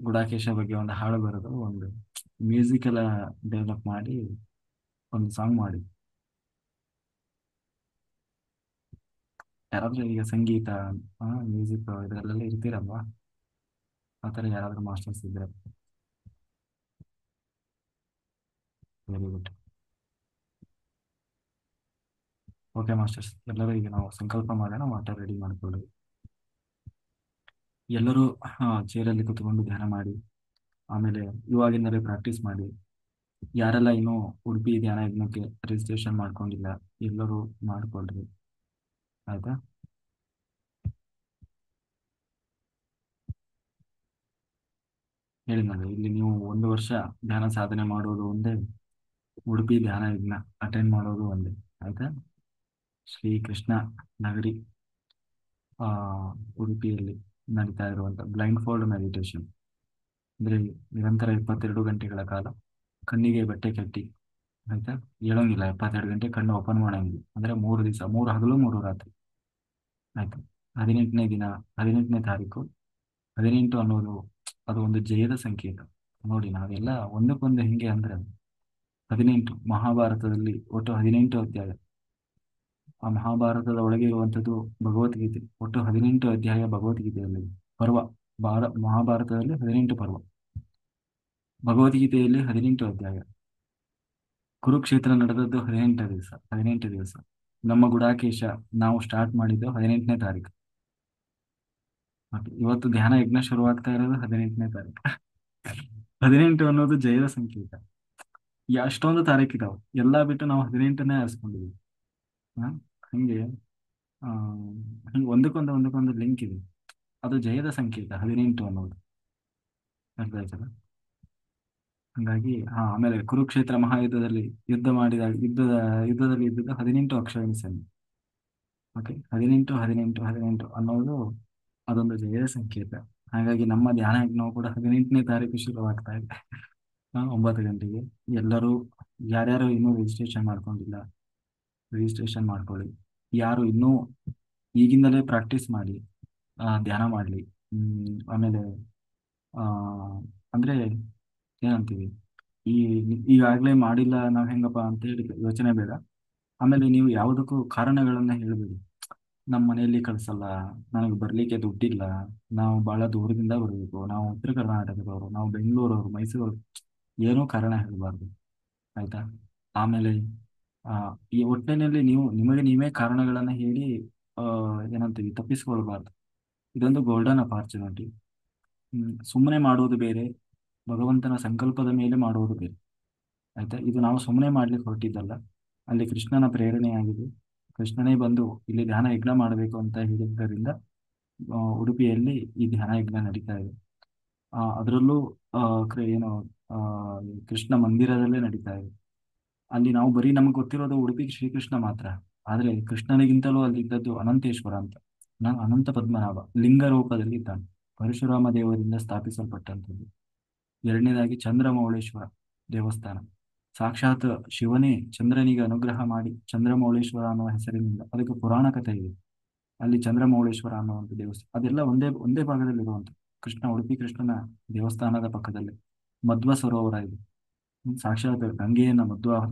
ಗೂಢಕೇಶ ಬಗ್ಗೆ ಒಂದು ಹಾಡು ಬರೋದು, ಒಂದು ಮ್ಯೂಸಿಕ್ ಎಲ್ಲ ಡೆವಲಪ್ ಮಾಡಿ ಒಂದು ಸಾಂಗ್ ಮಾಡಿ. ಯಾರಾದ್ರೂ ಈಗ ಸಂಗೀತ, ಮ್ಯೂಸಿಕ್ ಇದರಲ್ಲೆಲ್ಲ ಇರ್ತೀರಲ್ವಾ, ಆ ಥರ ಯಾರಾದ್ರೂ ಮಾಸ್ಟರ್ಸ್ ಇದ್ರೆ. Very good. ಓಕೆ ಮಾಸ್ಟರ್ಸ್, ಎಲ್ಲರೂ ಈಗ ನಾವು ಸಂಕಲ್ಪ ಮಾಡೋಣ, ವಾಟರ್ ರೆಡಿ ಮಾಡ್ಕೊಳ್ಳಿ. ಎಲ್ಲರೂ ಚೇರಲ್ಲಿ ಕುತ್ಕೊಂಡು ಧ್ಯಾನ ಮಾಡಿ, ಆಮೇಲೆ ಇವಾಗಿಂದಲೇ ಪ್ರಾಕ್ಟೀಸ್ ಮಾಡಿ. ಯಾರೆಲ್ಲ ಇನ್ನೂ ಉಡುಪಿ ಧ್ಯಾನ ಯಜ್ಞಕ್ಕೆ ರಿಜಿಸ್ಟ್ರೇಷನ್ ಮಾಡ್ಕೊಂಡಿಲ್ಲ ಎಲ್ಲರೂ ಮಾಡ್ಕೊಳ್ರಿ, ಆಯ್ತಾ? ಹೇಳಿದ್ನಲ್ಲ, ಇಲ್ಲಿ ನೀವು 1 ವರ್ಷ ಧ್ಯಾನ ಸಾಧನೆ ಮಾಡೋದು ಒಂದೇ, ಉಡುಪಿ ಧ್ಯಾನ ಯಜ್ಞ ಅಟೆಂಡ್ ಮಾಡೋದು ಒಂದೇ, ಆಯ್ತಾ? ಶ್ರೀ ಕೃಷ್ಣ ನಗರಿ ಉಡುಪಿಯಲ್ಲಿ ನಡೀತಾ ಇರುವಂಥ ಬ್ಲೈಂಡ್ ಫೋಲ್ಡ್ ಮೆಡಿಟೇಷನ್ ಅಂದರೆ ನಿರಂತರ 22 ಗಂಟೆಗಳ ಕಾಲ ಕಣ್ಣಿಗೆ ಬಟ್ಟೆ ಕಟ್ಟಿ, ಆಯ್ತಾ? ಹೇಳೋಂಗಿಲ್ಲ, 72 ಗಂಟೆ ಕಣ್ಣು ಓಪನ್ ಮಾಡೋಂಗಿಲ್ಲ. ಅಂದರೆ 3 ದಿವಸ, 3 ಹಗಲು 3 ರಾತ್ರಿ, ಆಯ್ತಾ? 18ನೇ ದಿನ, 18ನೇ ತಾರೀಕು. 18 ಅನ್ನೋದು ಅದು ಒಂದು ಜಯದ ಸಂಕೇತ. ನೋಡಿ, ನಾವೆಲ್ಲ ಒಂದಕ್ಕೊಂದು ಹೆಂಗೆ ಅಂದ್ರೆ 18 ಮಹಾಭಾರತದಲ್ಲಿ ಒಟ್ಟು 18 ಅಧ್ಯಾಯ. ಆ ಮಹಾಭಾರತದ ಒಳಗೆ ಇರುವಂಥದ್ದು ಭಗವದ್ಗೀತೆ, ಒಟ್ಟು 18 ಅಧ್ಯಾಯ ಭಗವದ್ಗೀತೆಯಲ್ಲಿ. ಪರ್ವ ಮಹಾಭಾರತದಲ್ಲಿ 18 ಪರ್ವ, ಭಗವದ್ಗೀತೆಯಲ್ಲಿ 18 ಅಧ್ಯಾಯ. ಕುರುಕ್ಷೇತ್ರ ನಡೆದದ್ದು 18 ದಿವಸ. ನಮ್ಮ ಗುಡಾಕೇಶ ನಾವು ಸ್ಟಾರ್ಟ್ ಮಾಡಿದ್ದು 18ನೇ ತಾರೀಕು. ಇವತ್ತು ಧ್ಯಾನ ಯಜ್ಞ ಶುರುವಾಗ್ತಾ ಇರೋದು 18ನೇ ತಾರೀಕು. 18 ಅನ್ನೋದು ಜಯದ ಸಂಕೇತ. ಅಷ್ಟೊಂದು ತಾರೀಕಿದಾವೆ, ಎಲ್ಲ ಬಿಟ್ಟು ನಾವು 18ನೇ ಆರಿಸ್ಕೊಂಡಿದ್ವಿ. ಹಂಗೆ ಹಿಂಗೆ ಒಂದಕ್ಕೊಂದು ಲಿಂಕ್ ಇದೆ. ಅದು ಜಯದ ಸಂಕೇತ 18 ಅನ್ನೋದು, ಅರ್ಥ ಆಯ್ತಲ್ಲ? ಹಂಗಾಗಿ ಆಮೇಲೆ ಕುರುಕ್ಷೇತ್ರ ಮಹಾಯುದ್ಧದಲ್ಲಿ ಯುದ್ಧದಲ್ಲಿ ಇದ್ದದ್ದು 18 ಅಕ್ಷೋಹಿಣಿ ಸೈನ್ಯ. ಓಕೆ, 18 ಅನ್ನೋದು ಅದೊಂದು ಜಯದ ಸಂಕೇತ. ಹಾಗಾಗಿ ನಮ್ಮ ಧ್ಯಾನ ಯಜ್ಞವು ಕೂಡ 18ನೇ ತಾರೀಕು ಶುರುವಾಗ್ತಾ ಇದೆ 9 ಗಂಟೆಗೆ. ಎಲ್ಲರೂ ಯಾರ್ಯಾರು ಇನ್ನೂ ರಿಜಿಸ್ಟ್ರೇಷನ್ ಮಾಡ್ಕೊಂಡಿಲ್ಲ ರಿಜಿಸ್ಟ್ರೇಷನ್ ಮಾಡ್ಕೊಳ್ಳಿ. ಯಾರು ಇನ್ನೂ ಈಗಿಂದಲೇ ಪ್ರಾಕ್ಟೀಸ್ ಮಾಡಿ ಧ್ಯಾನ ಮಾಡಲಿ. ಆಮೇಲೆ ಅಂದರೆ ಏನಂತೀವಿ, ಈಗಾಗಲೇ ಮಾಡಿಲ್ಲ ನಾವು ಹೆಂಗಪ್ಪ ಅಂತ ಹೇಳಿ ಯೋಚನೆ ಬೇಡ. ಆಮೇಲೆ ನೀವು ಯಾವುದಕ್ಕೂ ಕಾರಣಗಳನ್ನ ಹೇಳಬೇಡಿ. ನಮ್ಮ ಮನೆಯಲ್ಲಿ ಕಳಿಸಲ್ಲ, ನನಗೆ ಬರಲಿಕ್ಕೆ ದುಡ್ಡಿಲ್ಲ, ನಾವು ಭಾಳ ದೂರದಿಂದ ಬರಬೇಕು, ನಾವು ಉತ್ತರ ಕರ್ನಾಟಕದವರು, ನಾವು ಬೆಂಗಳೂರವರು, ಮೈಸೂರವರು, ಏನೂ ಕಾರಣ ಹೇಳಬಾರ್ದು, ಆಯ್ತಾ? ಆಮೇಲೆ ಈ ಒಟ್ಟಿನಲ್ಲಿ ನಿಮಗೆ ನೀವೇ ಕಾರಣಗಳನ್ನು ಹೇಳಿ ಏನಂತೀವಿ ತಪ್ಪಿಸ್ಕೊಳ್ಬಾರ್ದು. ಇದೊಂದು ಗೋಲ್ಡನ್ ಅಪಾರ್ಚುನಿಟಿ. ಸುಮ್ಮನೆ ಮಾಡುವುದು ಬೇರೆ, ಭಗವಂತನ ಸಂಕಲ್ಪದ ಮೇಲೆ ಮಾಡುವುದು ಬೇರೆ, ಆಯ್ತಾ? ಇದು ನಾವು ಸುಮ್ಮನೆ ಮಾಡ್ಲಿಕ್ಕೆ ಹೊರಟಿದ್ದಲ್ಲ, ಅಲ್ಲಿ ಕೃಷ್ಣನ ಪ್ರೇರಣೆಯಾಗಿದೆ. ಕೃಷ್ಣನೇ ಬಂದು ಇಲ್ಲಿ ಧ್ಯಾನ ಯಜ್ಞ ಮಾಡಬೇಕು ಅಂತ ಹೇಳಿದ್ದರಿಂದ ಉಡುಪಿಯಲ್ಲಿ ಈ ಧ್ಯಾನ ಯಜ್ಞ ನಡೀತಾ ಇದೆ. ಅದರಲ್ಲೂ ಏನು ಕೃಷ್ಣ ಮಂದಿರದಲ್ಲೇ ನಡೀತಾ ಇದೆ. ಅಲ್ಲಿ ನಾವು ಬರೀ ನಮ್ಗೆ ಗೊತ್ತಿರೋದು ಉಡುಪಿ ಶ್ರೀಕೃಷ್ಣ ಮಾತ್ರ, ಆದರೆ ಕೃಷ್ಣನಿಗಿಂತಲೂ ಅಲ್ಲಿದ್ದದ್ದು ಅನಂತೇಶ್ವರ ಅಂತ, ಅನಂತ ಪದ್ಮನಾಭ ಲಿಂಗ ರೂಪದಲ್ಲಿ ಇದ್ದಾನೆ, ಪರಶುರಾಮ ದೇವರಿಂದ ಸ್ಥಾಪಿಸಲ್ಪಟ್ಟಂಥದ್ದು. ಎರಡನೇದಾಗಿ ಚಂದ್ರಮೌಳೇಶ್ವರ ದೇವಸ್ಥಾನ, ಸಾಕ್ಷಾತ್ ಶಿವನೇ ಚಂದ್ರನಿಗೆ ಅನುಗ್ರಹ ಮಾಡಿ ಚಂದ್ರಮೌಳೇಶ್ವರ ಅನ್ನುವ ಹೆಸರಿನಿಂದ, ಅದಕ್ಕೆ ಪುರಾಣ ಕಥೆ ಇದೆ. ಅಲ್ಲಿ ಚಂದ್ರಮೌಳೇಶ್ವರ ಅನ್ನುವಂಥ ದೇವಸ್ಥಾನ, ಅದೆಲ್ಲ ಒಂದೇ ಭಾಗದಲ್ಲಿರುವಂಥ ಉಡುಪಿ ಕೃಷ್ಣನ ದೇವಸ್ಥಾನದ ಪಕ್ಕದಲ್ಲಿ ಮಧ್ವ ಸರೋವರ ಇದೆ. ಸಾಕ್ಷಾತ್ ಗಂಗೆಯನ್ನ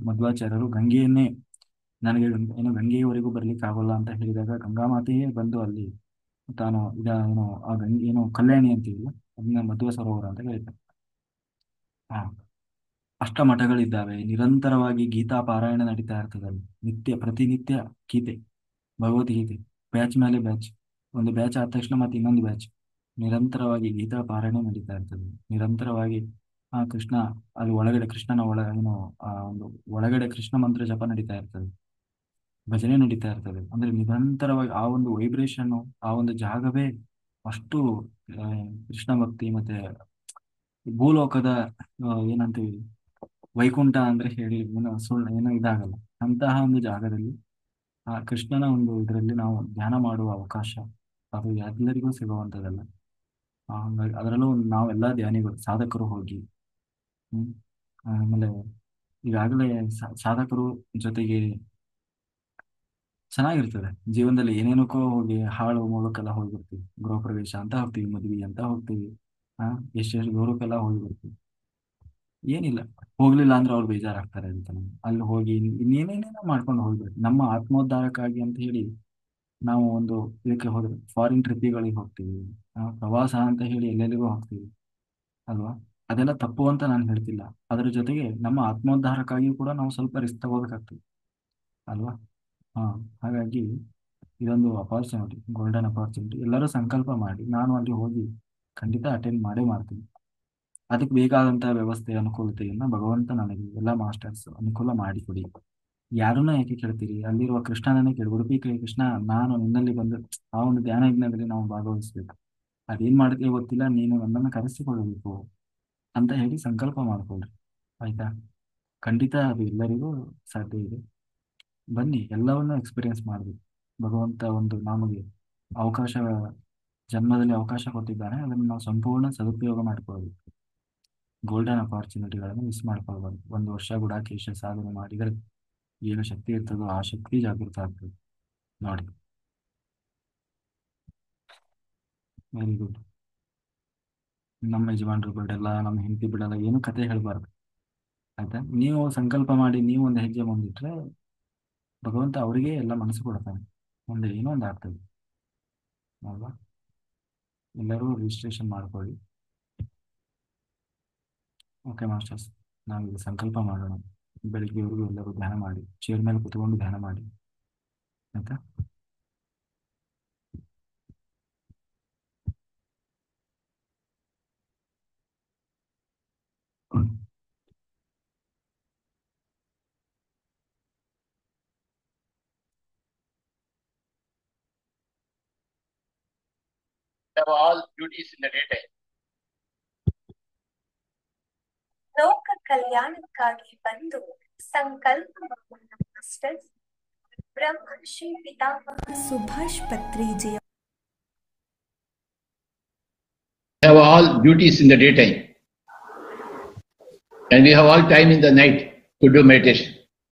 ಮಧ್ವಾಚಾರ್ಯರು ಗಂಗೆಯನ್ನೇ ನನಗೆ ಏನು ಗಂಗೆಯವರೆಗೂ ಬರ್ಲಿಕ್ಕೆ ಆಗೋಲ್ಲ ಅಂತ ಹೇಳಿದಾಗ ಗಂಗಾಮಾತೆಯೇ ಬಂದು ಅಲ್ಲಿ ತಾನು ಆ ಗಂಗೆ ಕಲ್ಯಾಣಿ ಅಂತೀವಿಲ್ಲ, ಅದನ್ನ ಮಧ್ವ ಸರೋವರ ಅಂತ ಹೇಳ್ತಾರೆ. ಅಷ್ಟಮಠಗಳಿದ್ದಾವೆ, ನಿರಂತರವಾಗಿ ಗೀತಾ ಪಾರಾಯಣ ನಡೀತಾ ಇರ್ತದೆ ಅಲ್ಲಿ. ಪ್ರತಿನಿತ್ಯ ಗೀತೆ, ಭಗವದ್ಗೀತೆ, ಬ್ಯಾಚ್ ಮೇಲೆ ಬ್ಯಾಚ್, ಒಂದು ಬ್ಯಾಚ್ ಆದ ತಕ್ಷಣ ಮತ್ತೆ ಇನ್ನೊಂದು ಬ್ಯಾಚ್, ನಿರಂತರವಾಗಿ ಗೀತಾ ಪಾರಾಯಣ ನಡೀತಾ ಇರ್ತದೆ. ನಿರಂತರವಾಗಿ ಕೃಷ್ಣ ಅಲ್ಲಿ ಒಳಗಡೆ ಕೃಷ್ಣನ ಒಂದು ಒಳಗಡೆ ಕೃಷ್ಣ ಮಂತ್ರ ಜಪ ನಡೀತಾ ಇರ್ತದೆ, ಭಜನೆ ನಡೀತಾ ಇರ್ತದೆ. ಅಂದ್ರೆ ನಿರಂತರವಾಗಿ ಆ ಒಂದು ವೈಬ್ರೇಷನ್, ಆ ಒಂದು ಜಾಗವೇ ಅಷ್ಟು ಕೃಷ್ಣ ಭಕ್ತಿ ಮತ್ತೆ ಭೂಲೋಕದ ಏನಂತೀವಿ ವೈಕುಂಠ ಅಂದ್ರೆ ಹೇಳಿ ಏನೋ ಇದಾಗಲ್ಲ, ಅಂತಹ ಒಂದು ಜಾಗದಲ್ಲಿ ಆ ಕೃಷ್ಣನ ಒಂದು ಇದರಲ್ಲಿ ನಾವು ಧ್ಯಾನ ಮಾಡುವ ಅವಕಾಶ ಅದು ಎಲ್ಲರಿಗೂ ಸಿಗುವಂಥದ್ದಲ್ಲ. ಹಾಗಾಗಿ ಅದರಲ್ಲೂ ನಾವೆಲ್ಲ ಧ್ಯಾನಿಗಳು ಸಾಧಕರು ಹೋಗಿ ಆಮೇಲೆ ಈಗಾಗಲೇ ಸಾಧಕರು ಜೊತೆಗೆ ಚೆನ್ನಾಗಿರ್ತದೆ ಜೀವನದಲ್ಲಿ. ಏನೇನಕ್ಕೋ ಹೋಗಿ ಹಾಳು ಮೂಲಕ್ಕೆಲ್ಲ ಹೋಗಿರ್ತೀವಿ, ಗೃಹ ಪ್ರವೇಶ ಅಂತ ಹೋಗ್ತೀವಿ, ಮದ್ವಿ ಅಂತ ಹೋಗ್ತೀವಿ, ಎಷ್ಟೆಷ್ಟು ಗೌರವಕ್ಕೆಲ್ಲ ಹೋಗಿ ಬರ್ತೀವಿ. ಏನಿಲ್ಲ, ಹೋಗ್ಲಿಲ್ಲ ಅಂದ್ರೆ ಅವ್ರು ಬೇಜಾರಾಗ್ತಾರೆ ಅಂತ. ಅಲ್ಲಿ ಹೋಗಿ ಇನ್ನೇನೇನೇನೋ ಮಾಡ್ಕೊಂಡು ಹೋಗ್ಬಿಡ್ತೀವಿ ನಮ್ಮ ಆತ್ಮೋದ್ಧಾರಕ್ಕಾಗಿ ಅಂತ ಹೇಳಿ. ನಾವು ಒಂದು ಇದಕ್ಕೆ ಹೋದ್ರೆ ಫಾರಿನ್ ಟ್ರಿಪ್ಪಿಗಳಿಗೆ ಹೋಗ್ತೀವಿ, ಪ್ರವಾಸ ಅಂತ ಹೇಳಿ ಎಲ್ಲೆಲ್ಲಿಗೂ ಹೋಗ್ತೀವಿ ಅಲ್ವಾ? ಅದೆಲ್ಲ ತಪ್ಪು ಅಂತ ನಾನು ಹೇಳ್ತಿಲ್ಲ. ಅದರ ಜೊತೆಗೆ ನಮ್ಮ ಆತ್ಮೋದ್ಧಾರಕ್ಕಾಗಿಯೂ ಕೂಡ ನಾವು ಸ್ವಲ್ಪ ರಿಸ್ಕ್ ತಗೋಬೇಕಾಗ್ತದೆ ಅಲ್ವಾ. ಹಾಗಾಗಿ ಇದೊಂದು ಅಪಾರ್ಚುನಿಟಿ, ಗೋಲ್ಡನ್ ಅಪಾರ್ಚುನಿಟಿ. ಎಲ್ಲರೂ ಸಂಕಲ್ಪ ಮಾಡಿ, ನಾನು ಅಲ್ಲಿ ಹೋಗಿ ಖಂಡಿತ ಅಟೆಂಡ್ ಮಾಡೇ ಮಾಡ್ತೀನಿ. ಅದಕ್ಕೆ ಬೇಕಾದಂಥ ವ್ಯವಸ್ಥೆ ಅನುಕೂಲತೆಯನ್ನು ಭಗವಂತ ನನಗೆ ಎಲ್ಲ ಮಾಸ್ಟರ್ಸ್ ಅನುಕೂಲ ಮಾಡಿಕೊಡಿ. ಯಾರನ್ನ ಯಾಕೆ ಕೇಳ್ತೀರಿ? ಅಲ್ಲಿರುವ ಕೃಷ್ಣನನ್ನೇ ಕೇಳಿ, ಉಡುಪಿ ಕೃಷ್ಣ, ನಾನು ನಿನ್ನಲ್ಲಿ ಬಂದು ಆ ಒಂದು ಧ್ಯಾನ ಯಜ್ಞದಲ್ಲಿ ನಾವು ಭಾಗವಹಿಸ್ಬೇಕು, ಅದೇನ್ ಮಾಡ್ತೀವಿ ಗೊತ್ತಿಲ್ಲ, ನೀನು ನನ್ನನ್ನು ಕರೆಸಿಕೊಳ್ಳಬೇಕು ಅಂತ ಹೇಳಿ ಸಂಕಲ್ಪ ಮಾಡ್ಕೊಳ್ರಿ. ಆಯ್ತಾ? ಖಂಡಿತ ಅದು ಎಲ್ಲರಿಗೂ ಸಾಧ್ಯ ಇದೆ. ಬನ್ನಿ, ಎಲ್ಲವನ್ನೂ ಎಕ್ಸ್ಪೀರಿಯನ್ಸ್ ಮಾಡಬೇಕು. ಭಗವಂತ ಒಂದು ನಮಗೆ ಅವಕಾಶ, ಜನ್ಮದಲ್ಲಿ ಅವಕಾಶ ಕೊಟ್ಟಿದ್ದಾನೆ, ಅದನ್ನು ನಾವು ಸಂಪೂರ್ಣ ಸದುಪಯೋಗ ಮಾಡ್ಕೊಳ್ಬೇಕು. Golden ಅಪಾರ್ಚುನಿಟಿಗಳನ್ನು miss ಮಾಡ್ಕೊಳ್ಬಾರ್ದು. 1 ವರ್ಷ ಗುಡಾಕೇಶ ಸಾಧನೆ ಮಾಡಿದರೆ ಏನು ಶಕ್ತಿ ಇರ್ತದೋ ಆ ಶಕ್ತಿ ಜಾಗೃತ ಆಗ್ತದೆ ನೋಡಿ. Very good. ನಮ್ಮ ಯಜಮಾನ್ರು ಬಿಡಲ್ಲ, ನಮ್ಮ ಹೆಂಡತಿ ಬಿಡಲ್ಲ, ಏನು ಕತೆ ಹೇಳ್ಬಾರ್ದು. ಆಯ್ತಾ? ನೀವು ಸಂಕಲ್ಪ ಮಾಡಿ ನೀವು ಒಂದು ಹೆಜ್ಜೆ ಮುಂದಿಟ್ರೆ ಭಗವಂತ ಅವರಿಗೆ ಎಲ್ಲ ಮನಸ್ಸು ಕೊಡ್ತಾನೆ, ಮುಂದೆ ಏನೋ ಒಂದು ಆಗ್ತದೆ ಅಲ್ವಾ. ಎಲ್ಲರೂ ರಿಜಿಸ್ಟ್ರೇಷನ್ ಮಾಡ್ಕೊಳ್ಳಿ. ಓಕೆ ಮಾಸ್ಟರ್ಸ್, ನಾವೀಗ ಸಂಕಲ್ಪ ಮಾಡೋಣ. ಬೆಳಿಗ್ಗೆವರೆಗೂ ಎಲ್ಲರೂ ಧ್ಯಾನ ಮಾಡಿ, ಚೇರ್ ಮೇಲೆ ಕುತ್ಕೊಂಡು ಧ್ಯಾನ ಮಾಡಿ. ಆಯ್ತಾ? Have all duties in the daytime. ಲೋಕ ಕಲ್ಯಾಣಕ್ಕಾಗಿ ಬಂದು ಸಂಕಲ್ಪ ಮಾಸ್ಟರ್ಸ್ ಬ್ರಹ್ಮರ್ಷಿ ಪಿತಾಮಹ Subhash ಪತ್ರಿಜಿಯ Have all duties in the daytime. And we have all time in the night to do meditation.